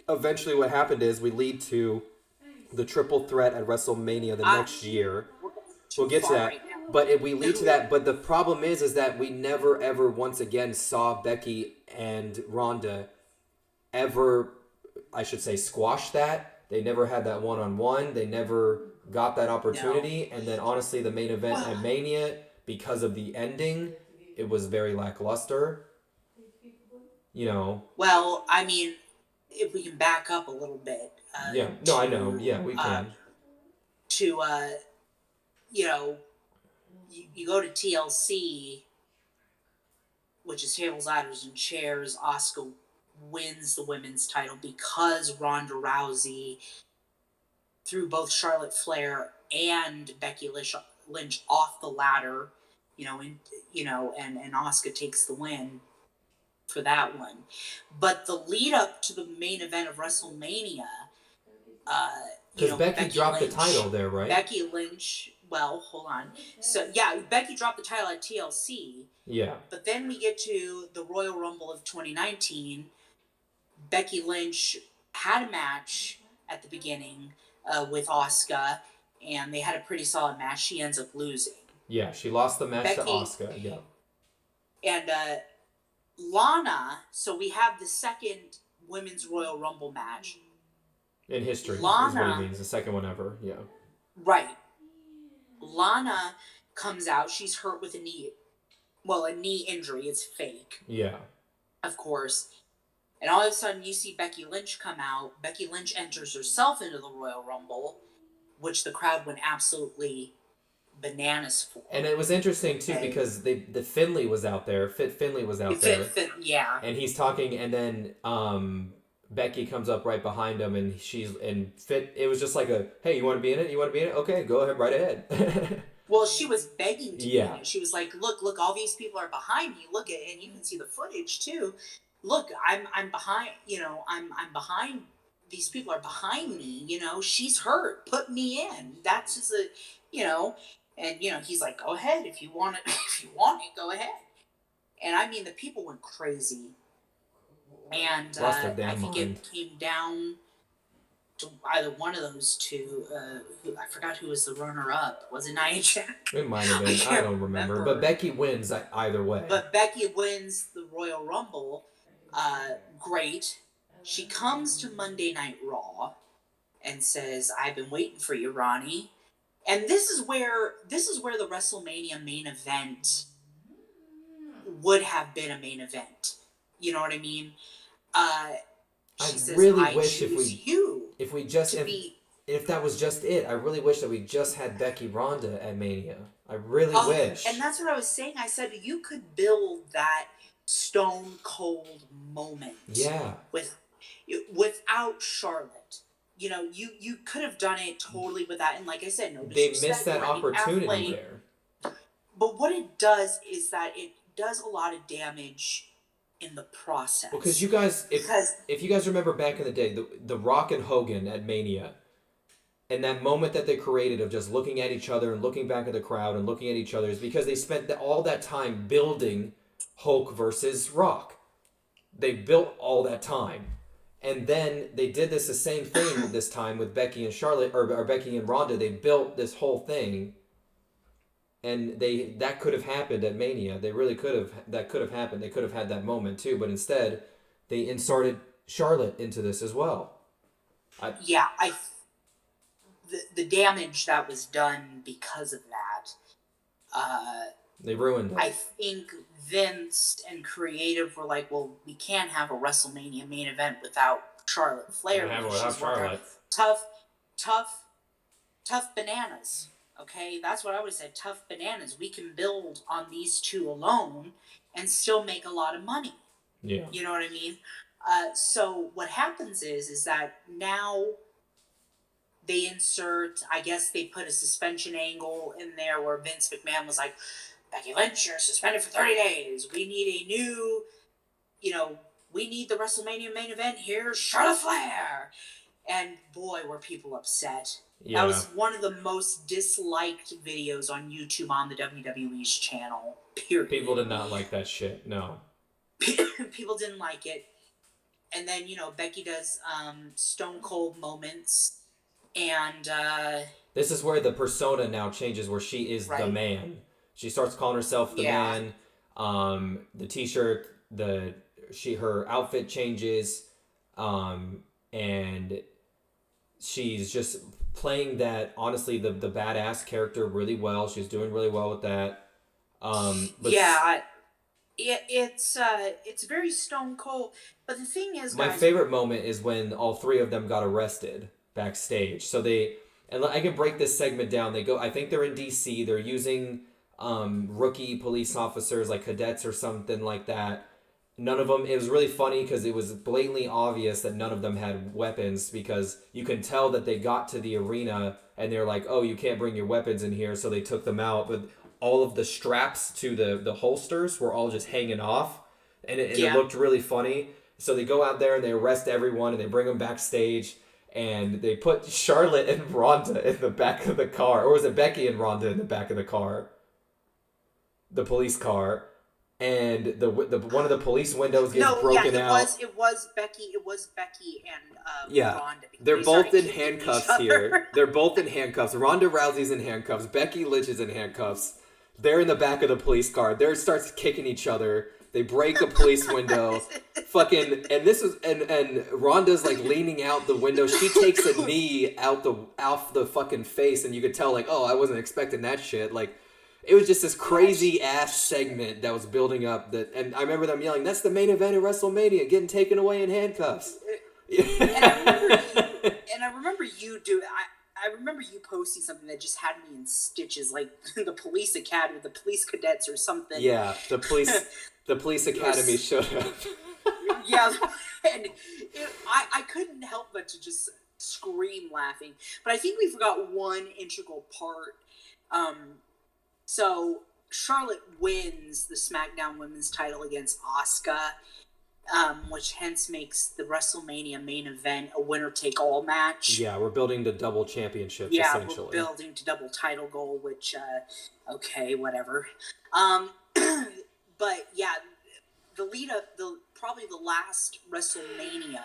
eventually what happened is we lead to the triple threat at WrestleMania the next year. We'll get to that. Right, but we lead to that. But the problem is that we never, ever once again saw Becky and Ronda ever, I should say, squash that. They never had that one-on-one. They never got that opportunity. No. And then, honestly, the main event at Mania, because of the ending, it was very lackluster. you know. Well, I mean, if we can back up a little bit, Yeah, no, I know. Yeah, we uh, can. to you know, you go to TLC, which is tables, ladders, and chairs. Asuka wins the women's title because Ronda Rousey threw both Charlotte Flair and Becky Lynch off the ladder, and Asuka takes the win for that one. But the lead up to the main event of WrestleMania, uh, Because Becky dropped the title there, right? Becky Lynch. Well, hold on. So yeah, Becky dropped the title at TLC. Yeah. But then we get to the Royal Rumble of 2019. Becky Lynch had a match at the beginning with Asuka, and they had a pretty solid match. She ends up losing. Yeah, she lost the match to Becky Asuka. Yeah. And Lana. So we have the second women's Royal Rumble match In history Lana, is what he means. The second one ever. Yeah. Right. Lana comes out. She's hurt with a knee injury. It's fake. Yeah. Of course. And all of a sudden, you see Becky Lynch come out. Becky Lynch enters herself into the Royal Rumble, which the crowd went absolutely bananas for. And it was interesting too because the Finlay was out there. Finlay was out there. Yeah. And he's talking, and then Becky comes up right behind him, and it was just like hey, you want to be in it? You want to be in it? Okay, go ahead, right ahead. Well, she was begging to be in Yeah. it. She was like, look, all these people are behind me. Look at it, and you can see the footage too. Look, I'm behind, I'm behind, these people are behind me, she's hurt, put me in. That's just and he's like, go ahead, if you want it, go ahead. And I mean, the people went crazy. And Lost their damn I think mind. it came down to either one of those two. I forgot who was the runner-up. Was it Nia Jax? It might have been. I don't remember. But Becky wins either way. But Becky wins the Royal Rumble. Great. She comes to Monday Night Raw and says, "I've been waiting for you, Ronnie." And this is where the WrestleMania main event would have been a main event. You know what I mean? She says, really wish if that was just it. I really wish that we just had Becky Ronda at Mania. I really wish. And that's what I was saying. I said you could build that Stone Cold moment. Yeah. Without Charlotte. You could have done it totally with that. And like I said, no disrespect. They missed that opportunity there. But what it does is that it does a lot of damage in the process. Well, because you guys, if you guys remember back in the day, the Rock and Hogan at Mania, and that moment that they created of just looking at each other and looking back at the crowd and looking at each other is because they spent all that time building Hulk versus Rock. They built all that time. And then they did the same thing this time with Becky and Charlotte, or Becky and Ronda. They built this whole thing. And that could have happened at Mania. They really could have. That could have happened. They could have had that moment too. But instead, they inserted Charlotte into this as well. The damage that was done because of that. They ruined it. I think Vince and creative were like, well, we can't have a WrestleMania main event without Charlotte Flair. Without Charlotte. Tough bananas. Okay, that's what I would say. Tough bananas. We can build on these two alone and still make a lot of money. Yeah. You know what I mean? So what happens is that now they insert, I guess they put a suspension angle in there where Vince McMahon was like, Becky Lynch, you're suspended for 30 days. We need a new, we need the WrestleMania main event. Here's Charlotte Flair. And boy, were people upset. Yeah. That was one of the most disliked videos on YouTube on the WWE's channel, period. People did not like that shit, no. People didn't like it. And then, Becky does Stone Cold moments. And this is where the persona now changes, where she is the man. She starts calling herself the man. The t-shirt, her outfit changes. And she's just playing that, honestly, the badass character really well. She's doing really well with that. It's very stone cold. But the thing is, My guys, favorite moment is when all three of them got arrested backstage. So they, and I can break this segment down. They go, I think they're in DC. They're using rookie police officers, like cadets or something like that. None of them, it was really funny because it was blatantly obvious that none of them had weapons, because you can tell that they got to the arena and they're like, oh, you can't bring your weapons in here. So they took them out. But all of the straps to the holsters were all just hanging off. And it looked really funny. So they go out there and they arrest everyone and they bring them backstage, and they put Charlotte and Rhonda in the back of the car. Or was it Becky and Rhonda in the back of the car? The police car. And the one of the police windows gets broken out. It was Becky and Yeah, Rhonda. they're both in handcuffs here. They're both in handcuffs. Ronda Rousey's in handcuffs. Becky Lynch is in handcuffs. They're in the back of the police car. They starts kicking each other. They break a police window. Fucking, and this is and Rhonda's like leaning out the window. She takes a knee off the fucking face, and you could tell like, oh, I wasn't expecting that shit. Like, it was just this crazy ass segment that was building up. And I remember them yelling, "That's the main event of WrestleMania, getting taken away in handcuffs." And I remember you do. I remember you posting something that just had me in stitches, like the police academy, the police cadets, or something. Yeah, the police academy showed up. Yeah, and I couldn't help but to just scream laughing. But I think we forgot one integral part. So Charlotte wins the SmackDown Women's title against Asuka, which hence makes the WrestleMania main event a winner-take-all match. Yeah, we're building to double championships, essentially. We're building to double title goal, which, okay, whatever. But, yeah, the lead-up, probably the last WrestleMania,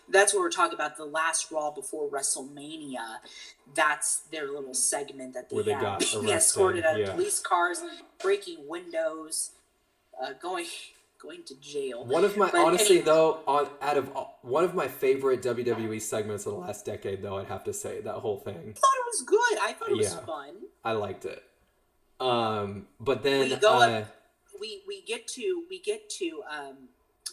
that's what we're talking about, the last Raw before WrestleMania. That's their little segment that they got being escorted out of police cars, breaking windows, going to jail. One of my one of my favorite WWE segments of the last decade, though, I'd have to say, that whole thing. I thought it was good. I thought it was fun. I liked it. But then we get to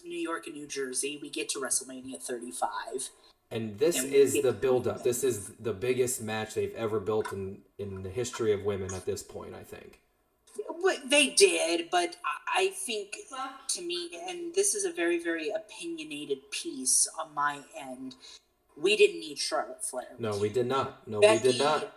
New York and New Jersey. We get to WrestleMania 35. And this is the build-up. This is the biggest match they've ever built in the history of women at this point, I think. They did, but I think, to me, and this is a very, very opinionated piece on my end, we didn't need Charlotte Flair. No, we did not. We did not.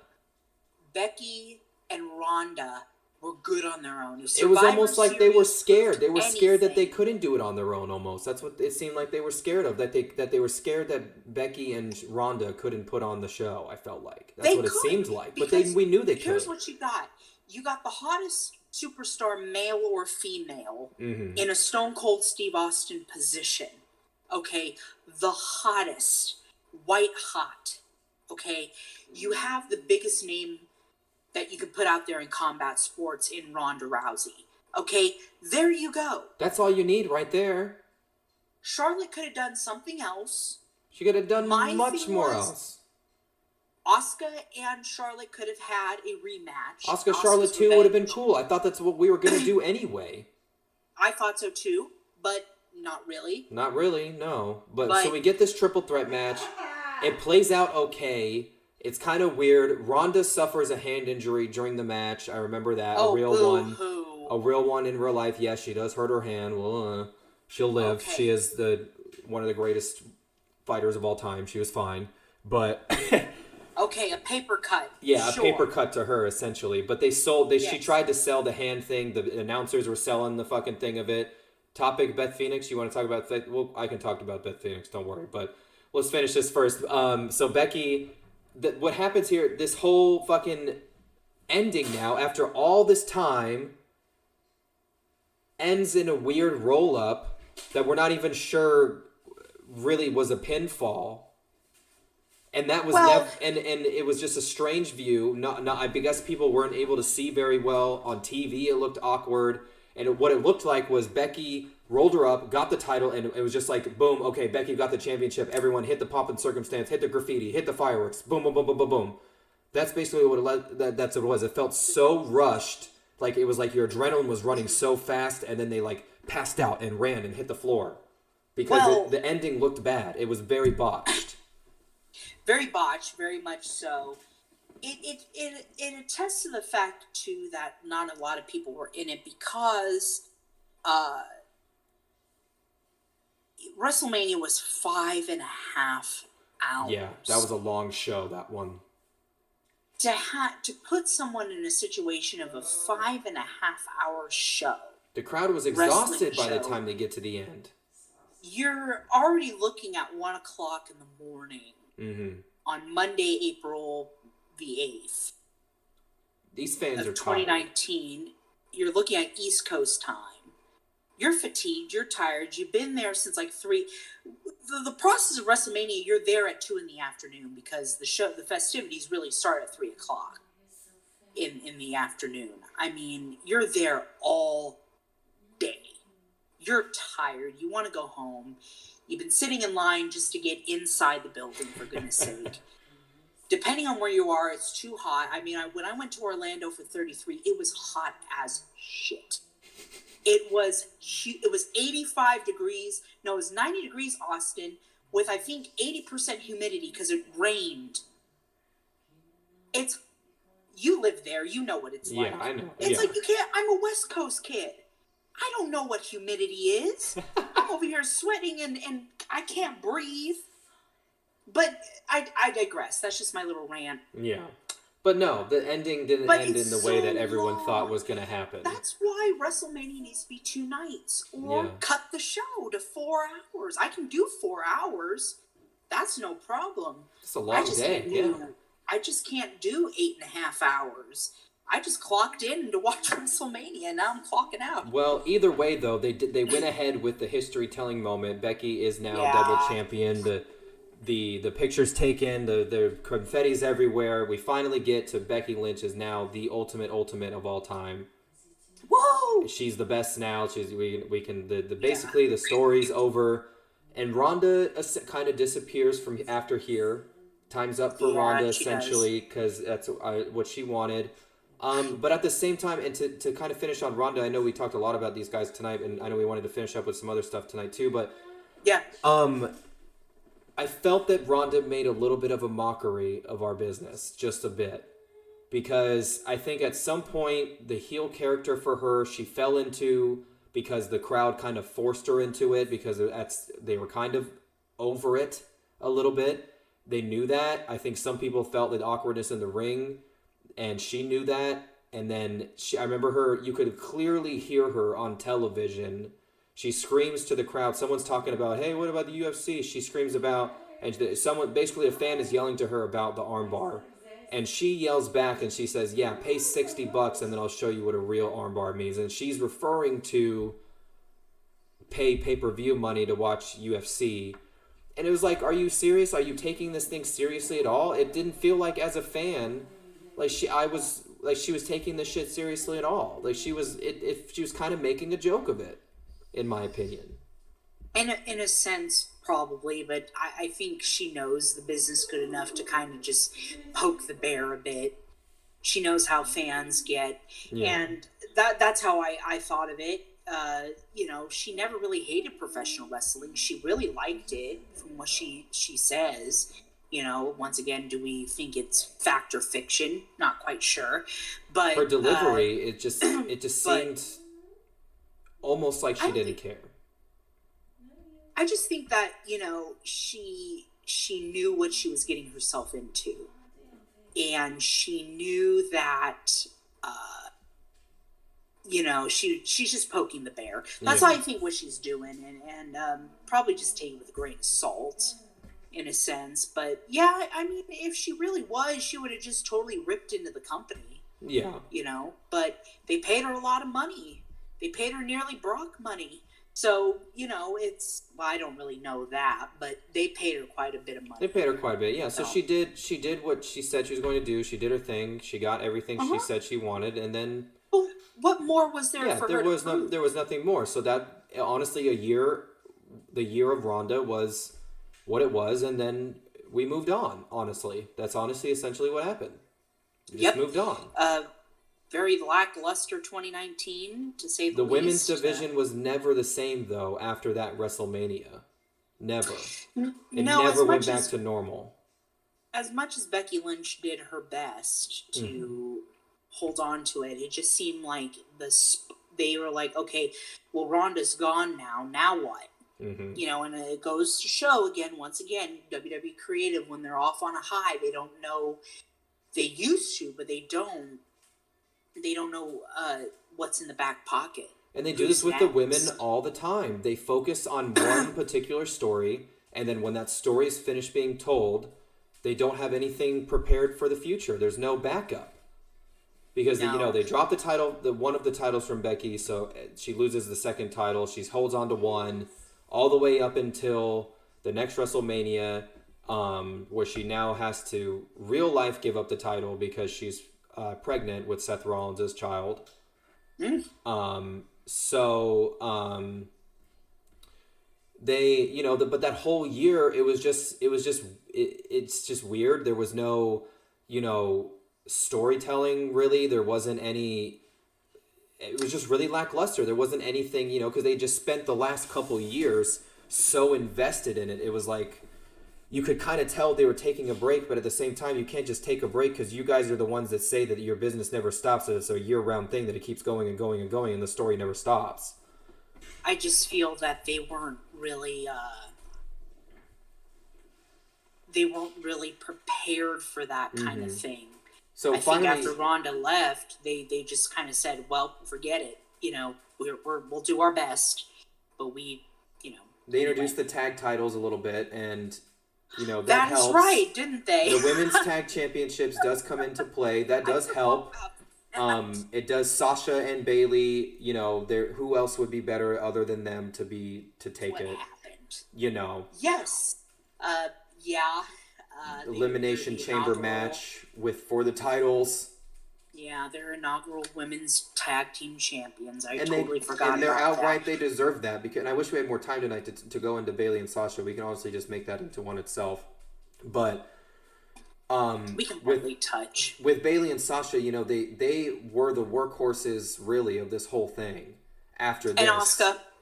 Becky and Rhonda were good on their own. It was almost like they were scared. They were scared that they couldn't do it on their own. Almost, that's what it seemed like they were scared of. That they were scared that Becky and Rhonda couldn't put on the show. I felt like that's what it seemed like. But we knew they could. Here's what you got. You got the hottest superstar, male or female, in a Stone Cold Steve Austin position. Okay, the hottest, white hot. Okay, you have the biggest name that you could put out there in combat sports in Ronda Rousey. Okay, there you go. That's all you need right there. Charlotte could have done something else. She could have done much more else. Asuka and Charlotte could have had a rematch. Asuka Charlotte 2 would have been cool. I thought that's what we were going to do anyway. I thought so too, but not really. Not really, no. But so we get this triple threat match. It plays out okay. It's kind of weird. Ronda suffers a hand injury during the match. I remember that. A real one in real life. Yes, she does hurt her hand. Well, she'll live. Okay. She is one of the greatest fighters of all time. She was fine. But... Okay, a paper cut. Yeah, sure. A paper cut to her, essentially. But she tried to sell the hand thing. The announcers were selling the fucking thing of it. Topic, Beth Phoenix. You want to talk about that? Well, I can talk about Beth Phoenix. Don't worry. But let's finish this first. So Becky, what happens here, this whole fucking ending now, after all this time, ends in a weird roll-up that we're not even sure really was a pinfall. And that was and it was just a strange view. I guess people weren't able to see very well on TV. It looked awkward, and what it looked like was Becky rolled her up, got the title, and it was just like boom. Okay, Becky got the championship. Everyone hit the pomp and circumstance, hit the graffiti, hit the fireworks. Boom, boom, boom, boom, boom, boom. That's basically that's what it was. It felt so rushed. Like it was like your adrenaline was running so fast, and then they like passed out and ran and hit the floor because the ending looked bad. It was very botched. Very botched, very much so. It attests to the fact too that not a lot of people were in it because WrestleMania was 5.5 hours. Yeah, that was a long show, that one. To put someone in a situation of a 5.5 hour show. The crowd was exhausted by the time they get to the end. You're already looking at 1 o'clock in the morning on Monday, April the 8th. These fans are 2019. tired. You're looking at East Coast time. You're fatigued. You're tired. You've been there since like 3. The process of WrestleMania, you're there at 2 in the afternoon because the festivities really start at 3 o'clock in the afternoon. I mean, you're there all day. You're tired. You want to go home. You've been sitting in line just to get inside the building, for goodness sake. Depending on where you are, it's too hot. I mean, when I went to Orlando for 33, it was hot as shit. It was 85 degrees. No, it was 90 degrees Austin with, I think, 80% humidity because it rained. You live there. You know what it's like. Yeah, I know. It's like you can't. I'm a West Coast kid. I don't know what humidity is. I'm over here sweating and I can't breathe. But I digress. That's just my little rant. Yeah. But no, the ending didn't end in the way that everyone thought was going to happen. That's why WrestleMania needs to be 2 nights. Or cut the show to 4 hours. I can do 4 hours. That's no problem. It's a long day, I just can't do 8.5 hours. I just clocked in to watch WrestleMania, and now I'm clocking out. Well, either way, though, they went ahead with the history-telling moment. Becky is now double champion. The pictures taken, the confetti's everywhere. We finally get to Becky Lynch is now the ultimate of all time. Whoa! She's the best now. Basically the story's over, and Ronda kind of disappears from after here. Time's up for Ronda essentially because that's what she wanted. But at the same time, and to kind of finish on Ronda, I know we talked a lot about these guys tonight, and I know we wanted to finish up with some other stuff tonight too. But I felt that Ronda made a little bit of a mockery of our business, just a bit. Because I think at some point, the heel character for her, she fell into because the crowd kind of forced her into it because they were kind of over it a little bit. They knew that. I think some people felt the awkwardness in the ring, and she knew that. And then I remember her, you could clearly hear her on television. She screams to the crowd. Someone's talking about, hey, what about the UFC? She screams about, and basically a fan is yelling to her about the armbar. And she yells back and she says, yeah, pay $60 and then I'll show you what a real armbar means. And she's referring to pay pay-per-view money to watch UFC. And it was like, are you serious? Are you taking this thing seriously at all? It didn't feel like, as a fan, she was taking this shit seriously at all. Like she was kind of making a joke of it, in my opinion. In a sense, probably, but I think she knows the business good enough to kind of just poke the bear a bit. She knows how fans get, and that's how I thought of it. She never really hated professional wrestling. She really liked it, from what she says. Once again, do we think it's fact or fiction? Not quite sure. But her delivery, it just seemed almost like she didn't care. I just think that, she knew what she was getting herself into. And she knew that, she's just poking the bear. That's how I think what she's doing. And probably just take it with a grain of salt, in a sense. But, yeah, I mean, if she really was, she would have just totally ripped into the company. Yeah. But they paid her a lot of money. They paid her nearly Brock money. So, I don't really know that, but they paid her quite a bit of money. They paid her quite a bit, yeah. So she did what she said she was going to do. She did her thing. She got everything she said she wanted, and then... Well, what more was there for her to prove? There was nothing more. So that, honestly, the year of Ronda was what it was, and then we moved on, honestly. That's honestly essentially what happened. We just moved on. very lackluster 2019, to say the least. The women's division was never the same, though, after that WrestleMania. Never. It No, never went back to normal. As much as Becky Lynch did her best to hold on to it, it just seemed like they were like, okay, well, Ronda's gone now. Now what? Mm-hmm. You know, and it goes to show once again, WWE creative, when they're off on a high, they don't know. They used to, but they don't. They don't know what's in the back pocket. And they do this with the women all the time. They focus on one particular story, and then when that story is finished being told, they don't have anything prepared for the future. There's no backup. Because they drop the title, one of the titles from Becky, so she loses the second title. She holds on to one all the way up until the next WrestleMania, where she now has to real life give up the title because she's pregnant with Seth Rollins' child. They, but that whole year it's just weird. There was no, storytelling really. There wasn't any. It was just really lackluster. There wasn't anything, because they just spent the last couple years so invested in it. It was like you could kind of tell they were taking a break, but at the same time, you can't just take a break because you guys are the ones that say that your business never stops. That it's a year-round thing, that it keeps going and going and going, and the story never stops. I just feel that they weren't really prepared for that kind of thing. So I think after Ronda left, they just kind of said, "Well, forget it. We'll do our best," but we. They introduced the tag titles a little bit, and that That's helps. Right, didn't they? The women's tag championships does come into play. That does help. It does. Sasha and Bayley. Who else would be better other than them to take what it? Happened? Yes. Yeah. Elimination Chamber match for the titles. Yeah, they're inaugural women's tag team champions. I totally forgot and they're about outright. that. They deserve that and I wish we had more time tonight to go into Bayley and Sasha. We can honestly just make that into one itself. But we can really touch with Bayley and Sasha. They were the workhorses really of this whole thing. After this,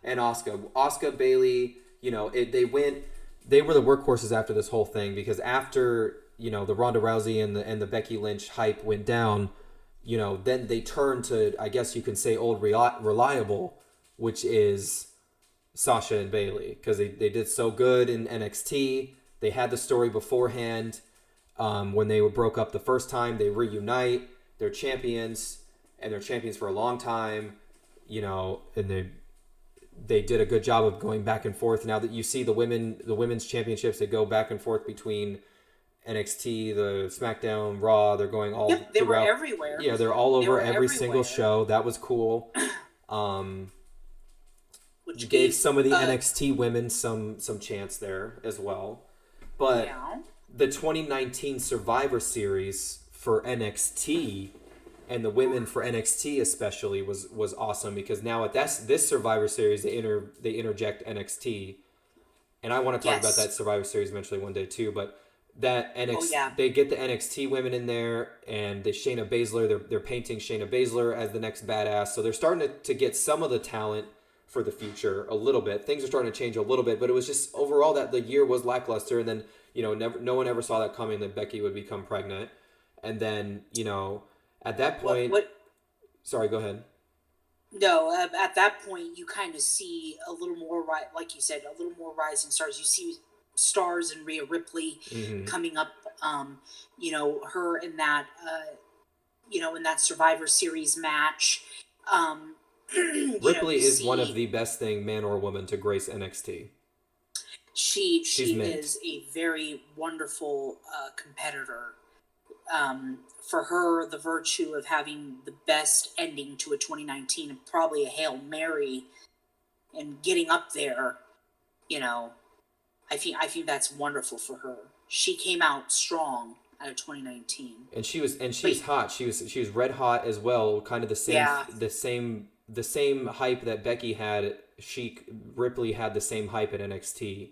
and Asuka, Bayley. They were the workhorses after this whole thing, because after the Ronda Rousey and the Becky Lynch hype went down, then they turned to, I guess you can say, old reliable, which is Sasha and Bayley, because they did so good in NXT. They had the story beforehand. When they were broke up the first time, they reunite. They're champions, and they're champions for a long time. And they did a good job of going back and forth. Now that you see the women's championships, they go back and forth between NXT, the SmackDown, Raw. They're going all throughout. They were everywhere. Yeah, they're all over every single show. That was cool. Which gave some of the NXT women some chance there as well. But the 2019 Survivor Series for NXT and the women for NXT especially was awesome, because now at this Survivor Series they interject NXT, and I want to talk about that Survivor Series eventually one day too. But that NXT, they get the NXT women in there, and the Shayna Baszler, they're painting Shayna Baszler as the next badass. So they're starting to get some of the talent for the future a little bit. Things are starting to change a little bit, but it was just overall that the year was lackluster, and then no one ever saw that coming, that Becky would become pregnant, and then at that point, sorry, go ahead. No, at that point, you kind of see a little more, like you said, a little more rising stars. You see stars and Rhea Ripley coming up. Her in that, in that Survivor Series match. Ripley is one of the best thing, man or woman, to grace NXT. She is a very wonderful competitor. For her, the virtue of having the best ending to a 2019, probably a Hail Mary, and getting up there, I think that's wonderful for her. She came out strong out of 2019, and she's hot. She was red hot as well. Kind of the same hype that Becky had. Ripley had the same hype at NXT.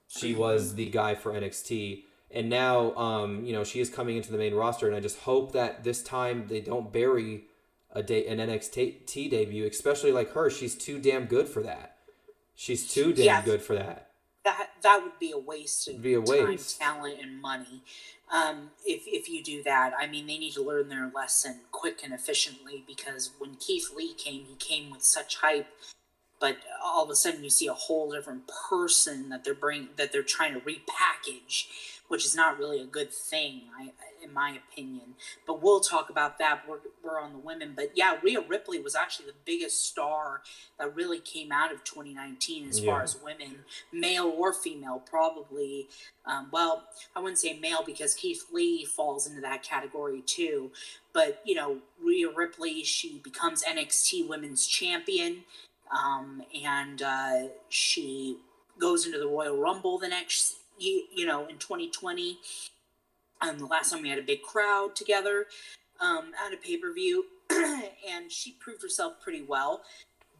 She was the guy for NXT. And now, she is coming into the main roster, and I just hope that this time they don't bury an NXT debut, especially like her. She's too damn good for that. She's too damn Yeah. good for that. That would be a waste of Be a time, waste. talent, and money. If you do that, I mean, they need to learn their lesson quick and efficiently, because when Keith Lee came, he came with such hype, but all of a sudden you see a whole different person that they're trying to repackage, which is not really a good thing, in my opinion. But we'll talk about that. We're on the women, but yeah, Rhea Ripley was actually the biggest star that really came out of 2019 as far as women, male or female, probably. Well, I wouldn't say male because Keith Lee falls into that category too. But Rhea Ripley, she becomes NXT Women's Champion. And she goes into the Royal Rumble the next, in 2020. The last time we had a big crowd together at a pay-per-view, and she proved herself pretty well.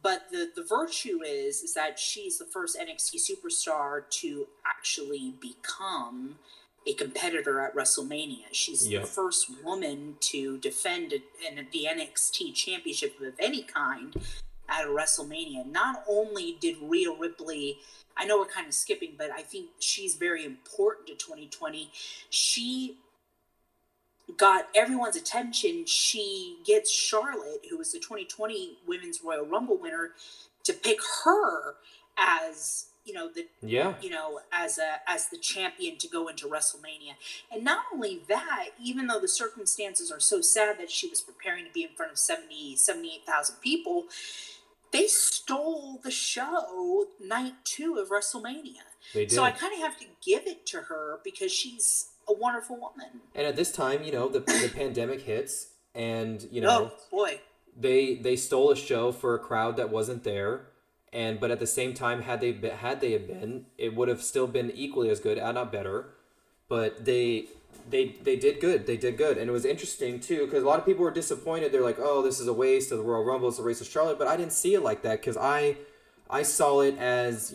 But the virtue is that she's the first NXT superstar to actually become a competitor at WrestleMania. She's the first woman to defend the NXT championship of any kind at a WrestleMania. Not only did Rhea Ripley, I know we're kind of skipping, but I think she's very important to 2020. She got everyone's attention. She gets Charlotte, who was the 2020 Women's Royal Rumble winner, to pick her as as the champion to go into WrestleMania. And not only that, even though the circumstances are so sad that she was preparing to be in front of 78,000 people, they stole the show night 2 of WrestleMania. They did. So I kind of have to give it to her because she's a wonderful woman. And at this time, the pandemic hits, and oh boy, they stole a show for a crowd that wasn't there, but at the same time, had they been, it would have still been equally as good, not better. But they did good. They did good. And it was interesting, too, because a lot of people were disappointed. They're like, oh, this is a waste of the Royal Rumble. It's a waste of Charlotte. But I didn't see it like that, because I saw it as,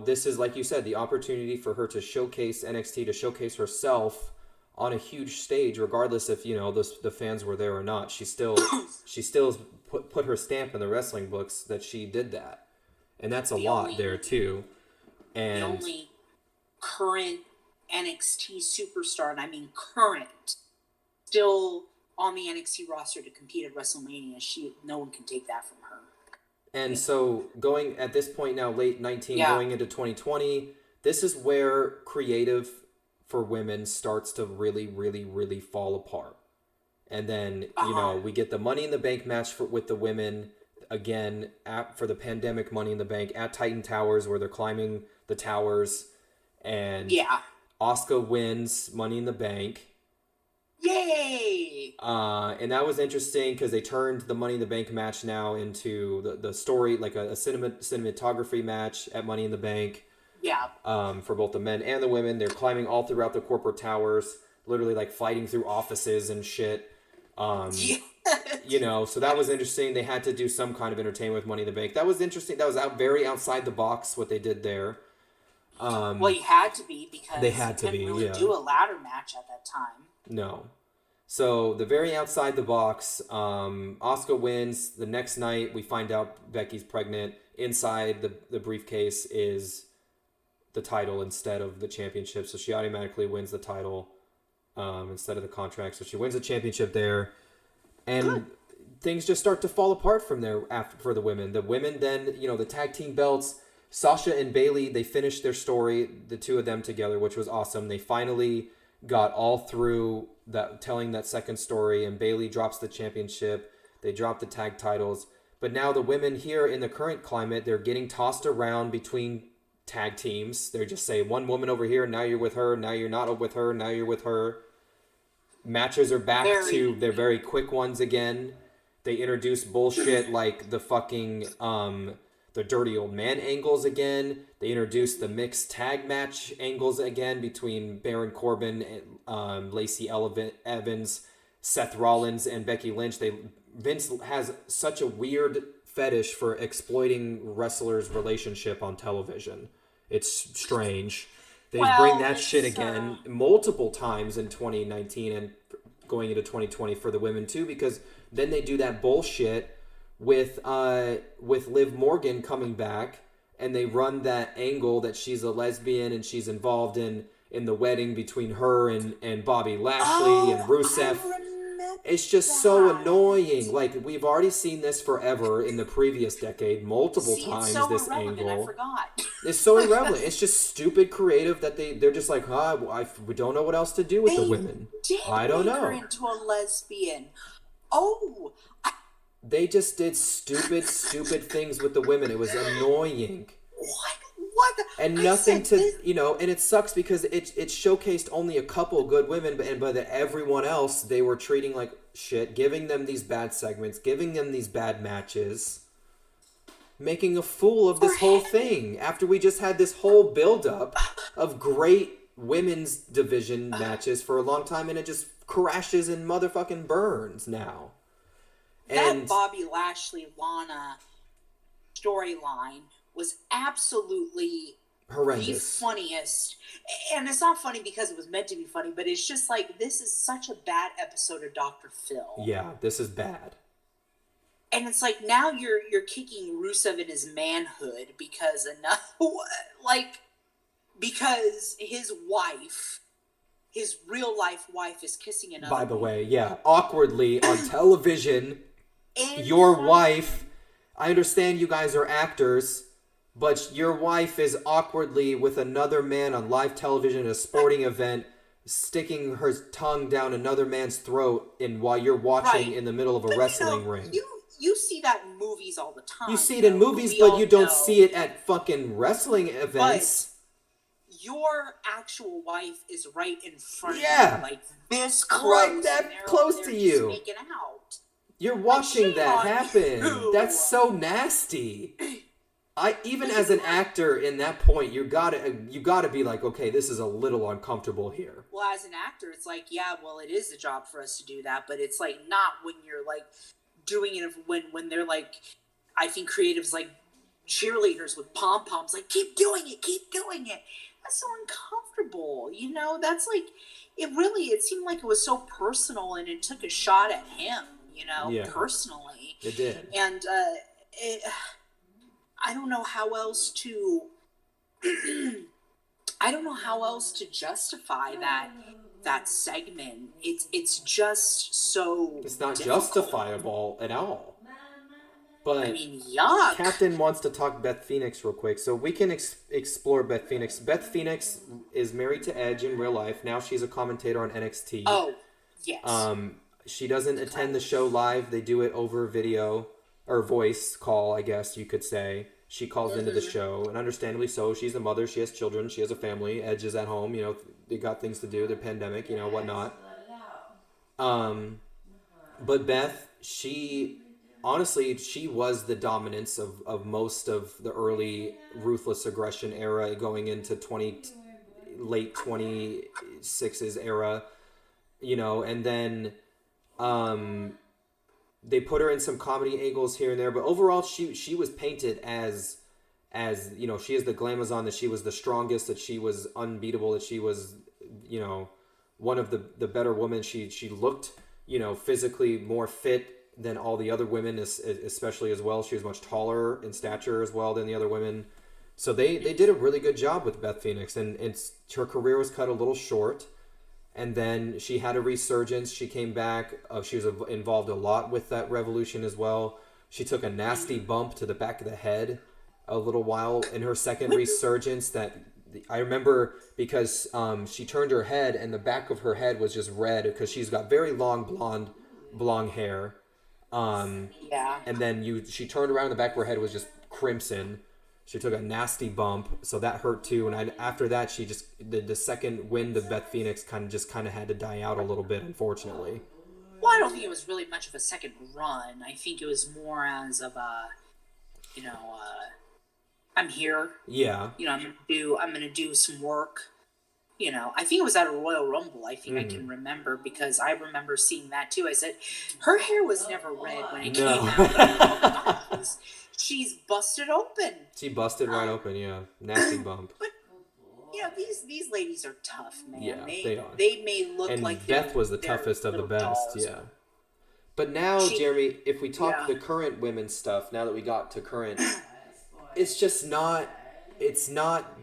this is, like you said, the opportunity for her to showcase NXT, to showcase herself on a huge stage, regardless if, the fans were there or not. She still put her stamp in the wrestling books that she did that. And that's a lot there, too. And the only current NXT superstar, and I mean current, still on the NXT roster to compete at WrestleMania. No one can take that from her. And so going at this point now, late 19, going into 2020, this is where creative for women starts to really, really, really fall apart. And then, we get the Money in the Bank match with the women again for the pandemic Money in the Bank at Titan Towers, where they're climbing the towers. And Asuka wins Money in the Bank. Yay! And that was interesting because they turned the Money in the Bank match now into the story, like a cinematography match at Money in the Bank. Yeah. For both the men and the women. They're climbing all throughout the corporate towers, literally like fighting through offices and shit. So that was interesting. They had to do some kind of entertainment with Money in the Bank. That was interesting. That was very outside the box what they did there. Well, you had to be because they had to couldn't really do a ladder match at that time. No. So the very outside the box, Asuka wins. The next night, we find out Becky's pregnant. Inside the briefcase is the title instead of the championship. So she automatically wins the title instead of the contract. So she wins the championship there. And things just start to fall apart from there for the women. The women then, the tag team belts, Sasha and Bayley, they finished their story, the two of them together, which was awesome. They finally got all through that, telling that second story, and Bayley drops the championship. They drop the tag titles. But now the women here in the current climate, they're getting tossed around between tag teams. They just say one woman over here, now you're with her, now you're not with her, now you're with her. Matches are back to their very quick ones again. They introduce bullshit like the fucking the dirty old man angles again. They introduced the mixed tag match angles again between Baron Corbin and Lacey Evans, Seth Rollins, and Becky Lynch. Vince has such a weird fetish for exploiting wrestlers' relationship on television. It's strange. They bring that shit again multiple times in 2019 and going into 2020 for the women too, because Then they do that bullshit with Liv Morgan coming back, and they run that angle that she's a lesbian and she's involved in the wedding between her and Bobby Lashley and Rusev. It's just so annoying. Like, we've already seen this forever in the previous decade, multiple times. So this irrelevant, angle. I forgot. It's so irrelevant. It's just stupid creative that they're just like, we don't know what else to do with the women. I don't know. Her into a lesbian. Oh. They just did stupid things with the women. It was annoying. What? And nothing and it sucks because it showcased only a couple good women, but everyone else they were treating like shit, giving them these bad segments, giving them these bad matches, making a fool of this whole thing after we just had this whole build-up of great women's division matches for a long time, and it just crashes and motherfucking burns now. That Bobby Lashley Lana storyline was absolutely horrendous. The funniest. And it's not funny because it was meant to be funny, but it's just like, this is such a bad episode of Dr. Phil. Yeah, this is bad. And it's like, now you're kicking Rusev in his manhood because because his real life wife is kissing another. By the way, yeah, awkwardly on television. Your wife, I understand you guys are actors, but your wife is awkwardly with another man on live television at a sporting event, sticking her tongue down another man's throat while you're watching in the middle of a wrestling ring. You see that in movies all the time. You see it in movies, but you don't see it at fucking wrestling events. But your actual wife is right in front of you, like this close. Right that close to you. Making out. You're watching that happen. That's so nasty. Even as an actor in that point, you gotta be like, okay, this is a little uncomfortable here. Well, as an actor, it's like, yeah, well, it is a job for us to do that, but it's like not when you're like doing it when they're like, I think creatives like cheerleaders with pom poms, like keep doing it. That's so uncomfortable, That's like it seemed like it was so personal, and it took a shot at him, personally. It did, and I don't know how else to justify that segment. It's just so it's not difficult. Justifiable at all. But I mean, yuck. Captain wants to talk Beth Phoenix real quick, so we can explore Beth Phoenix. Beth Phoenix is married to Edge in real life. Now she's a commentator on NXT. Oh, yes. She doesn't attend the show live. They do it over video or voice call, I guess you could say. She calls into the show, and understandably so. She's a mother. She has children. She has a family. Edge is at home. They got things to do. The pandemic, whatnot. But Beth, honestly, she was the dominance of most of the early Ruthless Aggression era going into late 26's era, and then they put her in some comedy angles here and there, but overall she was painted as she is the glamazon, that she was the strongest, that she was unbeatable, that she was one of the better women. She looked physically more fit than all the other women, especially as well. She was much taller in stature as well than the other women. So they did a really good job with Beth Phoenix, and her career was cut a little short. And then she had a resurgence. She came back. She was involved a lot with that Revolution as well. She took a nasty bump to the back of the head a little while in her second resurgence. That I remember because she turned her head and the back of her head was just red because she's got very long blonde hair. And then she turned around and the back of her head was just crimson. She took a nasty bump, so that hurt too. And after that, she just the second wind of Beth Phoenix kind of had to die out a little bit, unfortunately. Well, I don't think it was really much of a second run. I think it was more as of I'm here. Yeah. I'm gonna do some work. I think it was at a Royal Rumble. I think I can remember because I remember seeing that too. I said, her hair was never red when it came out. She's busted open. She busted right open, yeah. Nasty bump. But these ladies are tough, man. Yeah, they are. They may look and like Beth was the toughest of the best, dolls. yeah. But now, Jeremy, if we talk Yeah. the current women's stuff, now that we got to current, it's just not. It's not.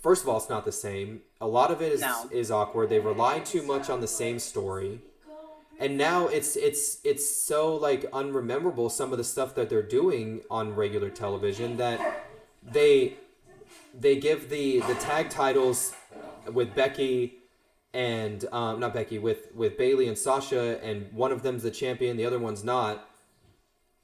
First of all, it's not the same. A lot of it No. is awkward. They rely too much on the same story, and now it's so like unrememberable some of the stuff that they're doing on regular television that they give the tag titles with Becky and not Becky with Bailey and Sasha, and one of them's the champion, the other one's not.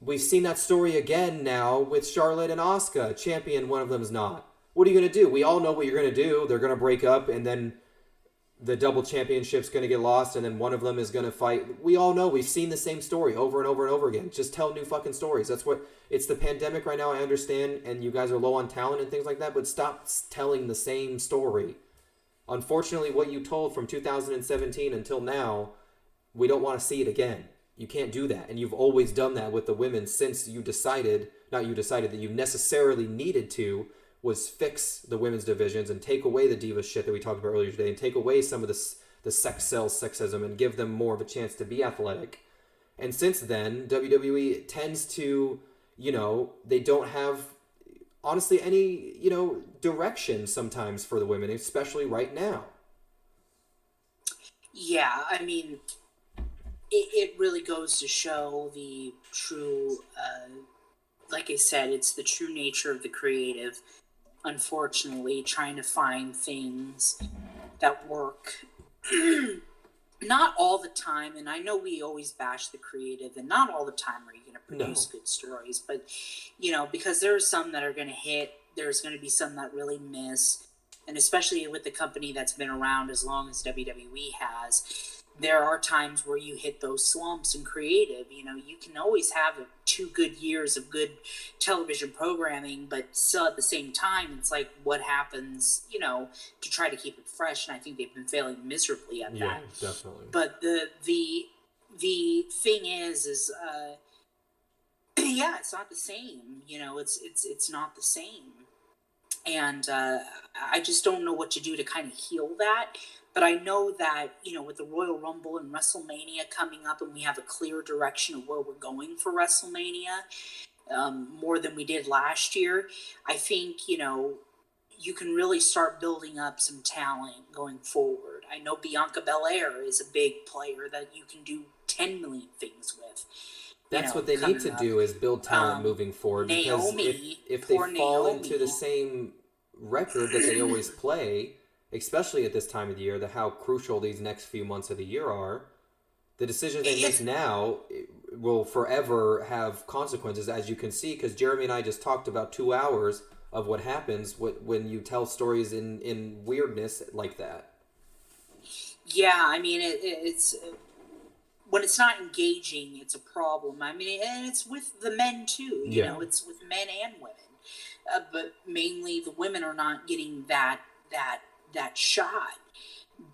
We've seen that story again now with Charlotte and Asuka. Champion, one of them's not. What are you going to do? We all know what you're going to do. They're going to break up, and then the double championship's going to get lost, and then one of them is going to fight. We all know. We've seen the same story over and over and over again. Just tell new fucking stories. That's what... It's the pandemic right now, I understand, and you guys are low on talent and things like that, but stop telling the same story. Unfortunately, what you told from 2017 until now, we don't want to see it again. You can't do that. And you've always done that with the women since you decided, not you decided, that you necessarily needed to, was fix the women's divisions and take away the diva shit that we talked about earlier today and take away some of the sex sells sexism and give them more of a chance to be athletic. And since then, WWE tends to, they don't have, honestly, any, direction sometimes for the women, especially right now. Yeah, I mean, it really goes to show the true, like I said, it's the true nature of the creative, unfortunately, trying to find things that work. Not all the time, and I know we always bash the creative, and not all the time are you going to produce good stories, but, because there are some that are going to hit, there's going to be some that really miss, and especially with the company that's been around as long as WWE has, there are times where you hit those slumps in creative. You can always have 2 good years of good television programming, but still at the same time, it's like what happens, to try to keep it fresh. And I think they've been failing miserably at that. Yeah, definitely. But the thing is, yeah, it's not the same. It's not the same. And I just don't know what to do to kind of heal that. But I know that, with the Royal Rumble and WrestleMania coming up, and we have a clear direction of where we're going for WrestleMania, more than we did last year, I think, you can really start building up some talent going forward. I know Bianca Belair is a big player that you can do 10 million things with. That's what they need to do, is build talent moving forward. Naomi, because if they fall into the same record that they always play, especially at this time of the year, how crucial these next few months of the year are, the decisions they make now will forever have consequences, as you can see, because Jeremy and I just talked about 2 hours of what happens when you tell stories in weirdness like that. Yeah, I mean, it's... when it's not engaging, it's a problem. I mean, and it's with the men, too. It's with men and women. But mainly the women are not getting that shot.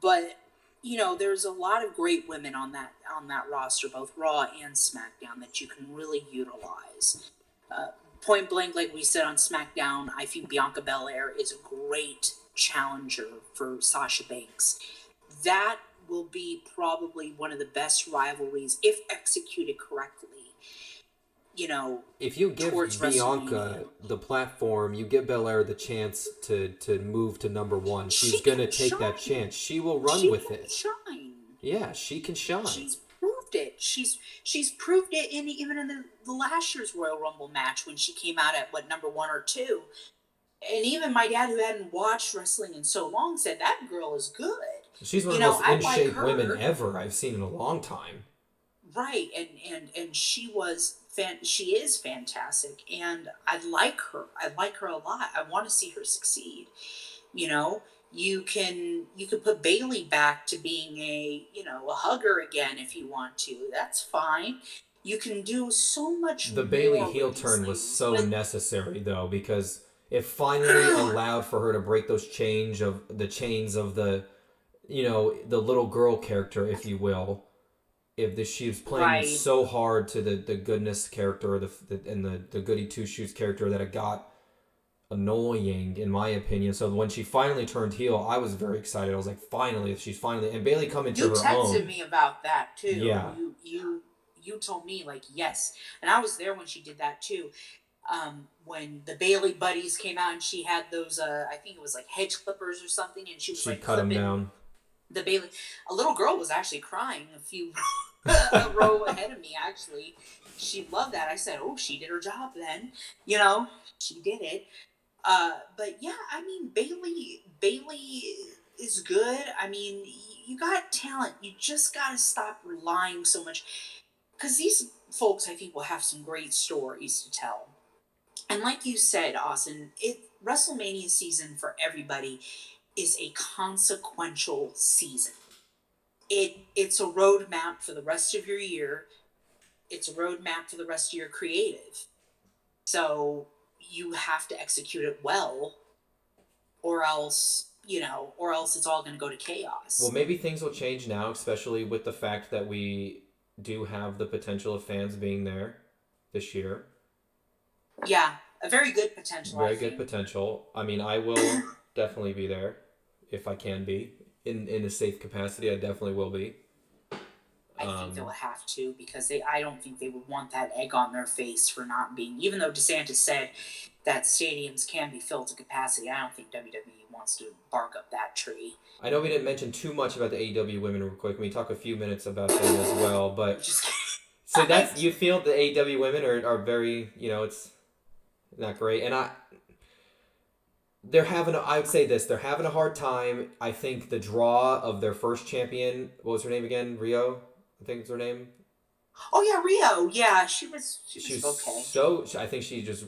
But there's a lot of great women on that roster, both Raw and SmackDown, that you can really utilize. Point blank, like we said on SmackDown, I think Bianca Belair is a great challenger for Sasha Banks. That will be probably one of the best rivalries if executed correctly. If you give Bianca the platform, you give Belair the chance to move to number one. She's going to take that chance. She will run with it. Shine. Yeah, she can shine. She's proved it. She's proved it even in the last year's Royal Rumble match when she came out at number 1 or 2. And even my dad, who hadn't watched wrestling in so long, said that girl is good. She's one of the most in-shape women ever I've seen in a long time. Right, and she is fantastic, and I like her. I like her a lot. I want to see her succeed. You can put Bailey back to being a hugger again if you want to. That's fine. You can do so much. The Bailey heel turn was so necessary though, because it finally allowed for her to break those chains of the little girl character, if you will. She was playing so hard to the goodness character and the goody two shoes character that it got annoying, in my opinion. So when she finally turned heel, I was very excited. I was like, finally, and Bailey come into her own. You texted me about that too. Yeah. you told me, like, yes. And I was there when she did that too. When the Bailey buddies came out and she had those, I think it was like hedge clippers or something, and she was She like cut them clipping down. the Bailey. A little girl was actually crying a row ahead of me, actually. She loved that. I said, oh, she did her job then. You know, she did it. But yeah, I mean, Bailey is good. I mean, you got talent. You just got to stop relying so much. Because these folks, I think, will have some great stories to tell. And like you said, Austin, WrestleMania season for everybody is a consequential season. It's a roadmap for the rest of your year. It's a roadmap for the rest of your creative. So you have to execute it well, or else, or else it's all going to go to chaos. Well, maybe things will change now, especially with the fact that we do have the potential of fans being there this year. Yeah, a very good potential. Very good potential. I mean, I will definitely be there if I can be in a safe capacity. I definitely will be. I think they'll have to, because I don't think they would want that egg on their face for not being. Even though DeSantis said that stadiums can be filled to capacity, I don't think WWE wants to bark up that tree. I know we didn't mention too much about the AEW women real quick. We talk a few minutes about them as well, but so that's, you feel the AEW women are very, it's not great, and I would say this, they're having a hard time. I think the draw of their first champion, what was her name again? Rio, I think it's her name. Oh yeah, Rio. Yeah, she was okay. So I think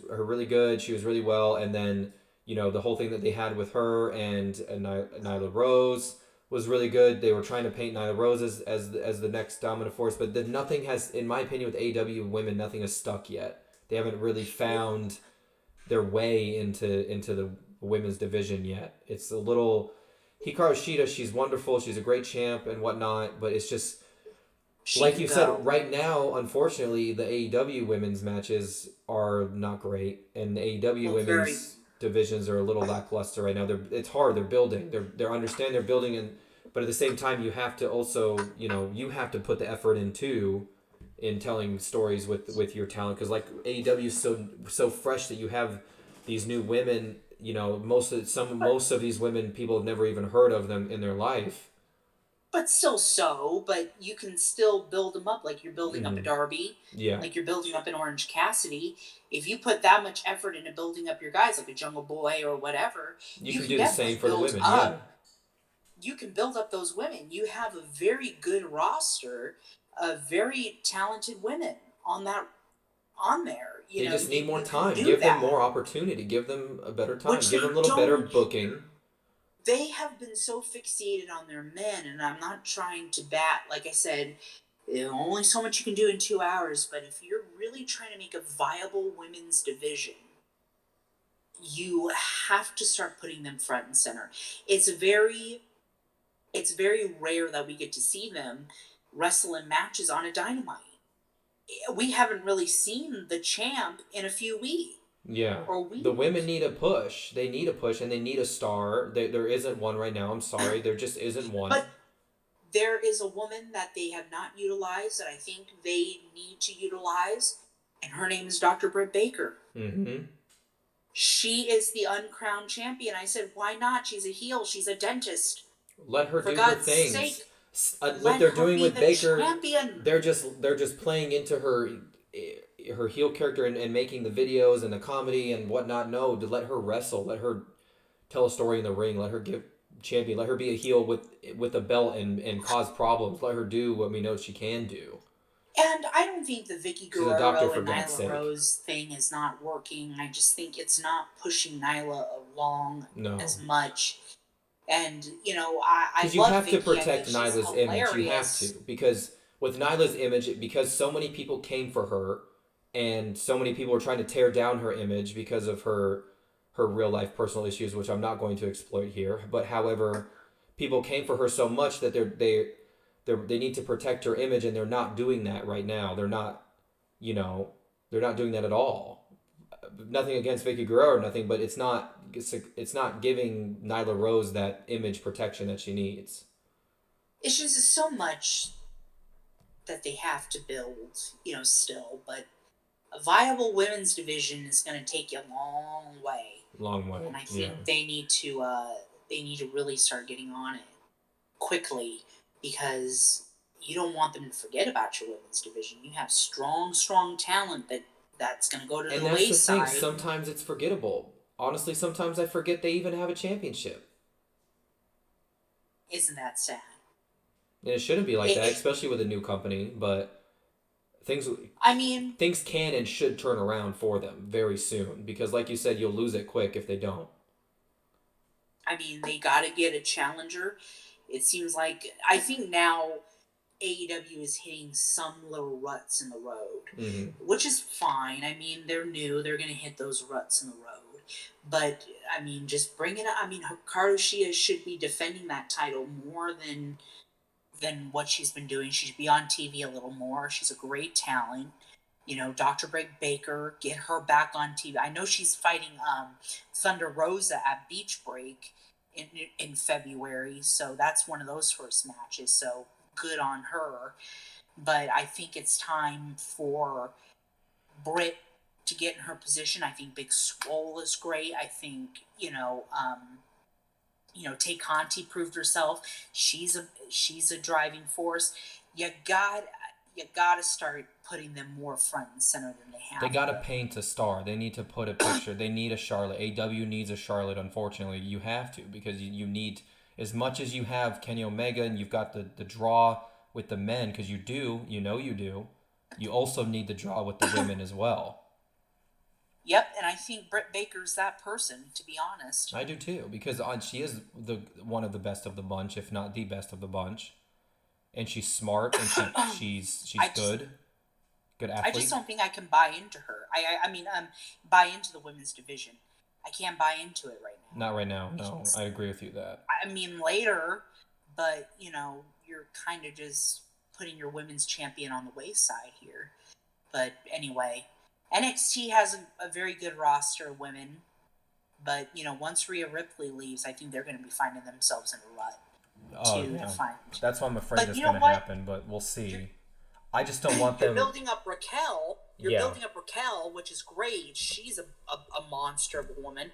her really good. She was really well, and then the whole thing that they had with her and Nyla Rose was really good. They were trying to paint Nyla Rose as the next dominant force, but nothing has, in my opinion, with AEW women, nothing has stuck yet. They haven't really found their way into the women's division yet. It's a little Hikaru Shida. She's wonderful. She's a great champ and whatnot, but it's just. Like you said, right now, unfortunately, the AEW women's matches are not great, and the AEW women's divisions are a little lackluster right now. It's hard. They're building. They're building, but at the same time, you have to also, you have to put the effort in telling stories with your talent, because like AEW is so fresh that you have these new women. Most of these women, people have never even heard of them in their life. But but you can still build them up, like you're building up a Darby, like you're building up an Orange Cassidy. If you put that much effort into building up your guys, like a Jungle Boy or whatever, you can do the same for the women. You can build up those women. You have a very good roster of very talented women on there. They just need more time. Give them more opportunity. Give them a better time. Give them a little better booking. They have been so fixated on their men, and I'm not trying to like I said, only so much you can do in 2 hours, but if you're really trying to make a viable women's division, you have to start putting them front and center. It's very rare that we get to see them wrestle in matches on a Dynamite. We haven't really seen the champ in a few weeks. Yeah, the women need a push. They need a push, and they need a star. There isn't one right now. I'm sorry, there just isn't one. But there is a woman that they have not utilized that I think they need to utilize, and her name is Dr. Britt Baker. Mm-hmm. She is the uncrowned champion. I said, why not? She's a heel. She's a dentist. Let her do her things. What they're doing with Baker, champion. They're just playing into her heel character and making the videos and the comedy and whatnot. No, to let her wrestle, let her tell a story in the ring, let her give champion, let her be a heel with a belt and cause problems. Let her do what we know she can do. And I don't think the Vicky Guerrero and Nyla Rose thing is not working. I just think it's not pushing Nyla along as much. And I love you have Vicky. To protect Nyla's image. You have to, because with Nyla's image, because so many people came for her. And so many people are trying to tear down her image because of her real life personal issues, which I'm not going to exploit here. But however, people came for her so much that they need to protect her image, and they're not doing that right now. They're not, they're not doing that at all. Nothing against Vicky Guerrero or nothing, but it's not giving Nyla Rose that image protection that she needs. It's just so much. that they have to build, still. But a viable women's division is going to take you a long way. Long way. And I think they need to really start getting on it quickly, because you don't want them to forget about your women's division. You have strong talent that's going to go to the wayside. And that's the thing. Sometimes it's forgettable. Honestly, sometimes I forget they even have a championship. Isn't that sad? And it shouldn't be like that, especially with a new company. But things can and should turn around for them very soon, because, like you said, you'll lose it quick if they don't. I mean, they got to get a challenger. It seems like, I think now AEW is hitting some little ruts in the road, which is fine. I mean, they're new. They're going to hit those ruts in the road. But, I mean, just bring it up. I mean, Hikaru Shida should be defending that title more than what she's been doing. She should be on TV a little more. She's a great talent. Dr. Britt Baker, get her back on TV. I know she's fighting Thunder Rosa at Beach Break in February, so that's one of those first matches, so good on her. But I think it's time for Britt to get in her position. I think Big Swole is great. I think, Tay Conti proved herself. She's a driving force. You gotta start putting them more front and center than they have. They gotta paint a star. They need to put a picture. They need a Charlotte. AW needs a Charlotte. Unfortunately, you have to, because you need, as much as you have Kenny Omega and you've got the draw with the men, because you do. You also need the draw with the women as well. Yep, and I think Britt Baker's that person, to be honest. I do too, because she is one of the best of the bunch, if not the best of the bunch. And she's smart, and she's good athlete. I just don't think I can buy into her. I mean, buy into the women's division. I can't buy into it right now. Not right now. No, I agree with you that. I mean, later, but you're kind of just putting your women's champion on the wayside here. But anyway, NXT has a very good roster of women. But once Rhea Ripley leaves, I think they're going to be finding themselves in a rut. That's what I'm afraid is going to happen, but we'll see. I just don't want them. You're building up Raquel. Building up Raquel, which is great. She's a monster of a woman.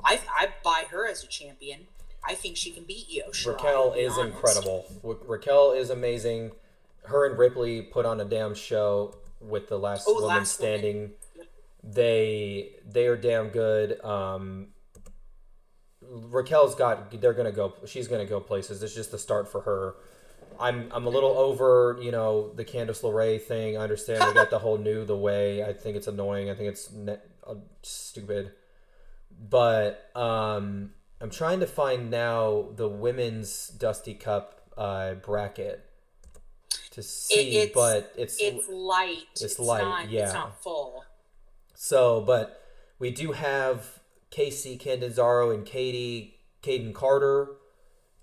I buy her as a champion. I think she can beat Io Shirai. Raquel is incredible. Raquel is amazing. Her and Ripley put on a damn show with the last woman standing. Yep. They are damn good. She's gonna go places. It's just the start for her. I'm a little over, the Candice LeRae thing. I understand they got the whole the way. I think it's annoying. I think it's stupid. But I'm trying to find now the women's Dusty Cup bracket to see, but it's light. It's light. It's not full. So, but we do have Casey Catanzaro and Caden Carter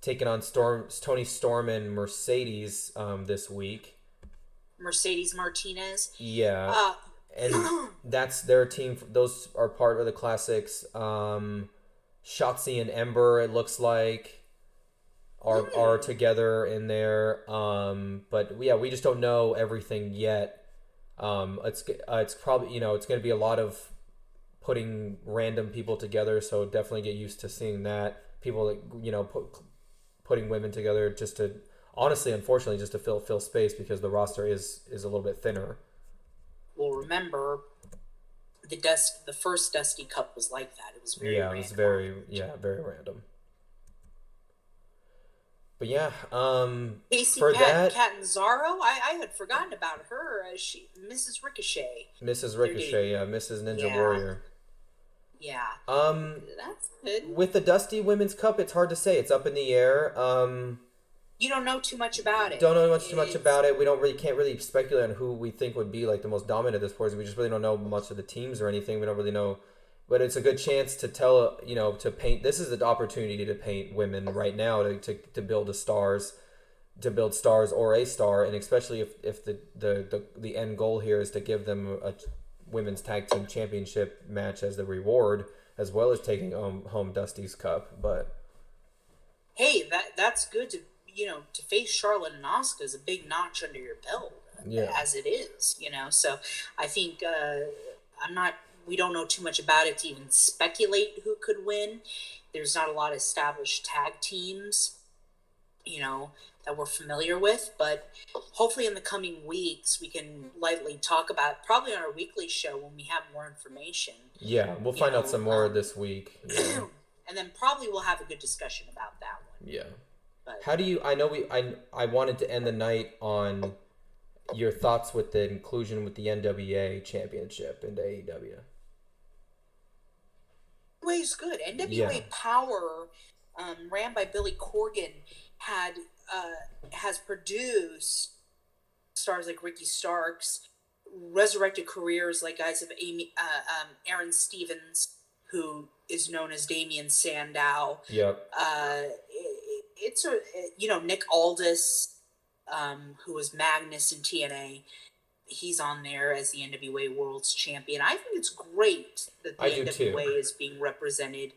taking on Tony Storm and Mercedes this week. Mercedes Martinez. Yeah. And that's their team. Those are part of the classics. Shotzi and Ember, it looks like, are together in there. But yeah, we just don't know everything yet. It's probably, it's going to be a lot of putting random people together. So definitely get used to seeing that. People that, putting women together just to, honestly, unfortunately, just to fill space, because the roster is a little bit thinner. Well, remember, the first Dusty Cup was like that. It was very random. It was very random. But yeah, Casey Catanzaro, I had forgotten about her. Mrs. Ricochet. Mrs. Ninja Warrior. Yeah. That's good. With the Dusty Women's Cup, it's hard to say. It's up in the air. You don't know too much about it. Don't know too much about it. We can't really speculate on who we think would be like the most dominant at this point. We just really don't know much of the teams or anything. We don't really know, but it's a good chance to tell, to paint. This is the opportunity to paint women right now to build stars or a star, and especially if the end goal here is to give them a women's tag team championship match as the reward, as well as taking home Dusty's Cup. But hey, that's good to to face Charlotte and Asuka is a big notch under your belt, as it is. So I think we don't know too much about it to even speculate who could win. There's not a lot of established tag teams, that we're familiar with, but hopefully in the coming weeks we can lightly talk about, probably on our weekly show when we have more information. Yeah, we'll find out some more this week. Yeah. And then probably we'll have a good discussion about that one. Yeah. But how do you? I wanted to end the night on your thoughts with the inclusion with the NWA Championship into AEW. NWA is good. NWA Power, ran by Billy Corgan, has produced stars like Ricky Starks, resurrected careers like guys of Aaron Stevens, who is known as Damian Sandow. Yep. It's Nick Aldis, who was Magnus in TNA. He's on there as the NWA World's Champion. I think it's great that the NWA is being represented.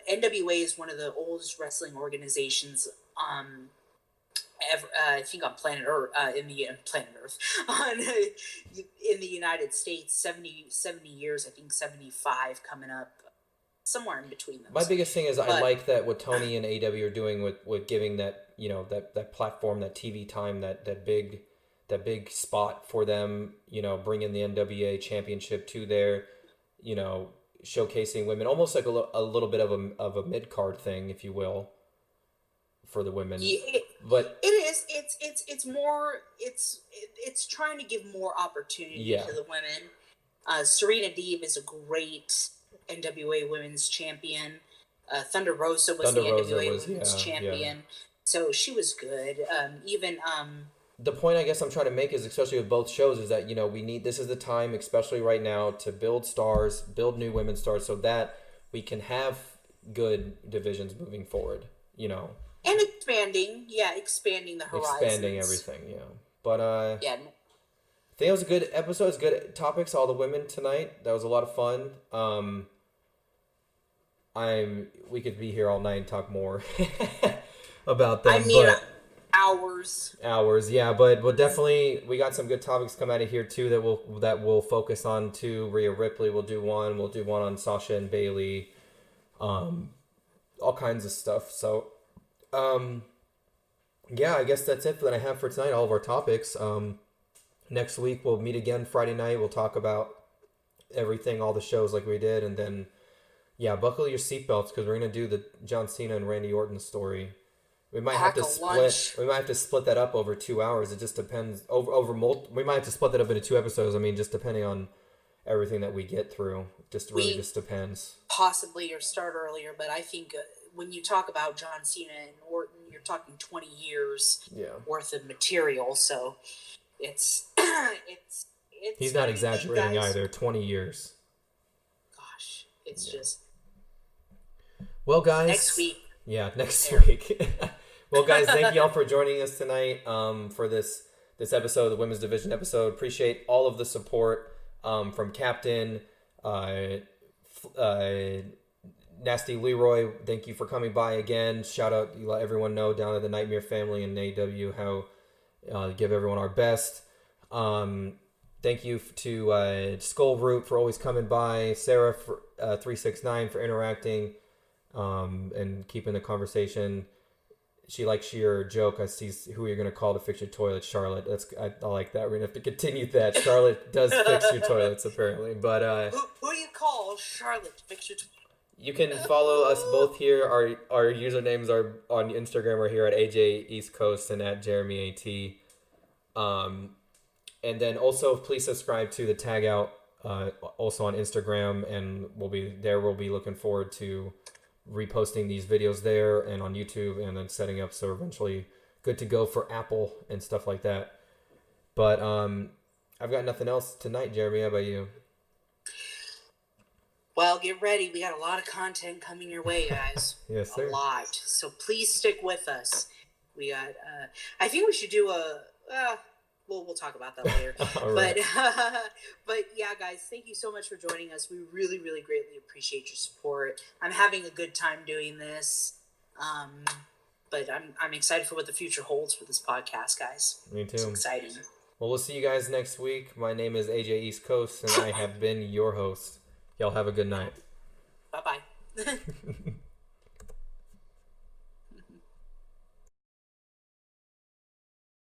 NWA is one of the oldest wrestling organizations ever, I think on planet Earth, in the United States. 70 years, I think 75 coming up, somewhere in between them. My biggest thing is I like that what Tony and AEW are doing with giving that, that platform, that TV time, that big spot for them, bringing the NWA Championship to their, showcasing women, almost like a little bit of a mid-card thing, if you will, for the women. But it is. It's more. It's trying to give more opportunity to the women. Serena Deeb is a great NWA Women's Champion. Thunder Rosa was the NWA Women's Champion. Yeah. So she was good. The point I guess I'm trying to make is, especially with both shows, is that, this is the time, especially right now, to build stars, build new women's stars, so that we can have good divisions moving forward, And expanding the horizons. Expanding everything, yeah. But, I think it was a good episode. It's good topics, all the women tonight. That was a lot of fun. We could be here all night and talk more about them. Hours, yeah, but definitely we got some good topics come out of here too that we'll focus on too. Rhea Ripley will do one. We'll do one on Sasha and Bailey, all kinds of stuff. So, yeah, I guess that's it that I have for tonight. All of our topics. Next week we'll meet again Friday night. We'll talk about everything, all the shows like we did, and then buckle your seatbelts because we're gonna do the John Cena and Randy Orton story. We might have to split that up over 2 hours. It just depends. We might have to split that up into 2 episodes. I mean, just depending on everything that we get through. Just depends. Possibly or start earlier, but I think when you talk about John Cena and Orton, you're talking 20 years worth of material. So it's he's not exaggerating either. 20 years. Gosh, it's just. Well, guys. Next week. Yeah, next week. Well, guys, thank you all for joining us tonight for this episode, the Women's Division episode. Appreciate all of the support from Captain, Nasty Leroy. Thank you for coming by again. Shout out, you let everyone know down at the Nightmare family and AEW how give everyone our best. Thank you to Skull Root for always coming by. Sarah for 369 for interacting and keeping the conversation. She likes your joke. I see who you're going to call to fix your toilet, Charlotte. I like that. We're going to have to continue that. Charlotte does fix your toilets, apparently. But who do you call Charlotte to fix your toilet? You can follow us both here. Our usernames are on Instagram are here at AJ East Coast and at JeremyAT. And then also please subscribe to the Tag Out also on Instagram, and we'll be looking forward to reposting these videos there and on YouTube, and then setting up so eventually good to go for Apple and stuff like that. But I've got nothing else tonight, Jeremy. How about you? Well, get ready. We got a lot of content coming your way, guys. Yes, sir. A lot. So please stick with us. We got. I think we should do we'll talk about that later. Right. But yeah, guys, thank you so much for joining us. We really, really greatly appreciate your support. I'm having a good time doing this. but I'm excited for what the future holds for this podcast, guys. Me too. It's exciting. Well, we'll see you guys next week. My name is AJ East Coast, and I have been your host. Y'all have a good night. Bye-bye.